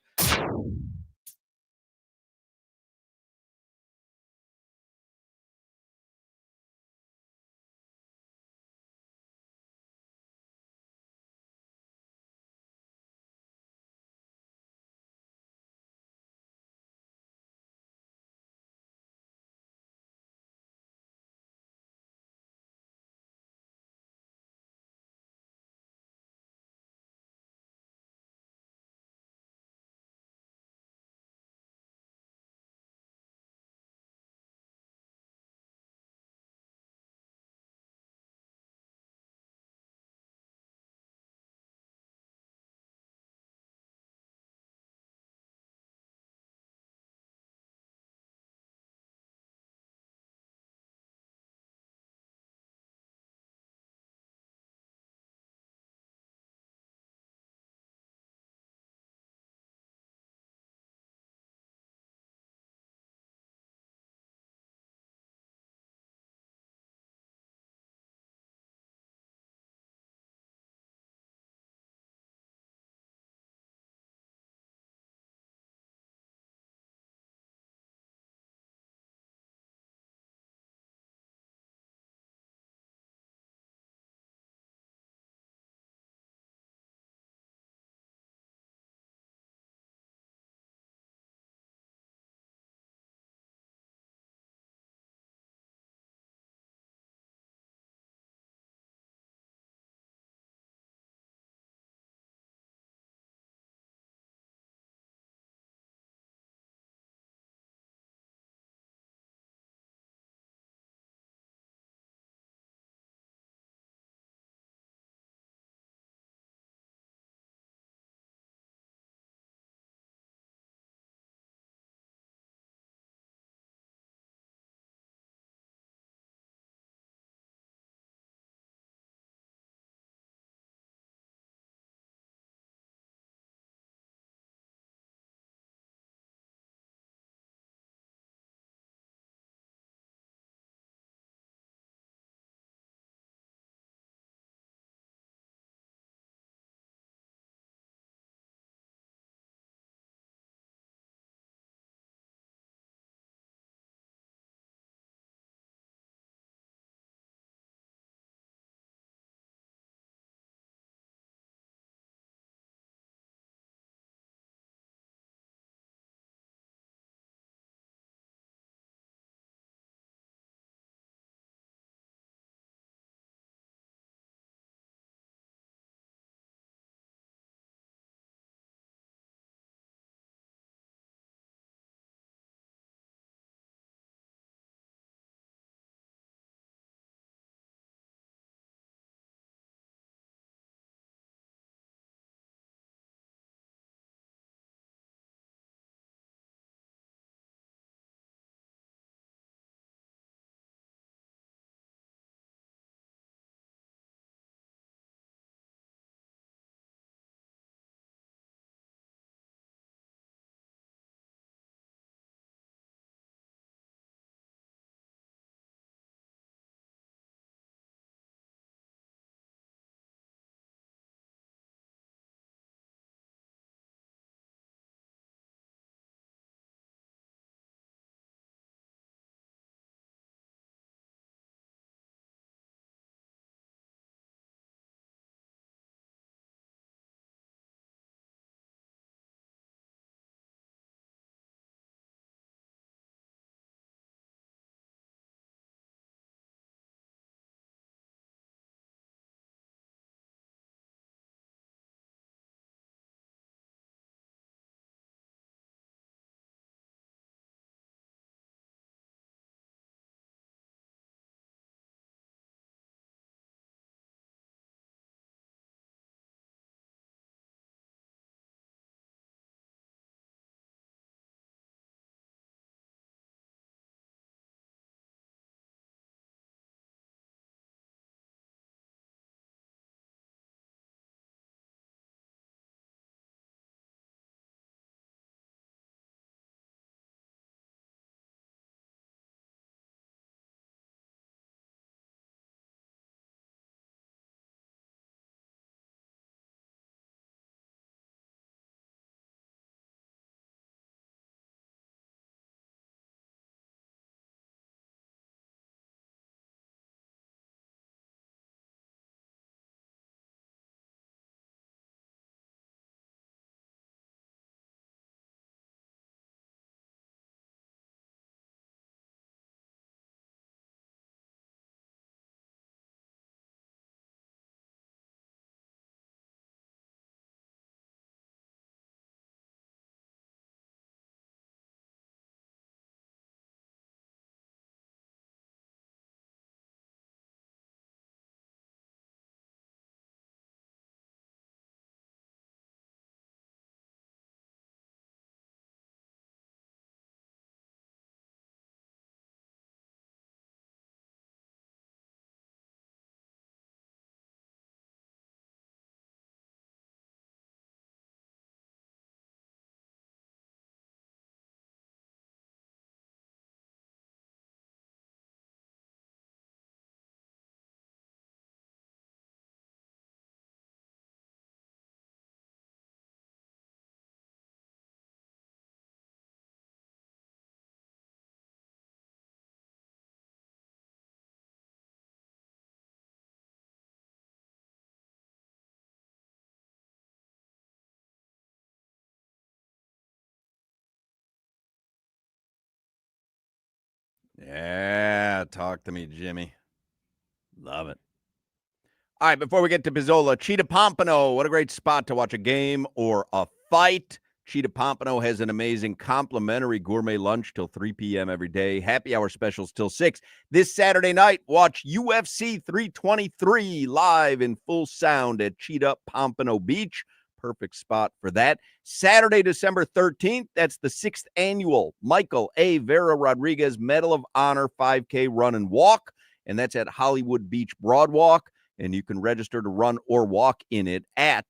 Yeah, talk to me, Jimmy. Love it. All right, before we get to Pizzola, Cheetah Pompano, what a great spot to watch a game or a fight. Cheetah Pompano has an amazing complimentary gourmet lunch till 3 p.m. every day. Happy hour specials till 6. This Saturday night, watch UFC 323 live in full sound at Cheetah Pompano Beach. Perfect spot for that. Saturday, December 13th, that's the 6th annual Michael A. Vera Rodriguez Medal of Honor 5K Run and Walk, and that's at Hollywood Beach Broadwalk. And you can register to run or walk in it at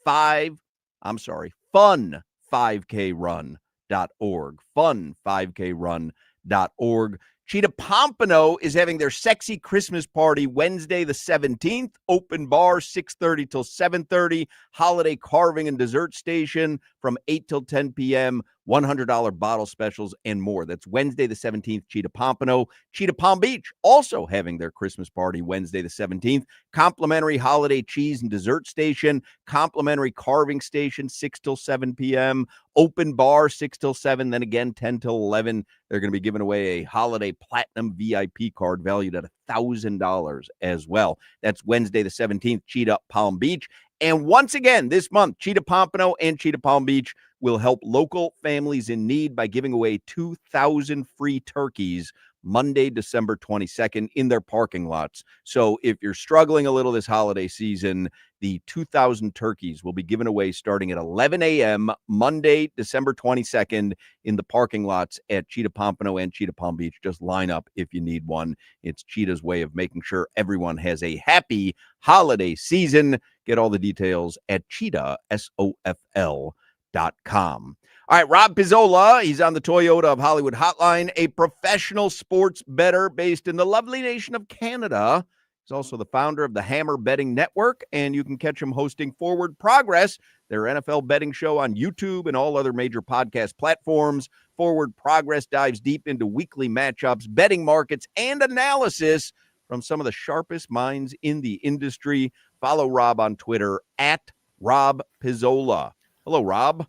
fun5krun.org. Fun5krun.org. Cheetah Pompano is having their sexy Christmas party Wednesday the 17th. Open bar 6:30 till 7:30. Holiday carving and dessert station from 8 till 10 p.m. $100 bottle specials and more. That's Wednesday the 17th, Cheetah Pompano. Cheetah Palm Beach also having their Christmas party Wednesday the 17th. Complimentary holiday cheese and dessert station. Complimentary carving station 6 till 7 p.m. Open bar 6 till 7. Then again 10 till 11. They're going to be giving away a holiday platinum VIP card valued at $1,000 as well. That's Wednesday the 17th, Cheetah Palm Beach. And once again, this month, Cheetah Pompano and Cheetah Palm Beach will help local families in need by giving away 2,000 free turkeys Monday, December 22nd in their parking lots. So if you're struggling a little this holiday season, the 2,000 turkeys will be given away starting at 11 a.m. Monday, December 22nd in the parking lots at Cheetah Pompano and Cheetah Palm Beach. Just line up if you need one. It's Cheetah's way of making sure everyone has a happy holiday season. Get all the details at cheetahsofl.com. All right, Rob Pizzola, he's on the Toyota of Hollywood hotline, a professional sports bettor based in the lovely nation of Canada. He's also the founder of the Hammer Betting Network, and you can catch him hosting Forward Progress, their NFL betting show on YouTube and all other major podcast platforms. Forward Progress dives deep into weekly matchups, betting markets, and analysis from some of the sharpest minds in the industry. Follow Rob on Twitter at Rob Pizzola. Hello, Rob.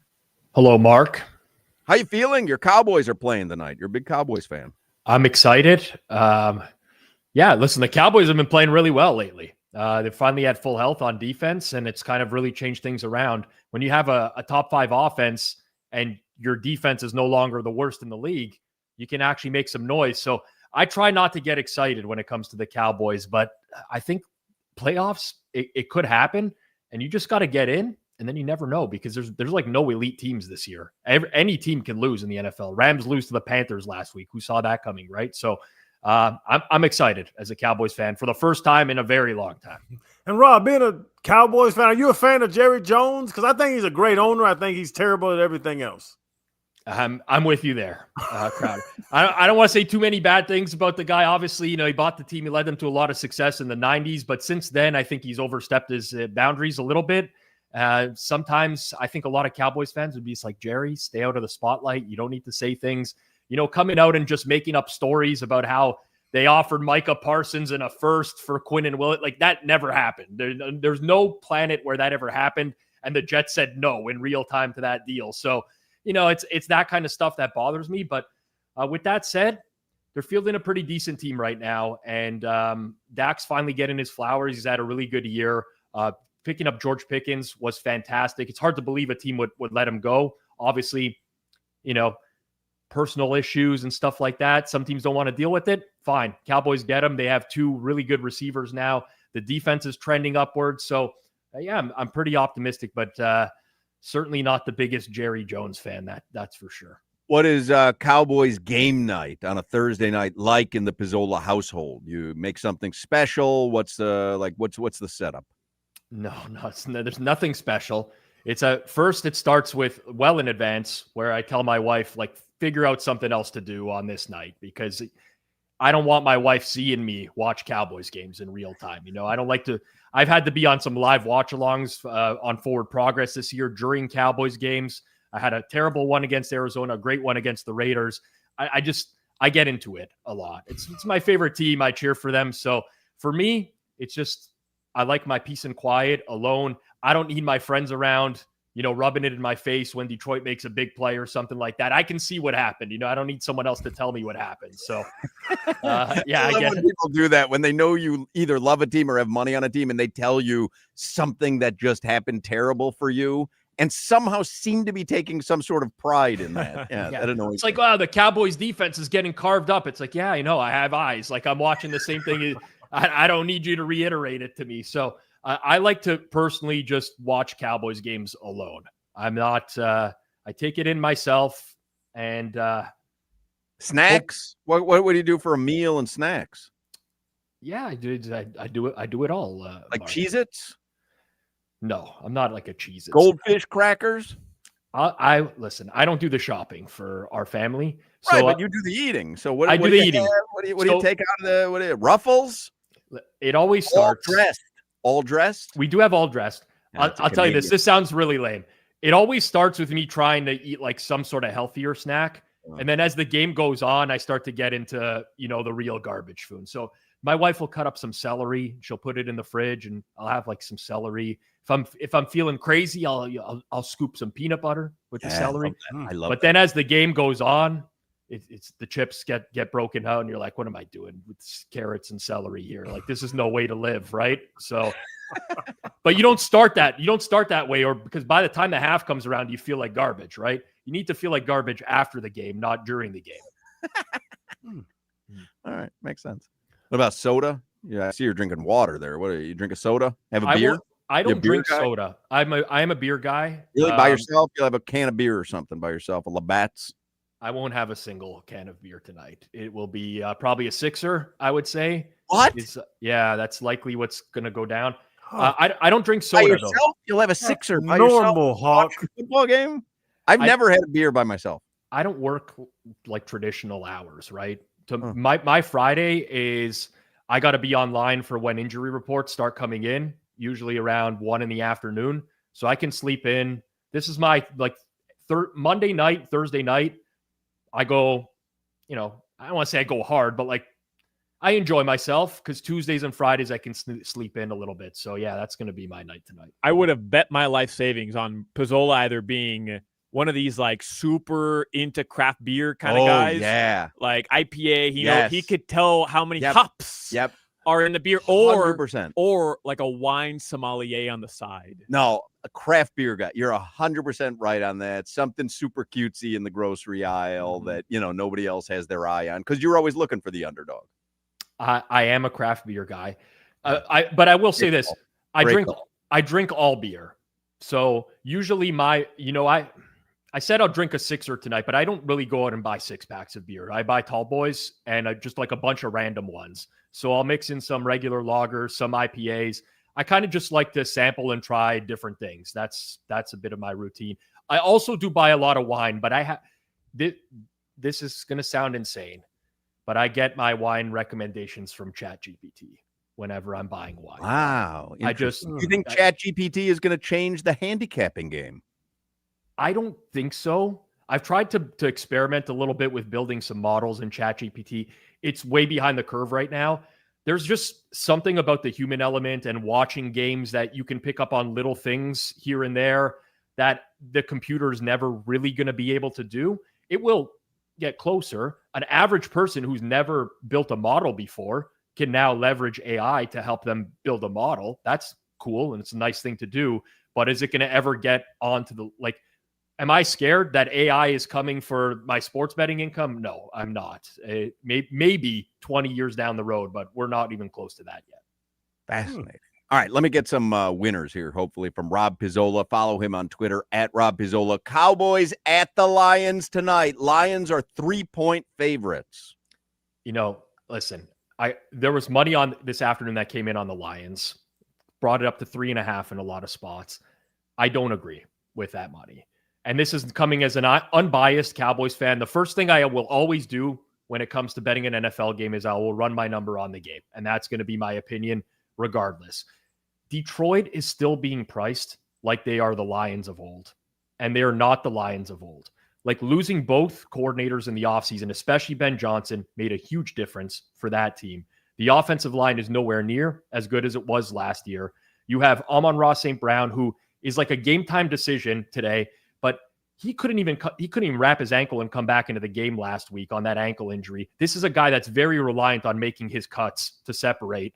Hello, Mark. How you feeling? Your Cowboys are playing tonight. You're a big Cowboys fan. I'm excited. Yeah, listen, the Cowboys have been playing really well lately. They've finally had full health on defense, and it's kind of really changed things around. When you have a top 5 offense and your defense is no longer the worst in the league, you can actually make some noise. So I try not to get excited when it comes to the Cowboys, but I think playoffs, it could happen, and you just got to get in. And then you never know because there's like no elite teams this year. Any team can lose in the NFL. Rams lose to the Panthers last week. Who saw that coming, right? So I'm excited as a Cowboys fan for the first time in a very long time. And Rob, being a Cowboys fan, are you a fan of Jerry Jones? Because I think he's a great owner. I think he's terrible at everything else. I'm with you there, Crowder. I don't want to say too many bad things about the guy. Obviously, he bought the team. He led them to a lot of success in the 90s. But since then, I think he's overstepped his boundaries a little bit. Sometimes I think a lot of Cowboys fans would be just like, Jerry, stay out of the spotlight. You don't need to say things, coming out and just making up stories about how they offered Micah Parsons in a first for Quinn and Willett. Like that never happened. There's no planet where that ever happened. And the Jets said no in real time to that deal. So, it's that kind of stuff that bothers me. But with that said, they're fielding a pretty decent team right now. And Dak's finally getting his flowers. He's had a really good year. Picking up George Pickens was fantastic. It's hard to believe a team would let him go. Obviously, personal issues and stuff like that. Some teams don't want to deal with it. Fine. Cowboys get him. They have 2 really good receivers now. The defense is trending upwards. So, yeah, I'm pretty optimistic, but certainly not the biggest Jerry Jones fan. That's for sure. What is Cowboys game night on a Thursday night like in the Pizzola household? You make something special? What's the setup? No, there's nothing special. First it starts with well in advance where I tell my wife, figure out something else to do on this night because I don't want my wife seeing me watch Cowboys games in real time. I don't like to, I've had to be on some live watch alongs on Forward Progress this year during Cowboys games. I had a terrible one against Arizona, a great one against the Raiders. I get into it a lot. It's my favorite team. I cheer for them. So for me, it's just, I like my peace and quiet alone. I don't need my friends around, rubbing it in my face when Detroit makes a big play or something like that. I can see what happened. I don't need someone else to tell me what happened. So, yeah, I guess when people do that when they know you either love a team or have money on a team, and they tell you something that just happened terrible for you, and somehow seem to be taking some sort of pride in that. Yeah, Yeah. that annoys It's like, me. wow, the Cowboys defense is getting carved up. It's like, yeah, I know, I have eyes. Like, I'm watching the same thing. I don't need you to reiterate it to me. So I like to personally just watch Cowboys games alone. I'm not, I take it in myself, and Snacks? What do you do for a meal and snacks? yeah, I do it all. Like Mark. Cheez-Its? No, I'm not like a cheese. Goldfish crackers? I listen, I don't do the shopping for our family. So Right, but you do the eating. So what I what do do the you eating. have? What do you So- take out of the Ruffles? it always All starts. dressed. All dressed? We do have all dressed. That's a I'll tell you this. Canadian. This sounds really lame. It always starts with me trying to eat like some sort of healthier snack. And then as the game goes on, I start to get into, the real garbage food. So my wife will cut up some celery. She'll put it in the fridge, and I'll have like some celery. If I'm feeling crazy, I'll scoop some peanut butter with the celery. I love But then as the game goes on, it's the chips get broken out, and you're like, what am I doing with carrots and celery here? Like, this is no way to live, right? So, but you don't start that. You don't start that way, or because by the time the half comes around, you feel like garbage, right? You need to feel like garbage after the game, not during the game. All right, makes sense. What about soda? Yeah, I see you're drinking water there. What are you drink a soda? Have a beer? I You a don't beer drink guy? soda. I am a beer guy. Really by yourself? You'll have a can of beer or something by yourself, a Labatt's. I won't have a single can of beer tonight. It will be probably a sixer, I would say. What? Yeah, that's likely what's going to go down. I don't drink By soda, yourself? though. You'll have a sixer by yourself. Normal, Hawk. Watch a football game? I've never had a beer by myself. I don't work like traditional hours, right? My Friday is I got to be online for when injury reports start coming in, usually around 1 p.m. So I can sleep in. This is my Monday night, Thursday night. I go, I don't want to say I go hard, but like I enjoy myself because Tuesdays and Fridays I can sleep in a little bit. So yeah, that's going to be my night tonight. I would have bet my life savings on Pizzola either being one of these like super into craft beer kind of guys. Yeah. Like IPA. Yes. He could tell how many Yep. hops Yep. are in the beer, or 100%. or like a wine sommelier on the side. No, a craft beer guy. You're 100% right on that. Something super cutesy in the grocery aisle that, nobody else has their eye on because you're always looking for the underdog. I am a craft beer guy. But I will say this. I drink all beer. So usually I said I'll drink a sixer tonight, but I don't really go out and buy 6 packs of beer. I buy tall boys and just like a bunch of random ones. So I'll mix in some regular lagers, some IPAs. I kind of just like to sample and try different things. That's a bit of my routine. I also do buy a lot of wine, but this is going to sound insane, but I get my wine recommendations from ChatGPT whenever I'm buying wine. Wow. I just You think ChatGPT is going to change the handicapping game? I don't think so. I've tried to experiment a little bit with building some models in ChatGPT. It's way behind the curve right now. There's just something about the human element and watching games that you can pick up on little things here and there that the computer is never really going to be able to do. It will get closer. An average person who's never built a model before can now leverage AI to help them build a model. That's cool, and it's a nice thing to do. But is it going to ever get onto the am I scared that AI is coming for my sports betting income? No, I'm not. Maybe 20 years down the road, but we're not even close to that yet. Fascinating. All right, let me get some winners here, hopefully, from Rob Pizzola. Follow him on Twitter at Rob Pizzola. Cowboys at the Lions tonight. Lions are 3-point favorites. Listen, there was money on this afternoon that came in on the Lions, brought it up to 3.5 in a lot of spots. I don't agree with that money. And this is coming as an unbiased Cowboys fan. The first thing I will always do when it comes to betting an NFL game is I will run my number on the game. And that's going to be my opinion regardless. Detroit is still being priced like they are the Lions of old. And they are not the Lions of old. Like losing both coordinators in the offseason, especially Ben Johnson, made a huge difference for that team. The offensive line is nowhere near as good as it was last year. You have Amon-Ra St. Brown, who is like a game time decision today, but he couldn't even wrap his ankle and come back into the game last week on that ankle injury. This is a guy that's very reliant on making his cuts to separate.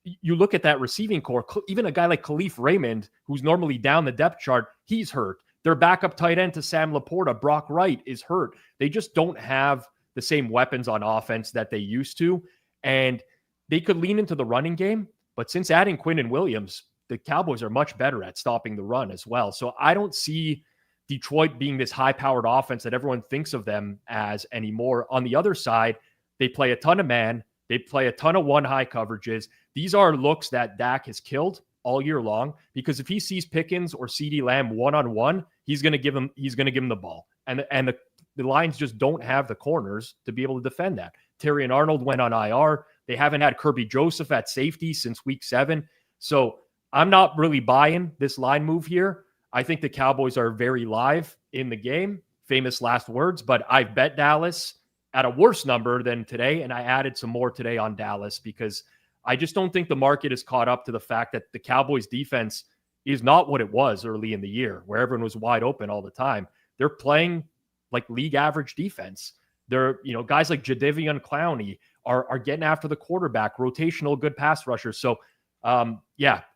You look at that receiving core, even a guy like Khalif Raymond, who's normally down the depth chart, he's hurt. Their backup tight end to Sam Laporta, Brock Wright, is hurt. They just don't have the same weapons on offense that they used to. And they could lean into the running game. But since adding Quinnen Williams, the Cowboys are much better at stopping the run as well. So I don't see Detroit being this high-powered offense that everyone thinks of them as anymore. On the other side, they play a ton of man. They play a ton of one-high coverages. These are looks that Dak has killed all year long, because if he sees Pickens or CeeDee Lamb one-on-one, he's going to give him the ball. And the Lions just don't have the corners to be able to defend that. Terry and Arnold went on IR. They haven't had Kirby Joseph at safety since week 7. So I'm not really buying this line move here. I think the Cowboys are very live in the game. Famous last words, but I've bet Dallas at a worse number than today, and I added some more today on Dallas because I just don't think the market is caught up to the fact that the Cowboys defense is not what it was early in the year, where everyone was wide open all the time. They're playing like league average defense. They're, guys like Jadeveon Clowney are getting after the quarterback, rotational good pass rushers. So, I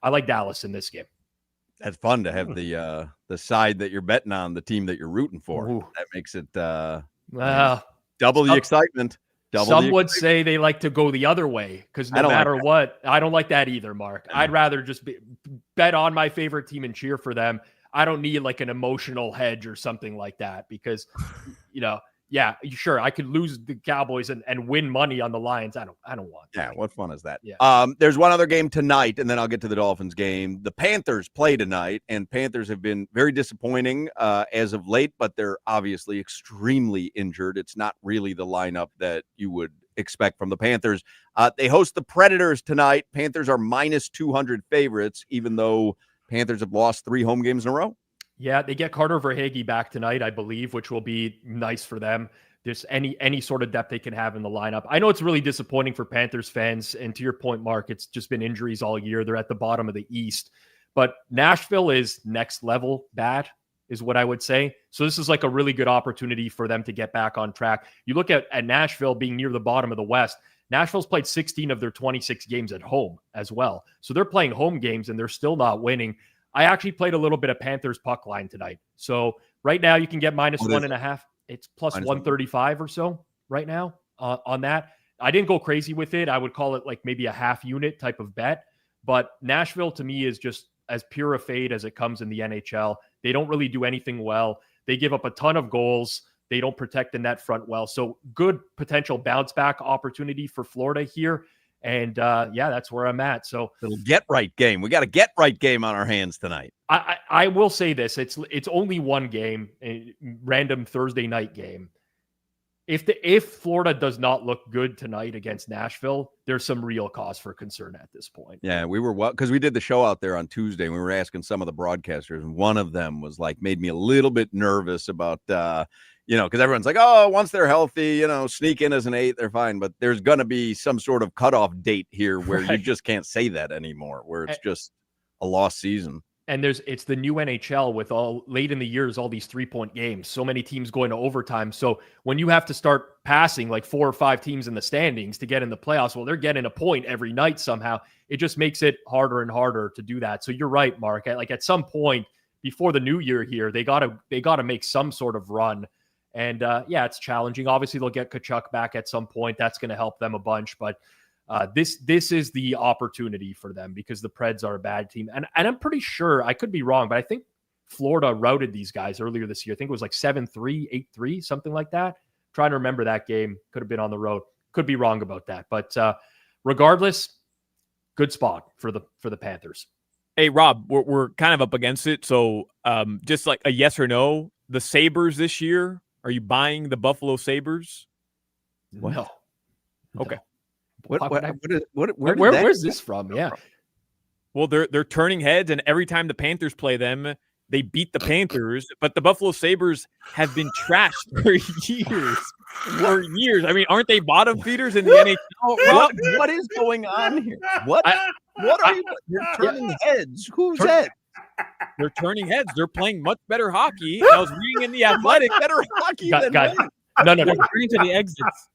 like Dallas in this game. That's fun to have the side that you're betting on, the team that you're rooting for. Ooh. That makes it double the excitement. Some would say they like to go the other way because no matter what, I don't like that either, Mark. I'd rather just bet on my favorite team and cheer for them. I don't need like an emotional hedge or something like that because, sure, I could lose the Cowboys and win money on the Lions. I don't want that. Yeah, what fun is that? Yeah. There's one other game tonight, and then I'll get to the Dolphins game. The Panthers play tonight, and Panthers have been very disappointing as of late, but they're obviously extremely injured. It's not really the lineup that you would expect from the Panthers. They host the Predators tonight. Panthers are minus 200 favorites, even though Panthers have lost 3 home games in a row. Yeah, they get Carter Verhaeghe back tonight, I believe, which will be nice for them. There's any sort of depth they can have in the lineup. I know it's really disappointing for Panthers fans, and to your point, Mark, it's just been injuries all year. They're at the bottom of the East. But Nashville is next level bad, is what I would say. So this is like a really good opportunity for them to get back on track. You look at Nashville being near the bottom of the West. Nashville's played 16 of their 26 games at home as well. So they're playing home games, and they're still not winning. I actually played a little bit of Panthers puck line tonight. So right now you can get minus 1.5. It's plus 135 or so right now on that. I didn't go crazy with it. I would call it like maybe a half unit type of bet. But Nashville to me is just as pure a fade as it comes in the NHL. They don't really do anything well. They give up a ton of goals. They don't protect the net front well. So good potential bounce back opportunity for Florida here. And that's where I'm at. So little get right game. We got a get right game on our hands tonight. I will say this: it's only one game, a random Thursday night game. If Florida does not look good tonight against Nashville, there's some real cause for concern at this point. Yeah, we were because we did the show out there on Tuesday, and we were asking some of the broadcasters, and one of them was like made me a little bit nervous about. Because everyone's like, oh, once they're healthy, sneak in as an 8, they're fine. But there's going to be some sort of cutoff date here where you just can't say that anymore, where it's just a lost season. And it's the new NHL with all late in the years, all these 3-point games, so many teams going to overtime. So when you have to start passing like 4 or 5 teams in the standings to get in the playoffs, well, they're getting a point every night somehow. It just makes it harder and harder to do that. So you're right, Mark. Like at some point before the new year here, they gotta make some sort of run. And it's challenging. Obviously, they'll get Kachuk back at some point. That's going to help them a bunch. But this is the opportunity for them because the Preds are a bad team. And I'm pretty sure, I could be wrong, but I think Florida routed these guys earlier this year. I think it was like 7-3, 8-3, something like that. Trying to remember that game. Could have been on the road. Could be wrong about that. But regardless, good spot for the Panthers. Hey, Rob, we're kind of up against it. So just like a yes or no, the Sabres this year, are you buying the Buffalo Sabres? Well, okay. Where's this from? Yeah. Well, they're turning heads, and every time the Panthers play them, they beat the Panthers. But the Buffalo Sabres have been trashed for years. I mean, aren't they bottom feeders in the NHL? What is going on here? What are you? You're turning heads. Whose head? They're turning heads. They're playing much better hockey. I was reading in the Athletic. Better hockey Guy- than guy- men. No. They're turning to the exits.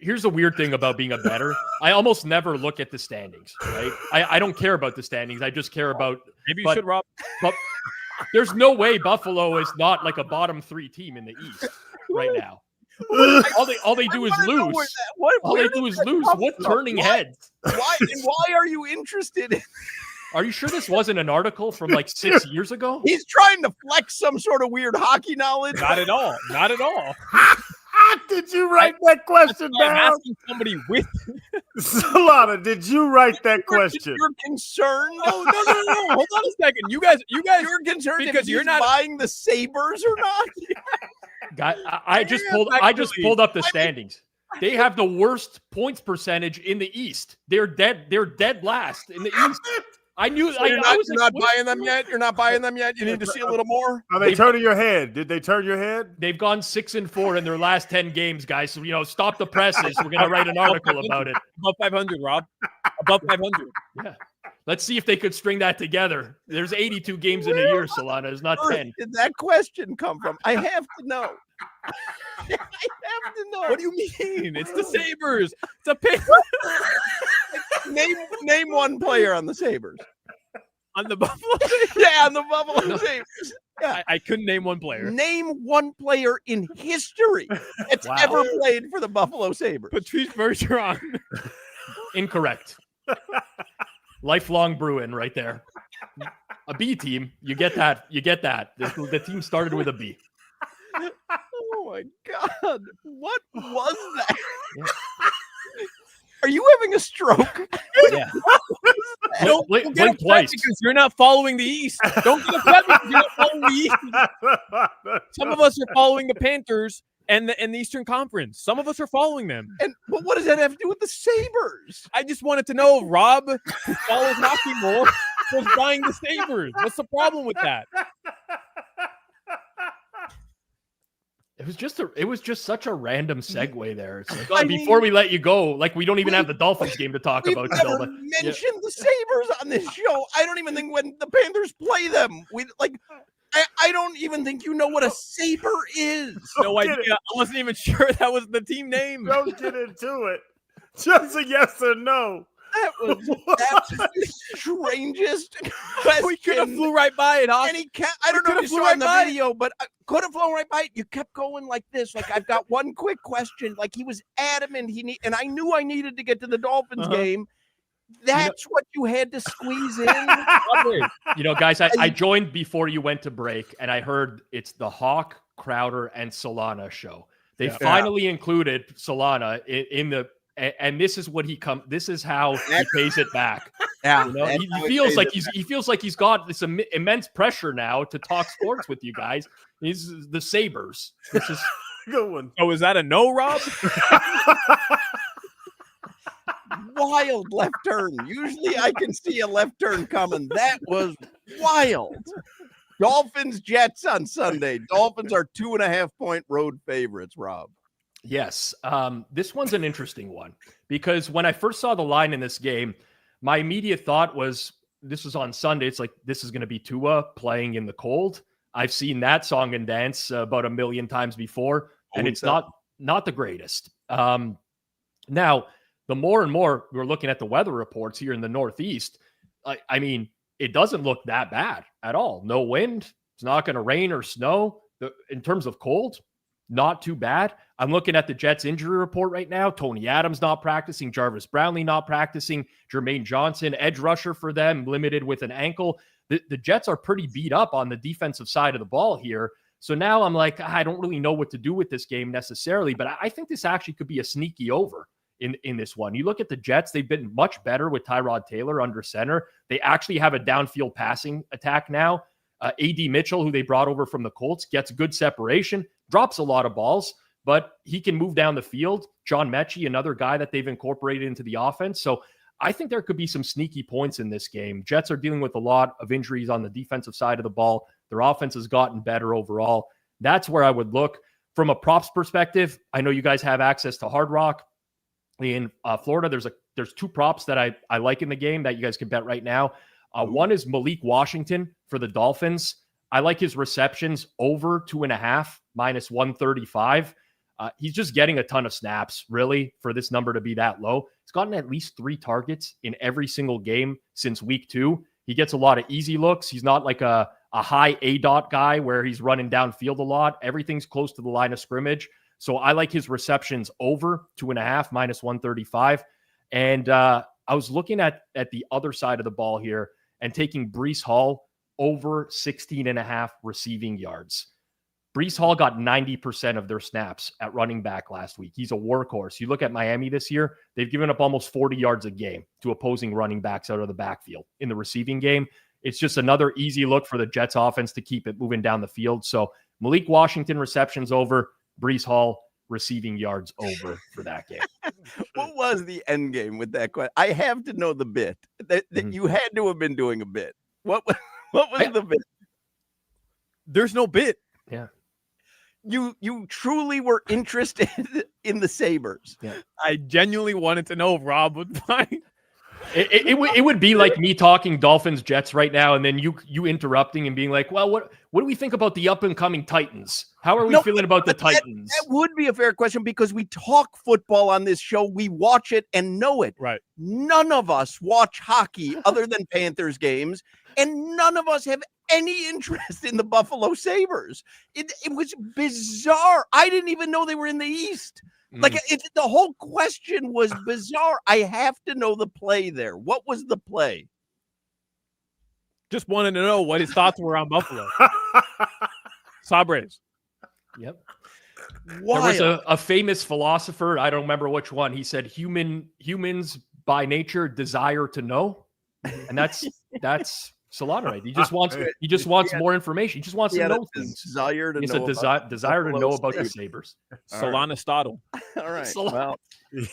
Here's the weird thing about being a bettor. I almost never look at the standings, right? I don't care about the standings. I just care about. Maybe you but- should, Rob. But there's no way Buffalo is not like a bottom 3 team in the East right now. All they do is lose. All they do is lose. What turning heads? Why are you interested in? Are you sure this wasn't an article from like 6 years ago? He's trying to flex some sort of weird hockey knowledge. Not at all. Not at all. Did you write that question I'm down? asking somebody with. Solana, did you write that question? You're concerned. No. Hold on a second. You guys. You're concerned Because if you're he's not- buying the Sabres or not. Guy, I just pulled up the standings. They have the worst points percentage in the East. They're dead last in the East. I knew. So I you're was not like, buying them yet. You're not buying them yet. You need to see a little more. Are they turning your head? Did they turn your head? They've gone 6-4 in their last 10 games, guys. So stop the presses. We're gonna write an article about it. Above 500, Rob. Above 500. Yeah. Let's see if they could string that together. There's 82 games in a year, Solana. It's not Where 10. did that question come from? I have to know. I have to know. What do you mean? It's the Sabres. It's a pin Name one player on the Sabres. on the Buffalo. Yeah, on the Buffalo Sabres. I couldn't name one player. Name one player in history that's Wow. ever played for the Buffalo Sabres. Patrice Bergeron. Incorrect. Lifelong Bruin right there. A B team. You get that. The team started with a B. Oh my God. What was that? Yeah. Are you having a stroke? Yeah. Don't Blink get upset twice. because you're not following the East. Don't get upset because you're not following the East. Some of us are following the Panthers and the Eastern Conference. Some of us are following them. But what does that have to do with the Sabres? I just wanted to know if Rob, who follows hockey more, was buying the Sabres. What's the problem with that? It was just such a random segue there. It's like, I before mean, we let you go, like we don't even have the Dolphins game to talk We've about never still. But mentioned the Sabres on this show. I don't even think when the Panthers play them, I don't even think you know what a Sabre is. No idea. I wasn't even sure that was the team name. Don't get into it. Just a yes or no. That was the strangest question. We could have flew right by it, Hoch. And I don't know if you saw in the video, but I could have flown right by it. You kept going like this. Like, I've got one quick question. Like, he was adamant. And I knew I needed to get to the Dolphins game. That's what you had to squeeze in. Guys, I joined before you went to break, and I heard it's the Hoch, Crowder, and Solana show. They finally included Solana in the. And this is what this is how he pays it back. Yeah, he feels like he's got this immense pressure now to talk sports with you guys. He's the Sabres. This is good one. Oh, is that a no, Rob? Wild left turn. Usually I can see a left turn coming. That was wild. Dolphins Jets on Sunday. Dolphins are 2.5-point road favorites, Rob. Yes. This one's an interesting one because when I first saw the line in this game, my immediate thought was this was on Sunday. It's like, this is going to be Tua playing in the cold. I've seen that song and dance about 1 million times before, and it's not the greatest. Now, the more and more we're looking at the weather reports here in the Northeast, I mean, it doesn't look that bad at all. No wind. It's not going to rain or snow. In terms of cold, not too bad. I'm looking at the Jets injury report right now. Tony Adams not practicing. Jarvis Brownlee not practicing. Jermaine Johnson, edge rusher for them, limited with an ankle. The Jets are pretty beat up on the defensive side of the ball here. So now I'm like, I don't really know what to do with this game necessarily, but I think this actually could be a sneaky over in this one. You look at the Jets, they've been much better with Tyrod Taylor under center. They actually have a downfield passing attack now. A.D. Mitchell, who they brought over from the Colts, gets good separation, drops a lot of balls, but he can move down the field. John Mechie, another guy that they've incorporated into the offense. So I think there could be some sneaky points in this game. Jets are dealing with a lot of injuries on the defensive side of the ball. Their offense has gotten better overall. That's where I would look. From a props perspective, I know you guys have access to Hard Rock. In Florida, there's 2 props that I like in the game that you guys can bet right now. One is Malik Washington for the Dolphins. I like his receptions over 2.5 minus 135. He's just getting a ton of snaps, really, for this number to be that low. He's gotten at least 3 targets in every single game since week 2. He gets a lot of easy looks. He's not like a high A-dot guy where he's running downfield a lot. Everything's close to the line of scrimmage. So I like his receptions over 2.5 minus 135. And I was looking at the other side of the ball here and taking Breece Hall over 16.5 receiving yards. Breece Hall got 90% of their snaps at running back last week. He's a workhorse. You look at Miami this year, they've given up almost 40 yards a game to opposing running backs out of the backfield in the receiving game. It's just another easy look for the Jets offense to keep it moving down the field. So Malik Washington receptions over, Breece Hall receiving yards over for that game. What was the end game with that question? I have to know the bit that you had to have been doing a bit. What was the bit? There's no bit. Yeah. You truly were interested in the Sabres. Yeah. I genuinely wanted to know if Rob would find. It would be like me talking Dolphins Jets right now, and then you interrupting and being like, "Well, what do we think about the up and coming Titans? How are we feeling about the Titans?" That would be a fair question because we talk football on this show. We watch it and know it. Right. None of us watch hockey other than Panthers games, and none of us have any interest in the Buffalo Sabres. It was bizarre. I didn't even know they were in the East. Like the whole question was bizarre. I have to know the play there. What was the play? Just wanted to know what his thoughts were on Buffalo. Sabres. Yep. Wild. There was a famous philosopher, I don't remember which one. He said humans by nature desire to know. And that's Solana, right? He just wants more information. He just wants to know things. Desire to it's know a desire to know about the Sabres. Solana Stottle. All right. Solana. Well,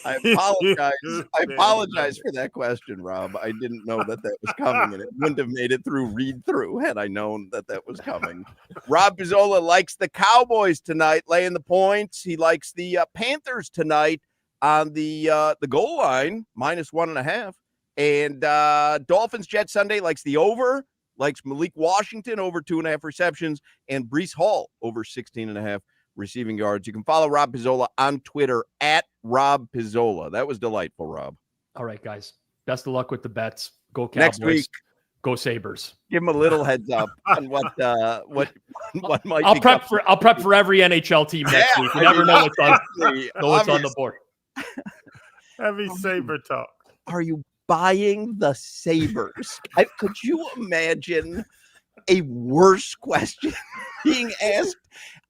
I apologize. I apologize for that question, Rob. I didn't know that was coming, and it wouldn't have made it through read through had I known that was coming. Rob Pizzola likes the Cowboys tonight, laying the points. He likes the Panthers tonight on the goal line, -1.5. And Dolphins Jets Sunday likes the over, likes Malik Washington over 2.5 receptions, and Breece Hall over 16.5 receiving yards. You can follow Rob Pizzola on Twitter at Rob Pizzola. That was delightful, Rob. All right, guys. Best of luck with the bets. Go Cowboys. Next week, go Sabres. give him a little heads up on what might. I'll prep for every NHL team next week. You never know what's on the board. Heavy Sabre talk. Are you buying the Sabres? Could you imagine a worse question being asked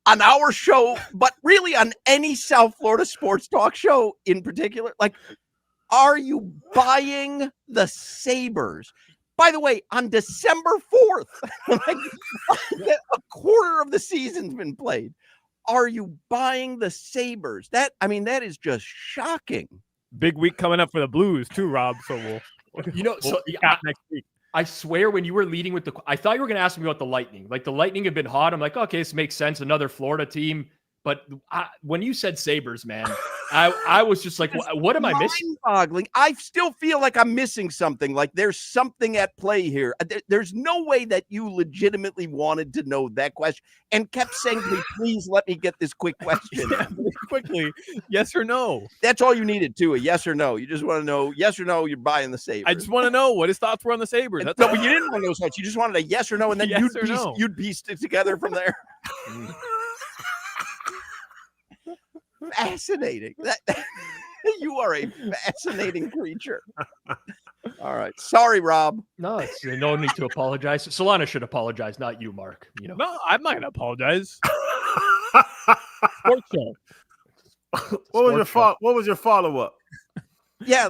on our show, but really on any South Florida sports talk show in particular? Like, are you buying the Sabres? By the way, on December 4th, a quarter of the season's been played. Are you buying the Sabres? That is just shocking. Big week coming up for the Blues too, Rob. So we'll next week. I swear, when you were leading with I thought you were going to ask me about the Lightning. Like, the Lightning have been hot. I'm like, okay, this makes sense. Another Florida team. But when you said Sabres, man, I was just like, what am I missing? Mind-boggling. I still feel like I'm missing something. Like there's something at play here. There's no way that you legitimately wanted to know that question and kept saying to me, please let me get this quick question. Quickly, yes or no? That's all you needed, too, a yes or no. You just want to know, yes or no, you're buying the Sabres. I just want to know what his thoughts were on the Sabres. No, but you didn't want to know such. You just wanted a yes or no, and then you'd piece it together from there. Fascinating. You are a fascinating creature. All right. Sorry, Rob. No, it's no need to apologize. Solana should apologize, not you, Mark. You know. No, I'm not going to apologize. Sports show. What was your follow-up? Yeah,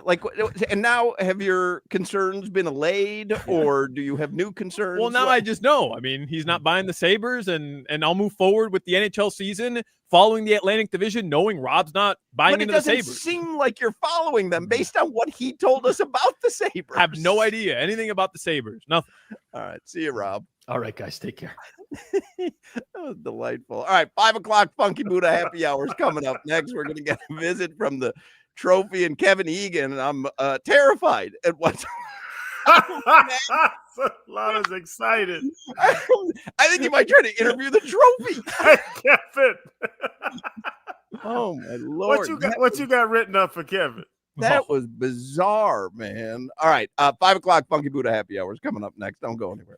and now have your concerns been allayed, or do you have new concerns? Well, now I just know. I mean, he's not buying the Sabres, and I'll move forward with the NHL season, following the Atlantic Division, knowing Rob's not buying into the Sabres. But it doesn't seem like you're following them based on what he told us about the Sabres. I have no idea anything about the Sabres. Nothing. All right. See you, Rob. All right, guys. Take care. That was delightful. All right. 5 o'clock Funky Buddha happy hour is coming up next. We're going to get a visit from the Trophy and Kevin Egan, and I'm terrified at what's Solana's excited. I think he might try to interview the trophy. Hey, Kevin. Oh my lord! What you got written up for Kevin? That was bizarre, man. All right, 5 o'clock Funky Buddha happy hour is coming up next. Don't go anywhere.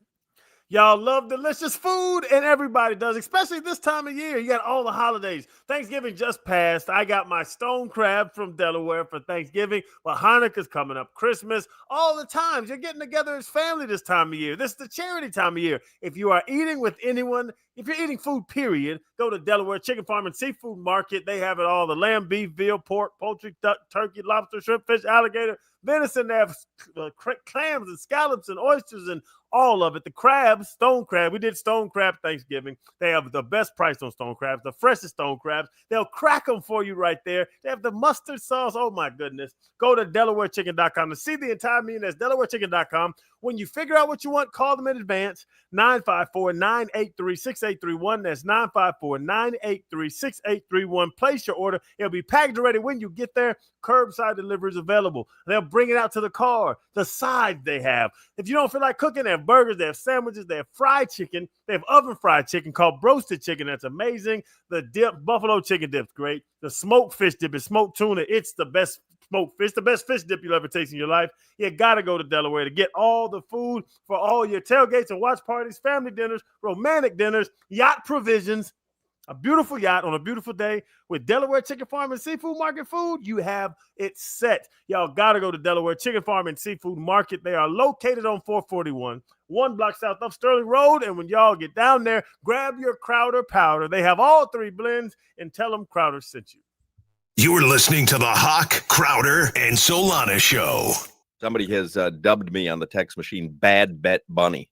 Y'all love delicious food, and everybody does, especially this time of year. You got all the holidays. Thanksgiving just passed. I got my stone crab from Delaware for Thanksgiving, but Hanukkah's coming up, Christmas, all the times. You're getting together as family this time of year. This is the charity time of year. If you are eating with anyone, if you're eating food, period, go to Delaware Chicken Farm and Seafood Market. They have it all: the lamb, beef, veal, pork, poultry, duck, turkey, lobster, shrimp, fish, alligator, venison. They have clams and scallops and oysters and all of it. The crabs, stone crab. We did stone crab Thanksgiving. They have the best price on stone crabs, the freshest stone crabs. They'll crack them for you right there. They have the mustard sauce. Oh, my goodness. Go to DelawareChicken.com to see the entire menu. That's DelawareChicken.com. When you figure out what you want, call them in advance. 954-983-6831. That's 954-983-6831. Place your order. It'll be packed ready when you get there. Curbside delivery is available. They'll bring it out to the car. The sides they have. If you don't feel like cooking, they have burgers, they have sandwiches, they have fried chicken, they have oven fried chicken called roasted chicken. That's amazing. The dip, buffalo chicken dip's great. The smoked fish dip is smoked tuna. It's the best smoked fish, the best fish dip you'll ever taste in your life. You got to go to Delaware to get all the food for all your tailgates and watch parties, family dinners, romantic dinners, yacht provisions. A beautiful yacht on a beautiful day with Delaware Chicken Farm and Seafood Market food. You have it set. Y'all got to go to Delaware Chicken Farm and Seafood Market. They are located on 441, 1 block south of Sterling Road. And when y'all get down there, grab your Crowder powder. They have all 3 blends, and tell them Crowder sent you. You're listening to the Hoch, Crowder, and Solana Show. Somebody has dubbed me on the text machine Bad Bet Bunny.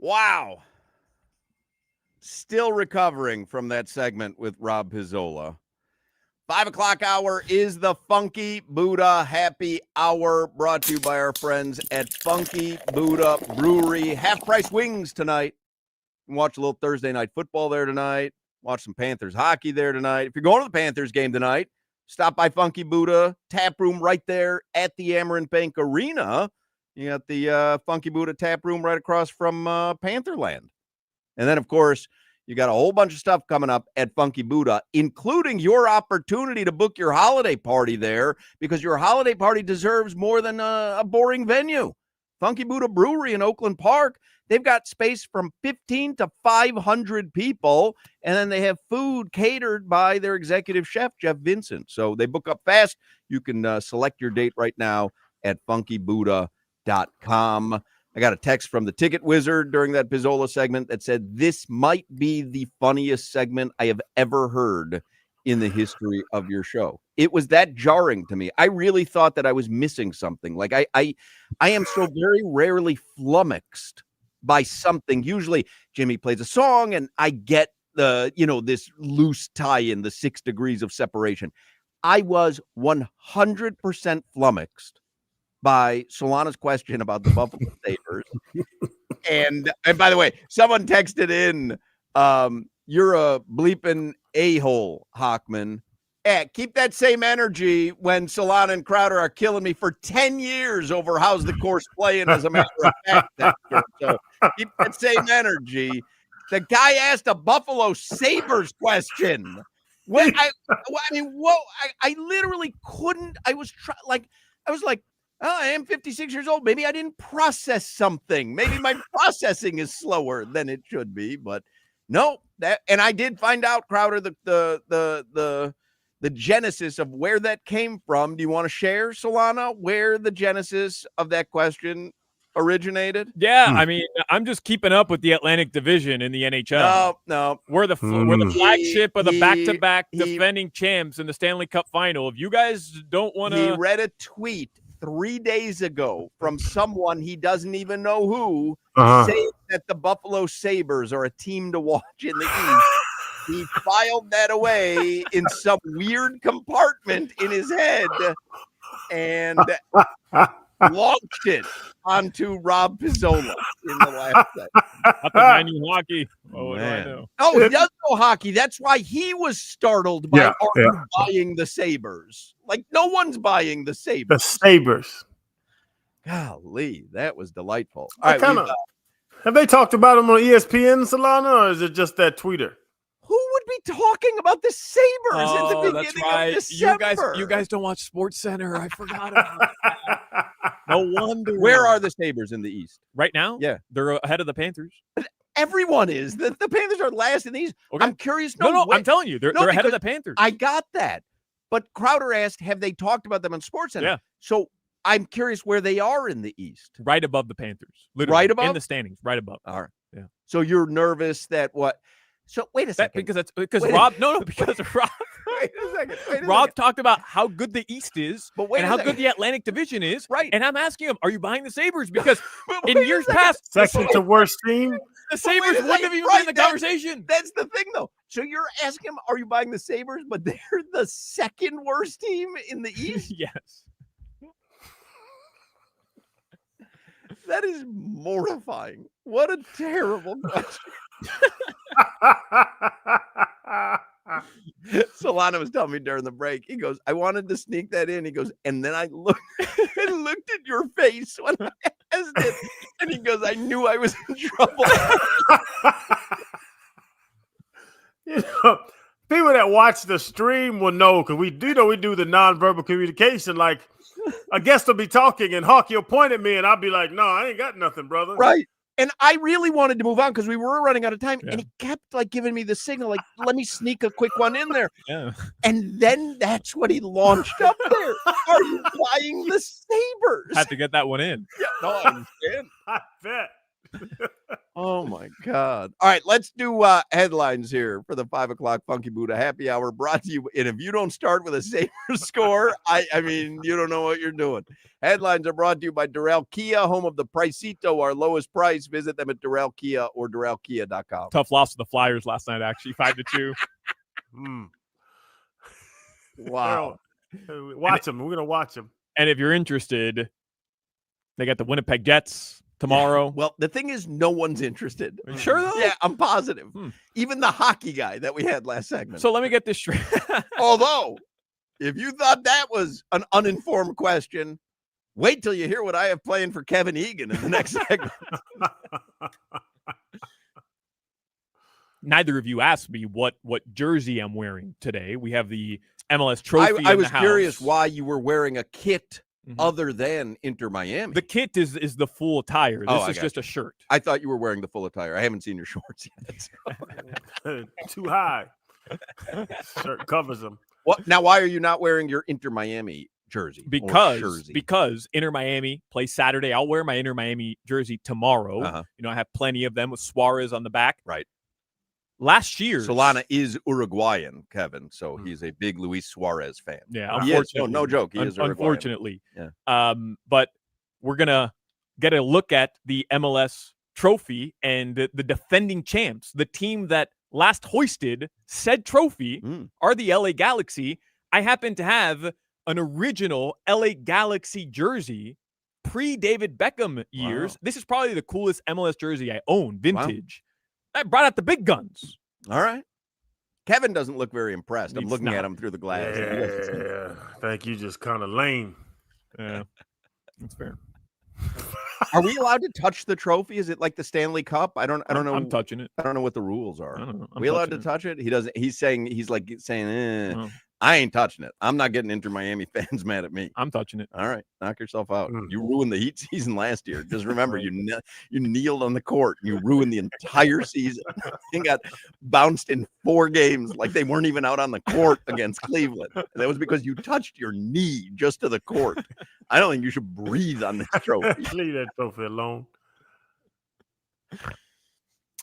Wow. Still recovering from that segment with Rob Pizzola. 5 o'clock hour is the Funky Buddha Happy Hour, brought to you by our friends at Funky Buddha Brewery. Half-price wings tonight. You can watch a little Thursday night football there tonight. Watch some Panthers hockey there tonight. If you're going to the Panthers game tonight, stop by Funky Buddha Tap Room right there at the Amerant Bank Arena. You got the Funky Buddha Tap Room right across from Pantherland. And then, of course, you got a whole bunch of stuff coming up at Funky Buddha, including your opportunity to book your holiday party there, because your holiday party deserves more than a boring venue. Funky Buddha Brewery in Oakland Park, they've got space from 15 to 500 people, and then they have food catered by their executive chef, Jeff Vincent. So they book up fast. You can select your date right now at funkybuddha.com. I got a text from the Ticket Wizard during that Pizzola segment that said, this might be the funniest segment I have ever heard in the history of your show. It was that jarring to me. I really thought that I was missing something. Like I am so very rarely flummoxed by something. Usually Jimmy plays a song and I get the, this loose tie-in, the 6 degrees of separation. I was 100% flummoxed by Solana's question about the Buffalo Sabres. And by the way, someone texted in, you're a bleeping a-hole, Hochman. Keep that same energy when Solana and Crowder are killing me for 10 years over how's the course playing, as a matter of fact. So keep that same energy. The guy asked a Buffalo Sabres question. I literally couldn't. I was like, oh, I am 56 years old. Maybe I didn't process something. Maybe my processing is slower than it should be. But no, and I did find out, Crowder, the genesis of where that came from. Do you want to share, Solana, where the genesis of that question originated? Yeah, I mean, I'm just keeping up with the Atlantic Division in the NHL. No, we're the flagship of the back-to-back defending champs in the Stanley Cup final. If you guys don't want to, he read a tweet 3 days ago from someone he doesn't even know who, saying that the Buffalo Sabres are a team to watch in the East. He filed that away in some weird compartment in his head and launched it onto Rob Pizzola in the last set. Not the Man U hockey. Oh, what do I know? Oh, he does know hockey. That's why he was startled by buying the Sabres. Like, no one's buying the Sabres. The Sabres. Golly, that was delightful. All right, have they talked about them on ESPN, Solana, or is it just that tweeter? Who would be talking about the Sabres at the beginning that's right. of December? You guys don't watch Sports Center. I forgot about that. No wonder. Where are the Sabres in the East? Right now? Yeah. They're ahead of the Panthers. But everyone is. The Panthers are last in the East. Okay. I'm curious. No, I'm telling you. They're ahead of the Panthers. I got that. But Crowder asked, have they talked about them on Sports Center? Yeah. So I'm curious where they are in the East. Right above the Panthers. Literally. Right above? In the standings. Right above. All right. Yeah. So you're nervous that what? So wait a second. Because Rob. Because Rob. Wait a second. Rob talked about how good the East is and how good the Atlantic Division is. Right. And I'm asking him, are you buying the Sabres? Because in years past, second to worst team, the Sabres wouldn't have even been in the conversation. That's the thing, though. So you're asking him, are you buying the Sabres? But they're the second worst team in the East? Yes. That is mortifying. What a terrible question. Solana was telling me during the break, he goes, I wanted to sneak that in. He goes, and then I looked at your face when I asked it. And he goes, I knew I was in trouble. People that watch the stream will know, because we do the nonverbal communication. Like, a guest will be talking and Hawk, you'll point at me and I'll be like, no, I ain't got nothing, brother. Right. And I really wanted to move on because we were running out of time. Yeah. And he kept giving me the signal, let me sneak a quick one in there. Yeah. And then that's what he launched up there. Are you buying the Sabres? Had to get that one in. Yeah, no, I understand. I bet. Oh my God. All right, let's do headlines here for the 5 o'clock Funky Buddha happy hour brought to you. And if you don't start with a safer score, I mean, you don't know what you're doing. Headlines are brought to you by Durrell Kia, home of the Pricito, our lowest price. Visit them at Durrell Kia or DurrellKia.com. Tough loss to the Flyers last night, actually, 5-2. Wow. Watch them. We're going to watch them. And if you're interested, they got the Winnipeg Jets tomorrow. Well, the thing is, no one's interested. Are you sure, though? Yeah, I'm positive. Even the hockey guy that we had last segment. So let me get this straight. Although, if you thought that was an uninformed question, wait till you hear what I have playing for Kevin Egan in the next segment. Neither of you asked me what jersey I'm wearing today. We have the MLS trophy. I was curious why you were wearing a kit Mm-hmm. other than Inter Miami. The kit is the full attire. This is just a shirt. I thought you were wearing the full attire. I haven't seen your shorts yet. Too high. Shirt covers them. What? Now, why are you not wearing your Inter Miami jersey? Because Inter Miami plays Saturday. I'll wear my Inter Miami jersey tomorrow. You know, I have plenty of them with Suarez on the back. Right. Last year, Solana is Uruguayan, Kevin, so he's a big Luis Suarez fan. Yeah, unfortunately, no joke. He is Uruguayan. Unfortunately, yeah. But we're gonna get a look at the MLS trophy and the defending champs, the team that last hoisted said trophy, are the LA Galaxy. I happen to have an original LA Galaxy jersey pre-David Beckham years. Wow. This is probably the coolest MLS jersey I own, vintage. Wow. I brought out the big guns. All right. Kevin doesn't look very impressed. I'm looking at him through the glass. Yeah. I think you just kind of lame. Yeah. That's fair. Are we allowed to touch the trophy? Is it like the Stanley Cup? I don't know. I'm touching it. I don't know what the rules are. I don't know. Are we allowed to touch it? He doesn't. He's saying I ain't touching it. I'm not getting Inter Miami fans mad at me. I'm touching it. All right, knock yourself out. You ruined the Heat season last year. Just remember, you kneeled on the court. And you ruined the entire season. You got bounced in 4 games like they weren't even out on the court against Cleveland. That was because you touched your knee just to the court. I don't think you should breathe on this trophy. Leave that trophy alone.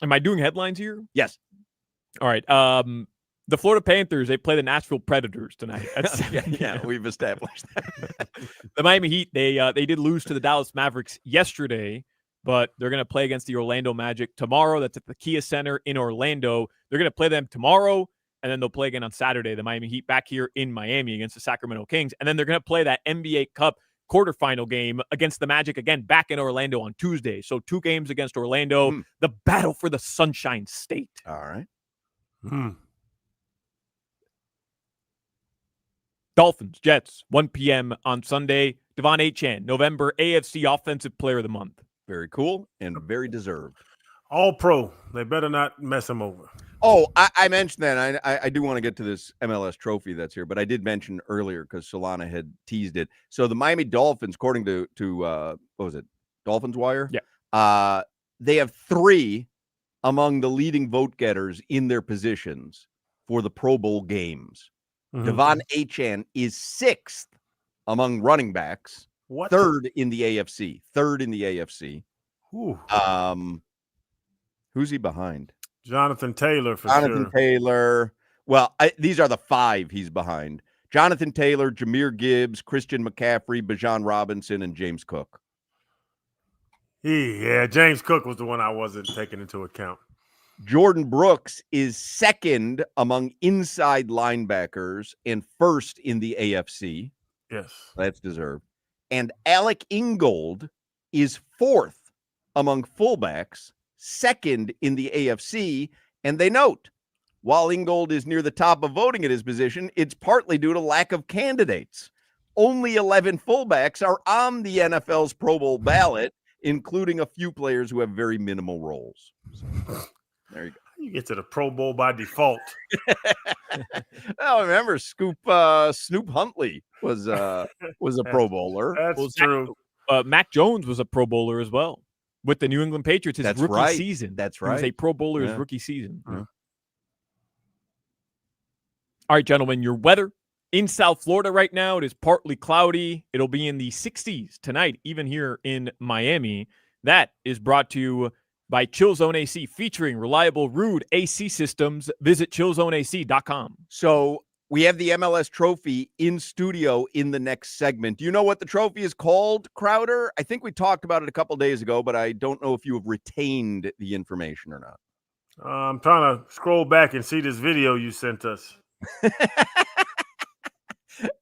Am I doing headlines here? Yes. All right. The Florida Panthers, they play the Nashville Predators tonight. Yeah, we've established that. The Miami Heat, they did lose to the Dallas Mavericks yesterday, but they're going to play against the Orlando Magic tomorrow. That's at the Kia Center in Orlando. They're going to play them tomorrow, and then they'll play again on Saturday, the Miami Heat back here in Miami against the Sacramento Kings. And then they're going to play that NBA Cup quarterfinal game against the Magic again back in Orlando on Tuesday. So 2 games against Orlando, the battle for the Sunshine State. All right. Dolphins, Jets, 1 p.m. on Sunday. Devon Achane, November AFC Offensive Player of the Month. Very cool and very deserved. All pro. They better not mess him over. Oh, I mentioned that. I do want to get to this MLS trophy that's here, but I did mention earlier because Solana had teased it. So the Miami Dolphins, according to what was it, Dolphins Wire? Yeah. They have 3 among the leading vote getters in their positions for the Pro Bowl games. Devon Achane is 6th among running backs. What? 3rd in the AFC. 3rd in the AFC. Ooh. Who's he behind? Jonathan Taylor for Jonathan sure. Taylor. Well, these are the 5 he's behind. Jonathan Taylor, Jahmyr Gibbs, Christian McCaffrey, Bijan Robinson, and James Cook. Yeah, James Cook was the one I wasn't taking into account. Jordan Brooks is 2nd among inside linebackers and 1st in the AFC. Yes. That's deserved. And Alec Ingold is 4th among fullbacks, 2nd in the AFC. And they note, while Ingold is near the top of voting at his position, it's partly due to lack of candidates. Only 11 fullbacks are on the NFL's Pro Bowl ballot, including a few players who have very minimal roles. So, there you go. You get to the Pro Bowl by default. Oh, remember Snoop Huntley was a Pro Bowler. That's true. Mac Jones was a Pro Bowler as well with the New England Patriots his rookie season. That's He right. was a Pro Bowler his rookie season. Yeah. All right, gentlemen, your weather in South Florida right now, it is partly cloudy. It'll be in the 60s tonight, even here in Miami. That is brought to you By ChillZone AC, featuring reliable Rude AC systems. Visit chillzoneac.com. So we have the MLS trophy in studio in the next segment. Do you know what the trophy is called, Crowder? I think we talked about it a couple days ago, but I don't know if you have retained the information or not. I'm trying to scroll back and see this video you sent us. I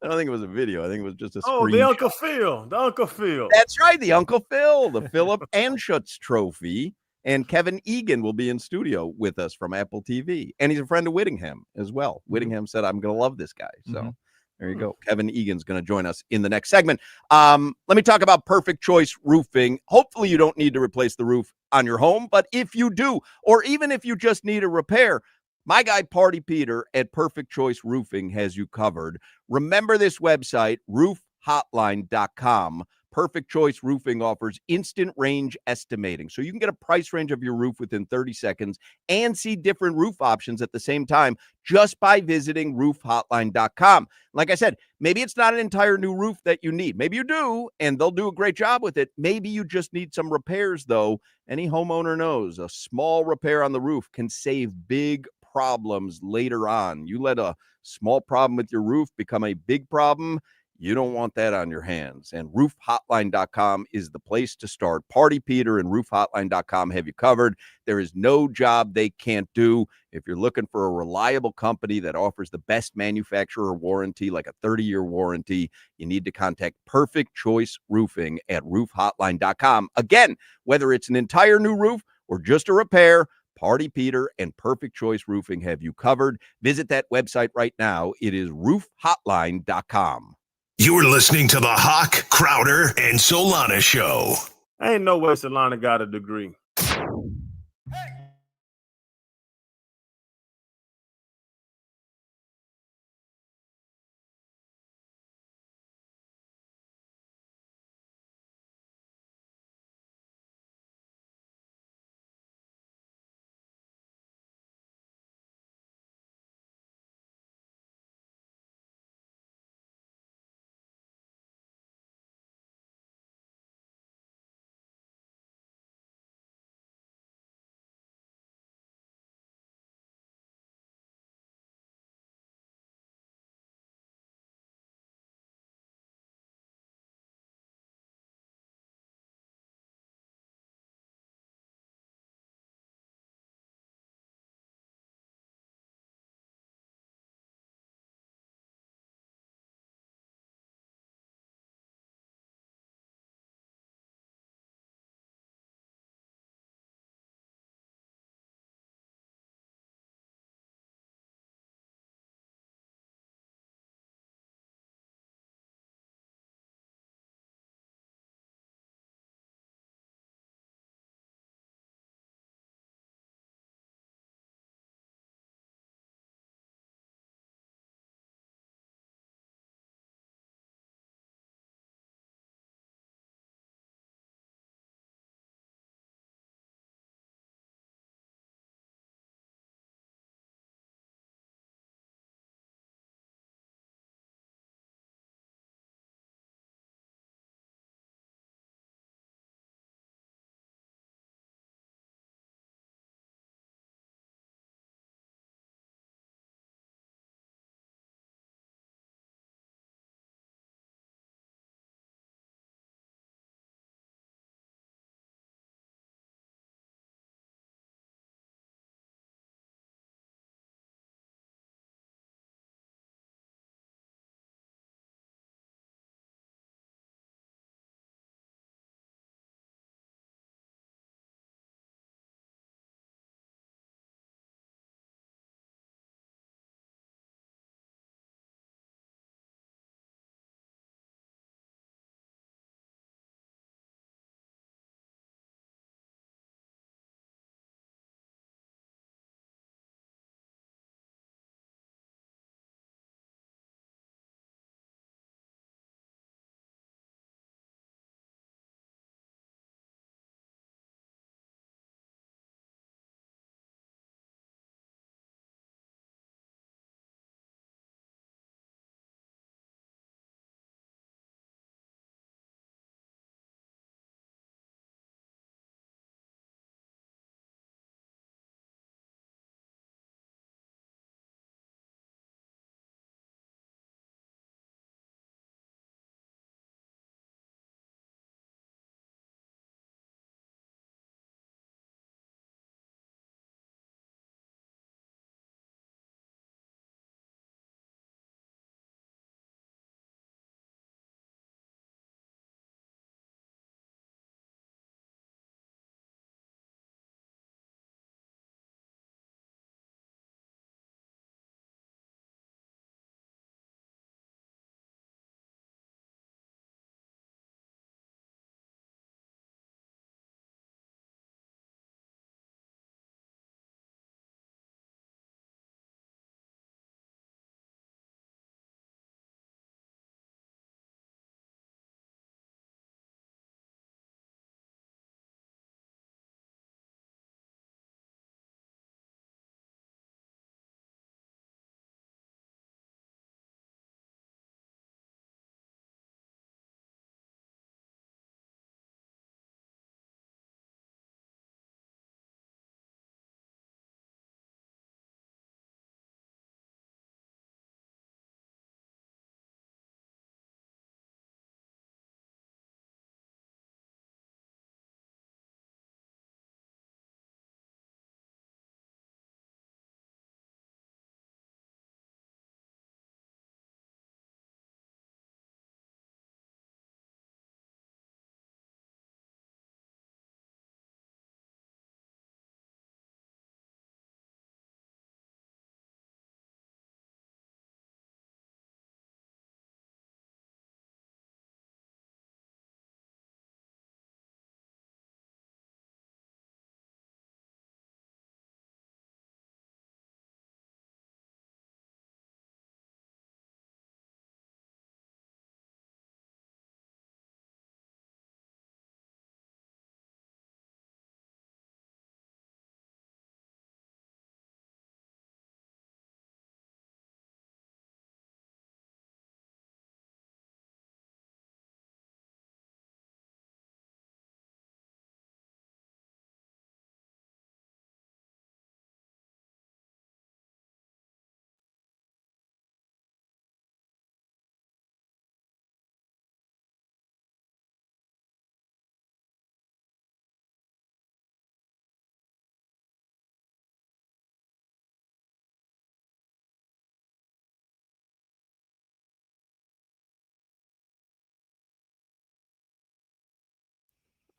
don't think it was a video. I think it was just a Oh, screenshot. the Uncle Phil. The Uncle Phil. That's right, the Uncle Phil, the Philip Anschutz Trophy. And Kevin Egan will be in studio with us from Apple TV. And he's a friend of Whittingham as well. Whittingham said, I'm going to love this guy. So there you go. Kevin Egan's going to join us in the next segment. Let me talk about Perfect Choice Roofing. Hopefully you don't need to replace the roof on your home, but if you do, or even if you just need a repair, my guy Party Peter at Perfect Choice Roofing has you covered. Remember this website, roofhotline.com. Perfect Choice Roofing offers instant range estimating. So you can get a price range of your roof within 30 seconds and see different roof options at the same time just by visiting roofhotline.com. Like I said, maybe it's not an entire new roof that you need. Maybe you do, and they'll do a great job with it. Maybe you just need some repairs, though. Any homeowner knows a small repair on the roof can save big problems later on. You let a small problem with your roof become a big problem, you don't want that on your hands. And roofhotline.com is the place to start. Party Peter and roofhotline.com have you covered. There is no job they can't do. If you're looking for a reliable company that offers the best manufacturer warranty, like a 30-year warranty, you need to contact Perfect Choice Roofing at roofhotline.com. Again, whether it's an entire new roof or just a repair, Party Peter and Perfect Choice Roofing have you covered. Visit that website right now. It is roofhotline.com. You're listening to the Hoch, Crowder, and Solana Show. Ain't no way Solana got a degree.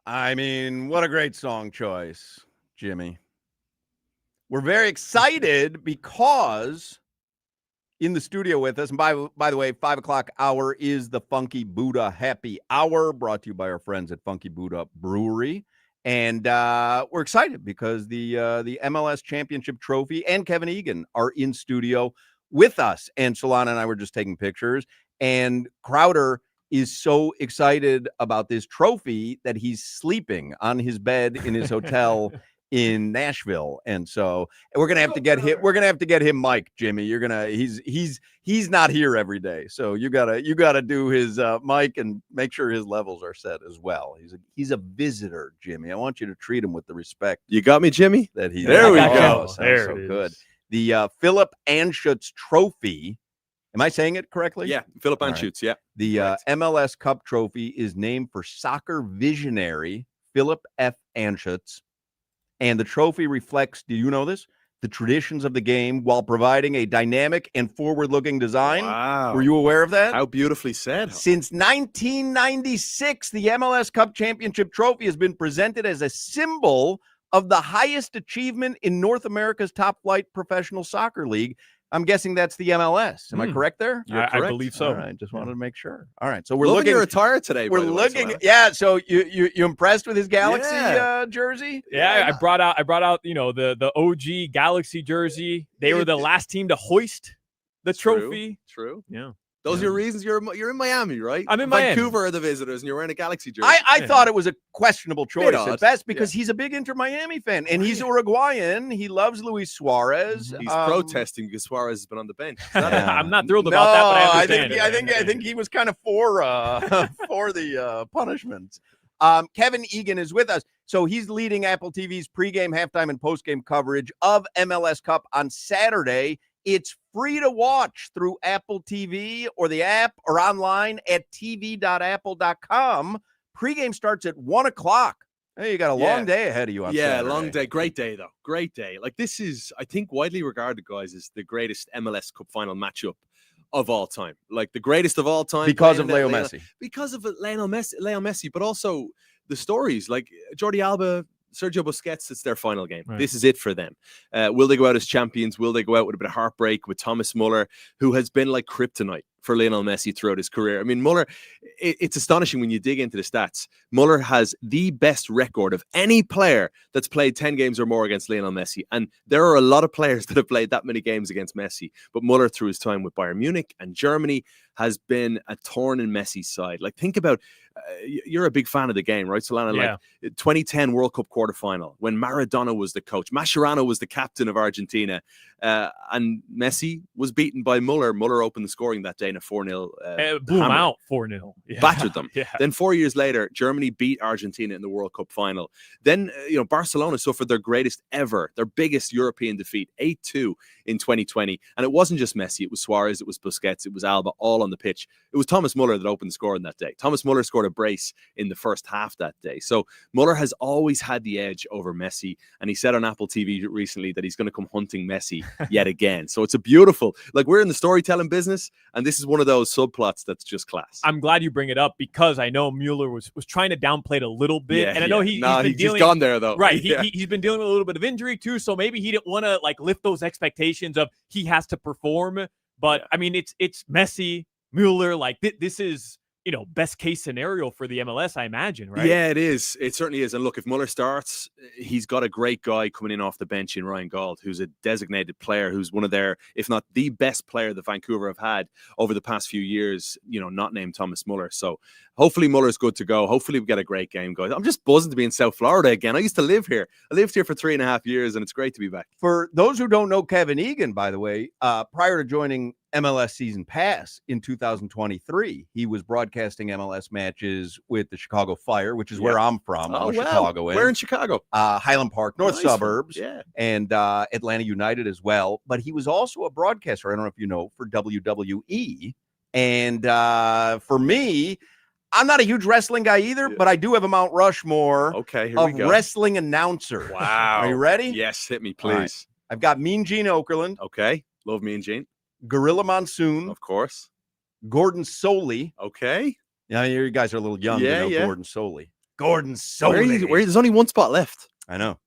I mean, what a great song choice, Jimmy. We're very excited because in the studio with us, and by the way, 5 o'clock hour is the Funky Buddha Happy Hour, brought to you by our friends at Funky Buddha Brewery. And we're excited because the MLS Championship Trophy and Kevin Egan are in studio with us. And Solana and I were just taking pictures. And Crowder is so excited about this trophy that he's sleeping on his bed in his hotel in Nashville. And so we're gonna have to get him. We're gonna have to get him Mike, Jimmy. You're gonna. He's not here every day, so you gotta do his Mike and make sure his levels are set as well. He's a visitor, Jimmy. I want you to treat him with the respect You got me, Jimmy? that he. There we go. Sounds There so it good. is. The Philip Anschutz Trophy. Am I saying it correctly? Yeah, Philip All right. Anschutz, yeah. The Correct. MLS Cup Trophy is named for soccer visionary Philip F. Anschutz. And the trophy reflects, do you know this? The traditions of the game while providing a dynamic and forward-looking design. Wow. Were you aware of that? How beautifully said. Since 1996, the MLS Cup Championship Trophy has been presented as a symbol of the highest achievement in North America's top-flight professional soccer league. I'm guessing that's the MLS. Am I correct there? I correct. believe so. All right, just wanted to make sure. All right, so we're Loving looking. your attire today. We're by the way, looking. Solana. Yeah. So you impressed with his Galaxy Yeah. jersey? Yeah, I brought out, you know, the OG Galaxy jersey. They were the last team to hoist the trophy. True. Yeah. Those are your reasons. You're in Miami, right? I'm in Miami. Vancouver are the visitors, and you're wearing a Galaxy jersey. I thought it was a questionable choice odd. at best because he's a big Inter Miami fan and he's Uruguayan. He loves Luis Suarez. He's protesting because Suarez has been on the bench. Is that Yeah. I'm not thrilled about that, but I understand. I think he was kind of for for the punishments. Kevin Egan is with us. So he's leading Apple TV's pregame, halftime, and postgame coverage of MLS Cup on Saturday. It's free to watch through Apple TV or the app or online at tv.apple.com. Pregame starts at 1 o'clock. Hey, you got a long day ahead of you on Saturday. long day. Great day, though. Great day. Like, this is, I think, widely regarded, guys, as the greatest MLS Cup final matchup of all time. Like, the greatest of all time. Because of Leo Messi. Because of Lionel Messi, but also the stories. Like, Jordi Alba, Sergio Busquets, it's their final game. Right. This is it for them. Will they go out as champions? Will they go out with a bit of heartbreak with Thomas Muller, who has been like kryptonite for Lionel Messi throughout his career? I mean, Muller, it's astonishing when you dig into the stats. Muller has the best record of any player that's played 10 games or more against Lionel Messi. And there are a lot of players that have played that many games against Messi. But Muller, through his time with Bayern Munich and Germany, has been a thorn in Messi's side. Like, think about, you're a big fan of the game, right, Solana? Yeah. Like 2010 World Cup quarterfinal when Maradona was the coach, Mascherano was the captain of Argentina, and Messi was beaten by Muller. Muller opened the scoring that day in a 4-0. Blew them hammer. out 4-0. Yeah. Battered them. Yeah. Then 4 years later, Germany beat Argentina in the World Cup final. Then, Barcelona suffered their greatest ever, their biggest European defeat, 8-2 in 2020. And it wasn't just Messi. It was Suarez, it was Busquets, it was Alba, all on the pitch. It was Thomas Muller that opened the scoring that day. Thomas Muller scored a brace in the first half that day. So Muller has always had the edge over Messi. And he said on Apple TV recently that he's going to come hunting Messi yet again. So it's a beautiful, like, we're in the storytelling business, and this is one of those subplots that's just class. I'm glad you bring it up because I know Mueller was trying to downplay it a little bit. And I know he's gone there, though. Right. He's been dealing with a little bit of injury, too. So maybe he didn't want to, like, lift those expectations of he has to perform. But, I mean, it's Messi, Mueller. Like, this is, best case scenario for the MLS, I imagine, right? Yeah, it is. It certainly is. And look, if Muller starts, he's got a great guy coming in off the bench in Ryan Gauld, who's a designated player, who's one of their, if not the best player that Vancouver have had over the past few years, not named Thomas Muller. So hopefully Muller's good to go. Hopefully we get a great game, guys. I'm just buzzing to be in South Florida again. I used to live here. I lived here for 3.5 years, and it's great to be back. For those who don't know Kevin Egan, by the way, prior to joining MLS Season Pass in 2023, he was broadcasting MLS matches with the Chicago Fire, which is where I'm from. I'm a Chicagoan. Where in Chicago? Highland Park, North Nice. Suburbs, Yeah. and Atlanta United as well. But he was also a broadcaster, I don't know if you know, for WWE. And for me, I'm not a huge wrestling guy either, but I do have a Mount Rushmore Okay, here of we go. wrestling announcers. Wow. Are you ready? Yes, hit me, All right. please. I've got Mean Gene Okerlund, Okay. Love me and Gene. Gorilla Monsoon, Of course. Gordon Soley. Okay. Yeah, you guys are a little young to know Yeah. Gordon Soley. Gordon Soley. There's only one spot left. I know.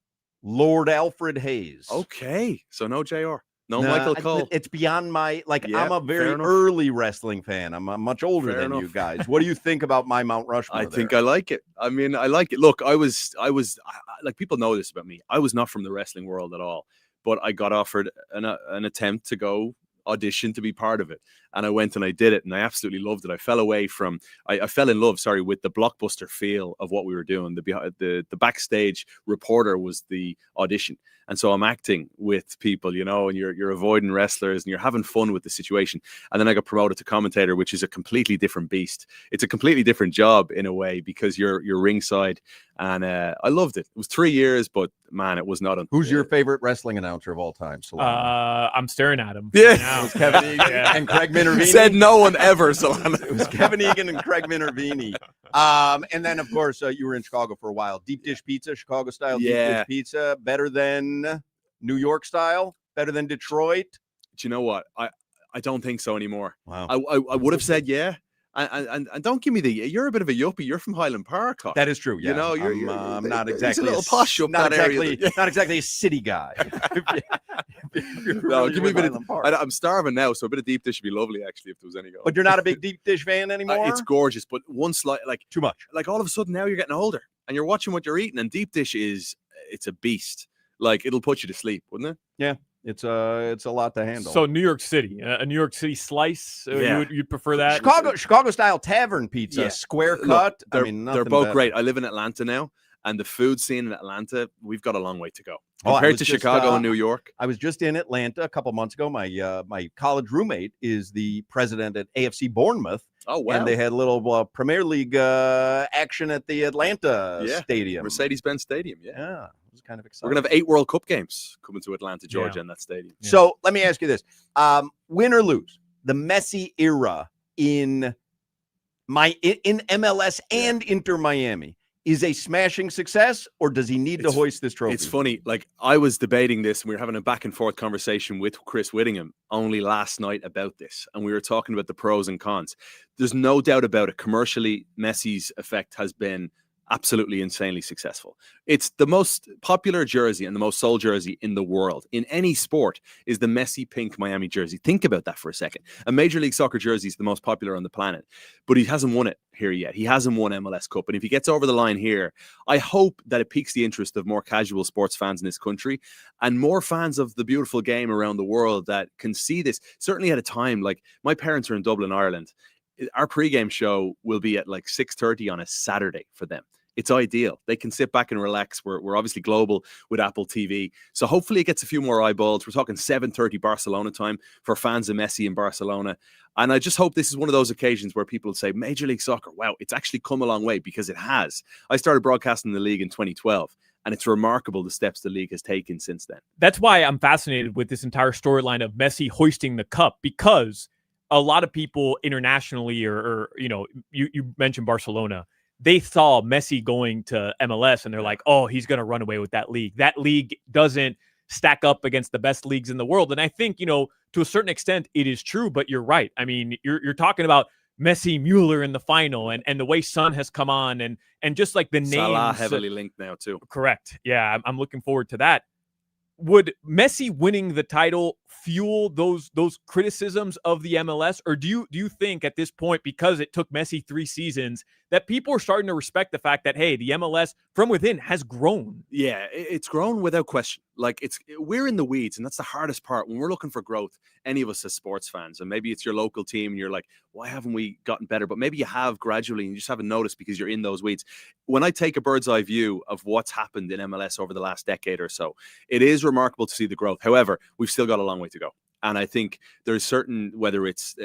Lord Alfred Hayes. Okay, so no JR. No Nah, Michael Cole. It's beyond my, like, Yeah, I'm a very fair enough. early wrestling fan. I'm much older Fair than you enough. guys. What do you think about my Mount Rushmore? I think I like it. I mean, I like it. Look, I like, people know this about me. I was not from the wrestling world at all, but I got offered an attempt to go audition to be part of it, and I went and I did it, and I absolutely loved it. I fell in love, with the blockbuster feel of what we were doing. The backstage reporter was the audition, and so I'm acting with people, and you're avoiding wrestlers and you're having fun with the situation. And then I got promoted to commentator, which is a completely different beast. It's a completely different job in a way, because you're ringside, and I loved it. It was 3 years, but man, it was not. Who's your favorite wrestling announcer of all time? Solana? I'm staring at him. Yeah. right now. It was Kevin Egan and Craig Minervini. Said no one ever. Solana. It was Kevin Egan and Craig Minervini. And then, of course, you were in Chicago for a while. Deep dish pizza, Chicago style deep dish pizza, better than New York style, better than Detroit. Do you know what? I don't think so anymore. Wow. I would have said yeah. And don't give me you're a bit of a yuppie. You're from Highland Park. Hoch. That is true. Yeah, I'm not it's exactly a little posh up not that exactly, area. not exactly a city guy. No, give me a bit of. I'm starving now, so a bit of deep dish would be lovely, actually, if there was any going. But you're not a big deep dish fan anymore. It's gorgeous, but one slight, too much. Like, all of a sudden now you're getting older, and you're watching what you're eating, and deep dish it's a beast. Like, it'll put you to sleep, wouldn't it? Yeah. It's a lot to handle. So New York City, a New York City slice. You'd prefer that? Chicago style tavern pizza, square cut. Look, they're both better. great. I live in Atlanta now, and the food scene in Atlanta, we've got a long way to go Oh, compared to Chicago and New York. I was just in Atlanta a couple months ago. My college roommate is the president at AFC Bournemouth. Oh, wow. And they had a little Premier League action at the Atlanta Stadium. Mercedes-Benz Stadium, Yeah. It was kind of exciting. We're going to have 8 World Cup games coming to Atlanta, Georgia, in that stadium. Yeah. So let me ask you this. Win or lose, the Messi era in MLS and Inter Miami is a smashing success, or does he need to hoist this trophy? It's funny. Like, I was debating this, and we were having a back and forth conversation with Chris Whittingham only last night about this. And we were talking about the pros and cons. There's no doubt about it. Commercially, Messi's effect has been absolutely insanely successful. It's the most popular jersey and the most sold jersey in the world in any sport is the Messi pink Miami jersey. Think about that for a second. A Major League Soccer jersey is the most popular on the planet, but he hasn't won it here yet. He hasn't won MLS Cup. And if he gets over the line here, I hope that it piques the interest of more casual sports fans in this country and more fans of the beautiful game around the world that can see this. Certainly at a time, like, my parents are in Dublin, Ireland. Our pregame show will be at like 6:30 on a Saturday for them. It's ideal. They can sit back and relax. We're obviously global with Apple TV. So hopefully it gets a few more eyeballs. We're talking 7:30 Barcelona time for fans of Messi in Barcelona. And I just hope this is one of those occasions where people say, Major League Soccer, wow, it's actually come a long way, because it has. I started broadcasting the league in 2012. And it's remarkable the steps the league has taken since then. That's why I'm fascinated with this entire storyline of Messi hoisting the cup, because a lot of people internationally, or you mentioned Barcelona, they saw Messi going to MLS and they're like, oh, he's going to run away with that league. That league doesn't stack up against the best leagues in the world. And I think, to a certain extent, it is true, but you're right. I mean, you're talking about Messi, Mueller in the final, and the way Son has come on, and just like the names. Salah heavily linked now too. Correct. Yeah, I'm looking forward to that. Would Messi winning the title fuel those criticisms of the MLS, or do you think at this point, because it took Messi 3 seasons, that people are starting to respect the fact that, hey, the MLS from within has grown? Yeah, it's grown without question. Like, we're in the weeds, and that's the hardest part when we're looking for growth. Any of us as sports fans, and maybe it's your local team, and you're like, why haven't we gotten better? But maybe you have gradually, and you just haven't noticed because you're in those weeds. When I take a bird's eye view of what's happened in MLS over the last decade or so, it is remarkable to see the growth. However, we've still got a long way to go. And I think there's certain, whether it's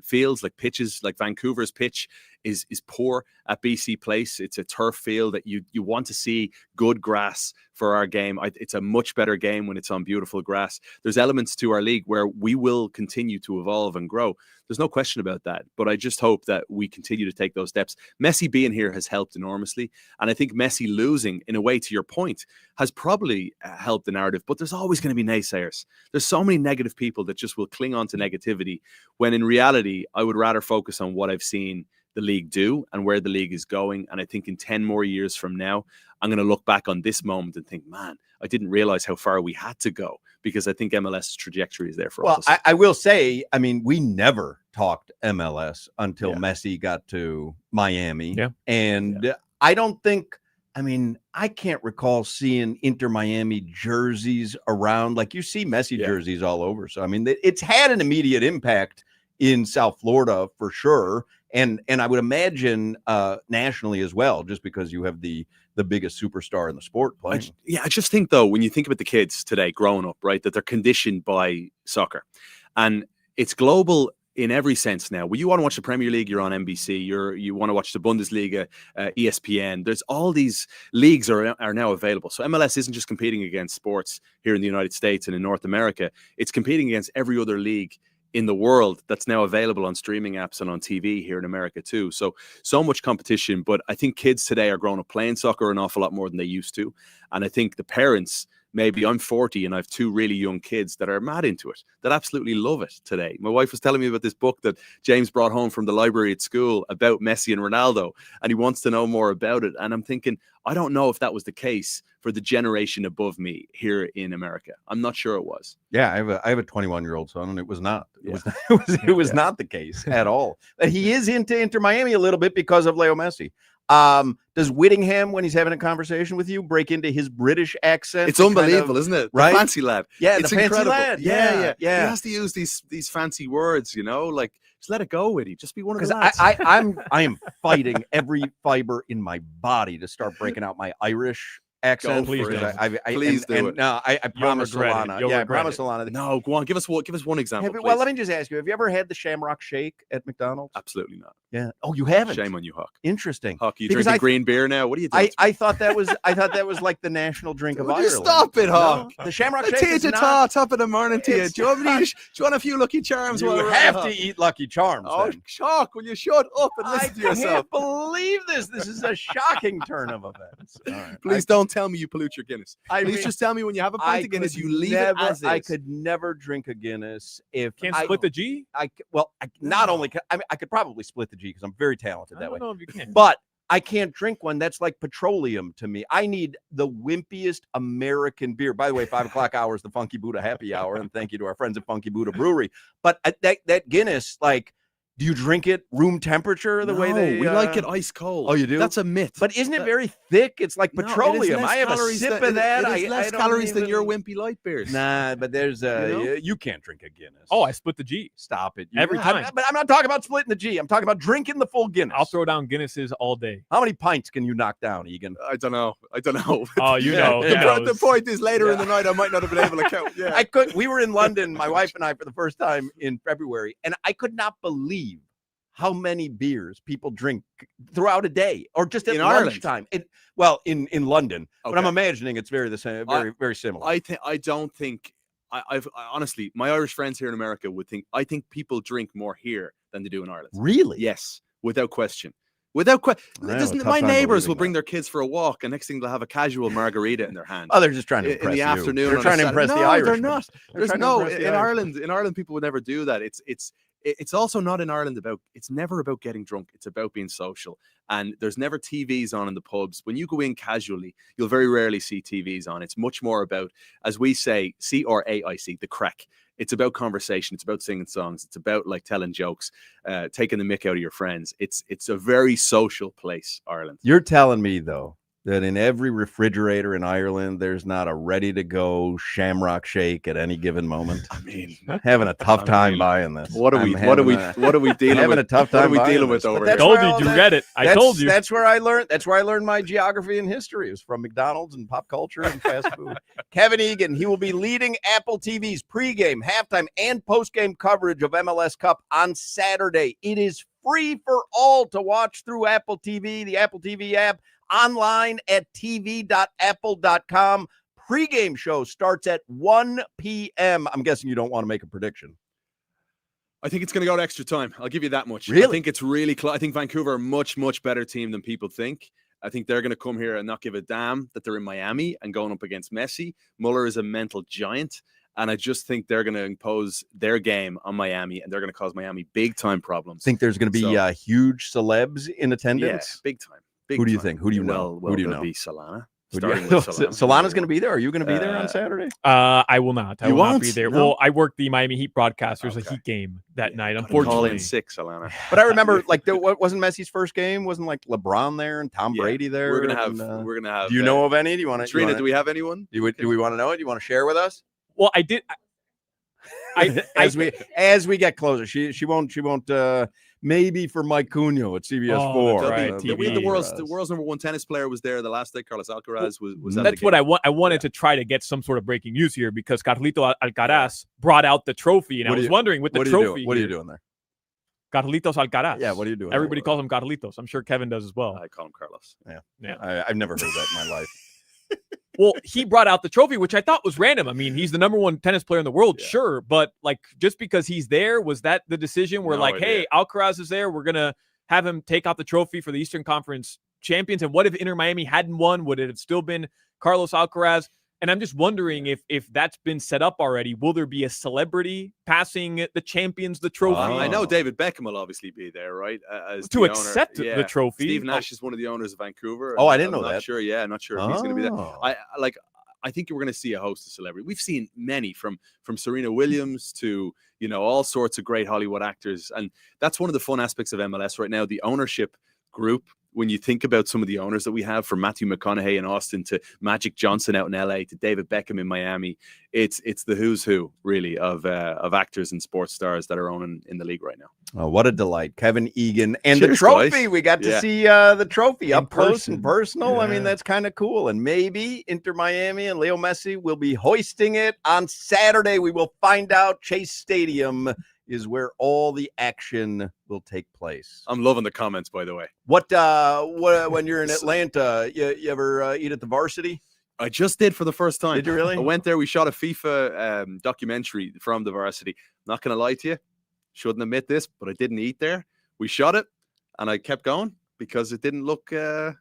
fields like pitches, like Vancouver's pitch is poor at BC Place. It's a turf field that you want to see good grass for our game. It's a much better game when it's on beautiful grass. There's elements to our league where we will continue to evolve and grow. There's no question about that. But I just hope that we continue to take those steps. Messi being here has helped enormously. And I think Messi losing, in a way, to your point, has probably helped the narrative. But there's always going to be naysayers. There's so many negative people that just will cling on to negativity, when in reality, I would rather focus on what I've seen the league do and where the league is going. And I think in 10 more years from now, I'm going to look back on this moment and think, man, I didn't realize how far we had to go, because I think MLS's trajectory is there for us. I will say, I mean, we never talked MLS until Messi got to Miami. Yeah. And I don't think, I mean, I can't recall seeing Inter Miami jerseys around. Like, you see Messi jerseys all over. So, I mean, it's had an immediate impact in South Florida for sure. And I would imagine nationally as well, just because you have the biggest superstar in the sport playing. I just think, though, when you think about the kids today growing up, right, that they're conditioned by soccer. And it's global in every sense now. When you want to watch the Premier League, you're on NBC. You want to watch the Bundesliga, ESPN. There's all these leagues are now available. So MLS isn't just competing against sports here in the United States and in North America. It's competing against every other league in the world that's now available on streaming apps and on TV here in America too. So much competition, but I think kids today are growing up playing soccer an awful lot more than they used to. And I think the parents, maybe I'm 40 and I have 2 really young kids that are mad into it, that absolutely love it today. My wife was telling me about this book that James brought home from the library at school about Messi and Ronaldo, and he wants to know more about it. And I'm thinking, I don't know if that was the case for the generation above me here in America. I'm not sure it was. Yeah, I have a 21-year-old son, and it was not. It was not the case at all. He is into Inter Miami a little bit because of Leo Messi. Does Whittingham, when he's having a conversation with you, break into his British accent? It's unbelievable, isn't it? Right? The fancy lad. Yeah, it's the fancy incredible. lad. Yeah. He has to use these fancy words, like, just let it go, Whitty. Just be one of the lads. I am fighting every fiber in my body to start breaking out my Irish accent. Please do. Please do it. No, I promise Solana. I promise Solana. No, go on. Give us one example. Well, let me just ask you: have you ever had the Shamrock Shake at McDonald's? Absolutely not. Yeah. Oh, you haven't. Shame on you, Hoch. Interesting. Hoch, you drinking green beer now? What are you doing? I thought that was like the national drink of Ireland. Stop it, Hoch. No, the Shamrock Shake Shake is is not. Top of the morning to you. Do you want a few Lucky Charms? You have to eat Lucky Charms. Oh, Hoch, will you shut up and listen to yourself? I can't believe this. This is a shocking turn of events. All right. Please don't tell me you pollute your Guinness. Please just tell me when you have a pint of Guinness, you leave it as is. I could never drink a Guinness if Can't split the G. I could probably split the G because I'm very talented that way. I don't know if you can. But I can't drink one. That's like petroleum to me. I need the wimpiest American beer. By the way, 5 o'clock hour is the Funky Buddha happy hour, and thank you to our friends at Funky Buddha Brewery. But that Guinness, like, do you drink it room temperature the way they? We like it ice cold. Oh, you do? That's a myth. But isn't it very thick? It's like petroleum. I have a sip of that. It is less calories than your wimpy light beers. Nah, but there's you can't drink a Guinness. Oh, I split the G. Stop it. Every time. But I'm not talking about splitting the G. I'm talking about drinking the full Guinness. I'll throw down Guinnesses all day. How many pints can you knock down, Egan? I don't know. Oh, you know. The point is later in the night I might not have been able to count. Yeah. I could. We were in London, my wife and I, for the first time in February, and I could not believe how many beers people drink throughout a day, or just at lunchtime. In London, okay. But I'm imagining it's very the same, very similar. I don't think. I honestly, my Irish friends here in America would think. I think people drink more here than they do in Ireland. Really? Yes, without question. My neighbors will bring their kids for a walk, and next thing they'll have a casual margarita in their hand. Oh, they're just trying to impress in the afternoon. They're trying to impress the Irish. They're not. There's no in Ireland. In Ireland, people would never do that. It's also not in Ireland it's never about getting drunk. It's about being social. And there's never TVs on in the pubs. When you go in casually, you'll very rarely see TVs on. It's much more about, as we say, CRAIC, the crack. It's about conversation. It's about singing songs. It's about like telling jokes, taking the mick out of your friends. It's a very social place, Ireland. You're telling me, though, that in every refrigerator in Ireland, there's not a ready-to-go Shamrock Shake at any given moment. I mean, having a tough time buying this. What are we dealing with? Having a tough time. What are we dealing with over here? I told you, you read it. I told you. That's where I learned. That's where I learned my geography and history. It was from McDonald's and pop culture and fast food. Kevin Egan, he will be leading Apple TV's pregame, halftime, and postgame coverage of MLS Cup on Saturday. It is free for all to watch through Apple TV, the Apple TV app, online at tv.apple.com. Pre-game show starts at 1 p.m. I'm guessing you don't want to make a prediction. I think it's going to go to extra time. I'll give you that much. Really? I think it's really close. I think Vancouver are a much, much better team than people think. I think they're going to come here and not give a damn that they're in Miami and going up against Messi. Muller is a mental giant. And I just think they're going to impose their game on Miami, and they're going to cause Miami big time problems. Think there's going to be huge celebs in attendance? Yeah, big time. Who do you think? Who do you know? Well, Who do you there'll know? be Solana. Who do you- Starting with Solana. Solana's going to be there. Are you going to be there on Saturday? I will not. I You will not won't? be there. No? Well, I work the Miami Heat broadcast. There's a Okay. Heat game that night. Call Unfortunately, in sick, Solana. But I remember, like, what wasn't Messi's first game? Wasn't like LeBron there and Tom Yeah, Brady there? We're gonna have. Do you know of any? Do you want to? Trina, do we have anyone? Do we want to know it? Do you want to share with us? well, I did. As we get closer, she won't. Maybe for Mike Cunha at CBS Oh, 4. that's right, The TV. world's number one tennis player was there the last day. Carlos Alcaraz was. At That's the what game. I want. I wanted to try to get some sort of breaking news here because Carlito Alcaraz brought out the trophy, and I was wondering with the trophy. What are you doing there? Carlitos Alcaraz. Yeah, what are you doing? Everybody calls him Carlitos. I'm sure Kevin does as well. I call him Carlos. Yeah. I've never heard that in my life. Well, he brought out the trophy, which I thought was random. I mean, he's the number one tennis player in the world, sure, but like just because he's there, was that the decision where No like, idea. hey, Alcaraz is there, we're gonna have him take out the trophy for the Eastern Conference champions? And what if Inter Miami hadn't won? Would it have still been Carlos Alcaraz? And I'm just wondering if that's been set up already. Will there be a celebrity passing the champions the trophy? Oh. I know David Beckham will obviously be there, right? As To the owner. accept the trophy. Steve Nash is one of the owners of Vancouver. Oh, I didn't I'm know not that. Sure, yeah, I'm not sure if he's going to be there. Oh. I think we're going to see a host of celebrities. We've seen many from Serena Williams to all sorts of great Hollywood actors, and that's one of the fun aspects of MLS right now. The ownership group. When you think about some of the owners that we have, from Matthew McConaughey in Austin to Magic Johnson out in LA to David Beckham in Miami, it's the who's who really of actors and sports stars that are owning in the league right now. Oh, what a delight. Kevin Egan and the Cheers, trophy. guys. We got to Yeah. see the trophy up close and person. personal. I mean, Yeah. that's kind of cool. And maybe Inter Miami and Leo Messi will be hoisting it on Saturday. We will find out. Chase Stadium is where all the action will take place. I'm loving the comments, by the way. What when you're in Atlanta, you ever eat at the Varsity? I just did for the first time. Did you really? I went there. We shot a FIFA documentary from the Varsity. Not going to lie to you. Shouldn't admit this, but I didn't eat there. We shot it, and I kept going because it didn't look too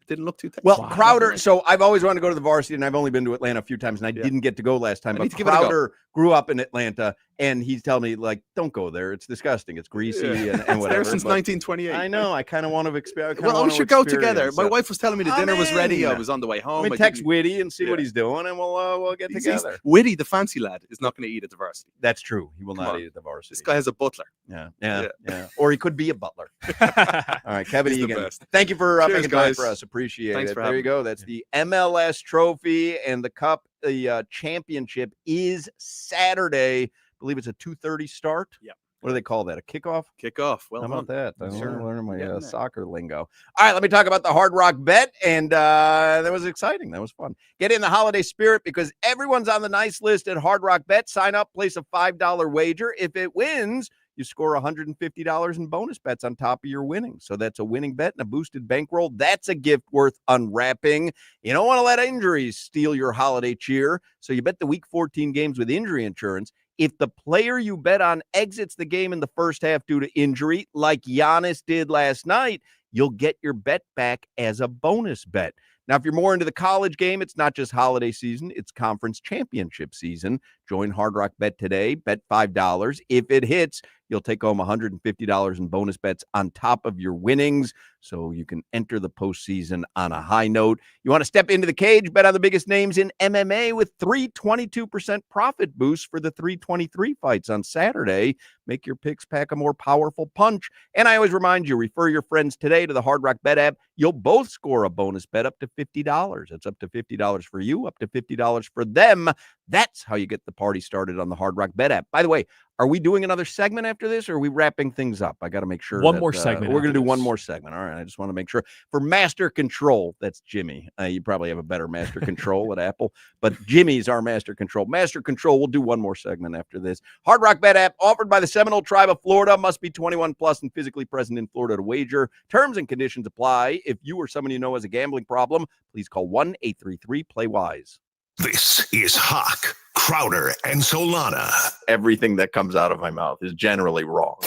tasty. Well, Crowder, so I've always wanted to go to the Varsity, and I've only been to Atlanta a few times, and I Yeah. didn't get to go last time. I But need to give it a go. Crowder grew up in Atlanta, and he's telling me, like, don't go there. It's disgusting. It's greasy and It's whatever. there since but 1928. I know. I kind of want to experience. Well, we should go together. My wife was telling me the I'm dinner was ready. in. I was on the way home. Let me I text didn't- Whitty and see what Yeah. he's doing, and we'll get He's together. Whitty, the fancy lad, is not going to eat at the Varsity. That's true. He will Come not on. eat at the Varsity. This guy has a butler. Yeah. Or he could be a butler. All right, Kevin He's the Egan. best. Thank you for Cheers, making time guys. for us. Appreciate Thanks it. for There you having go. That's the MLS trophy and the cup. The championship is Saturday. I believe it's a 2:30 start. Yeah. What do they call that? A kickoff? Kickoff. Well, How about that? I'm Sure. learning my Getting there. soccer lingo. All right, let me talk about the Hard Rock Bet. And that was exciting. That was fun. Get in the holiday spirit because everyone's on the nice list at Hard Rock Bet. Sign up, place a $5 wager. If it wins, you score $150 in bonus bets on top of your winnings. So that's a winning bet and a boosted bankroll. That's a gift worth unwrapping. You don't want to let injuries steal your holiday cheer. So you bet the Week 14 games with injury insurance. If the player you bet on exits the game in the first half due to injury, like Giannis did last night, you'll get your bet back as a bonus bet. Now, if you're more into the college game, it's not just holiday season, it's conference championship season. Join Hard Rock Bet today. Bet $5. If it hits, you'll take home $150 in bonus bets on top of your winnings, so you can enter the postseason on a high note. You want to step into the cage, bet on the biggest names in MMA with 322% profit boost for the 323 fights on Saturday. Make your picks pack a more powerful punch. And I always remind you, refer your friends today to the Hard Rock Bet app. You'll both score a bonus bet up to $50. That's up to $50 for you, up to $50 for them. That's how you get the party started on the Hard Rock Bet app. By the way, are we doing another segment after this, or are we wrapping things up? I got to make sure. One more segment We're going to after do one this. more segment. All right. I just want to make sure. For Master Control, that's Jimmy. You probably have a better Master Control at Apple, but Jimmy's our Master Control. Master Control, we'll do one more segment after this. Hard Rock Bet app offered by the Seminole Tribe of Florida. Must be 21 plus and physically present in Florida to wager. Terms and conditions apply. If you or someone you know has a gambling problem, please call 1-833-PLAY-WISE. This is Hoch, Crowder, and Solana. Everything that comes out of my mouth is generally wrong.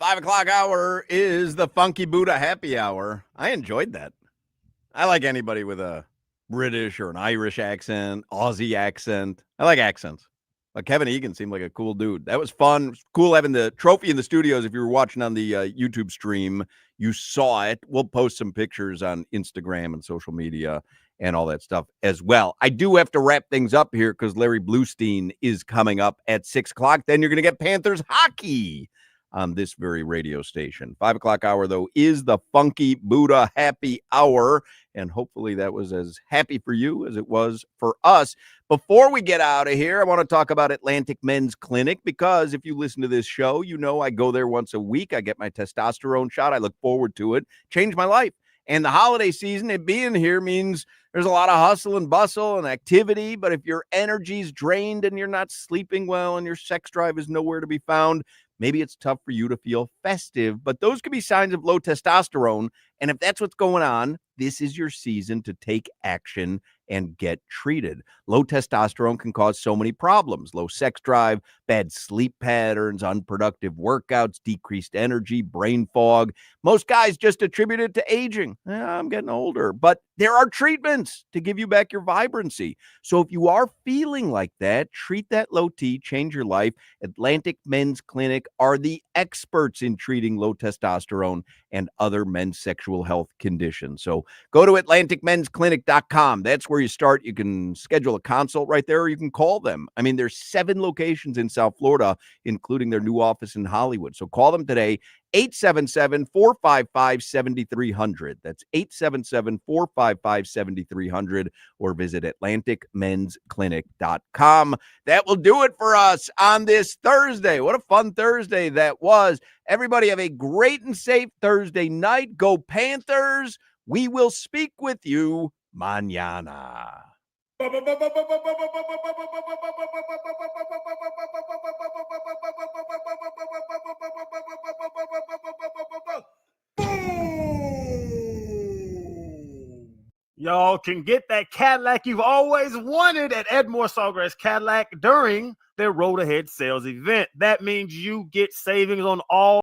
5 o'clock hour is the Funky Buddha happy hour. I enjoyed that. I like anybody with a British or an Irish accent, Aussie accent. I like accents. But Kevin Egan seemed like a cool dude. That was fun. It was cool having the trophy in the studios. If you were watching on the YouTube stream, you saw it. We'll post some pictures on Instagram and social media and all that stuff as well. I do have to wrap things up here because Larry Bluestein is coming up at 6 o'clock. Then you're going to get Panthers hockey on this very radio station. 5 o'clock hour, though, is the Funky Buddha happy hour. And hopefully that was as happy for you as it was for us. Before we get out of here, I want to talk about Atlantic Men's Clinic, because if you listen to this show, you know I go there once a week. I get my testosterone shot. I look forward to it. Changed my life. And the holiday season, it being here means there's a lot of hustle and bustle and activity. But if your energy's drained and you're not sleeping well and your sex drive is nowhere to be found, maybe it's tough for you to feel festive, but those could be signs of low testosterone. And if that's what's going on, this is your season to take action and get treated. Low testosterone can cause so many problems: low sex drive, bad sleep patterns, unproductive workouts, decreased energy, brain fog. Most guys just attribute it to aging. I'm getting older, but there are treatments to give you back your vibrancy. So if you are feeling like that, treat that low T, change your life. Atlantic Men's Clinic are the experts in treating low testosterone and other men's sexual health conditions. So go to AtlanticMen'sClinic.com. That's where you start. You can schedule a consult right there, or you can call them. I mean, there's 7 locations in South Florida, including their new office in Hollywood. So call them today, 877-455-7300. That's 877-455-7300, or visit AtlanticMen'sClinic.com. That will do it for us on this Thursday. What a fun Thursday that was. Everybody have a great and safe Thursday night. Go Panthers. We will speak with you mañana. Y'all can get that Cadillac you've always wanted at Edmore Sawgrass Cadillac during their Road Ahead sales event. That means you get savings on all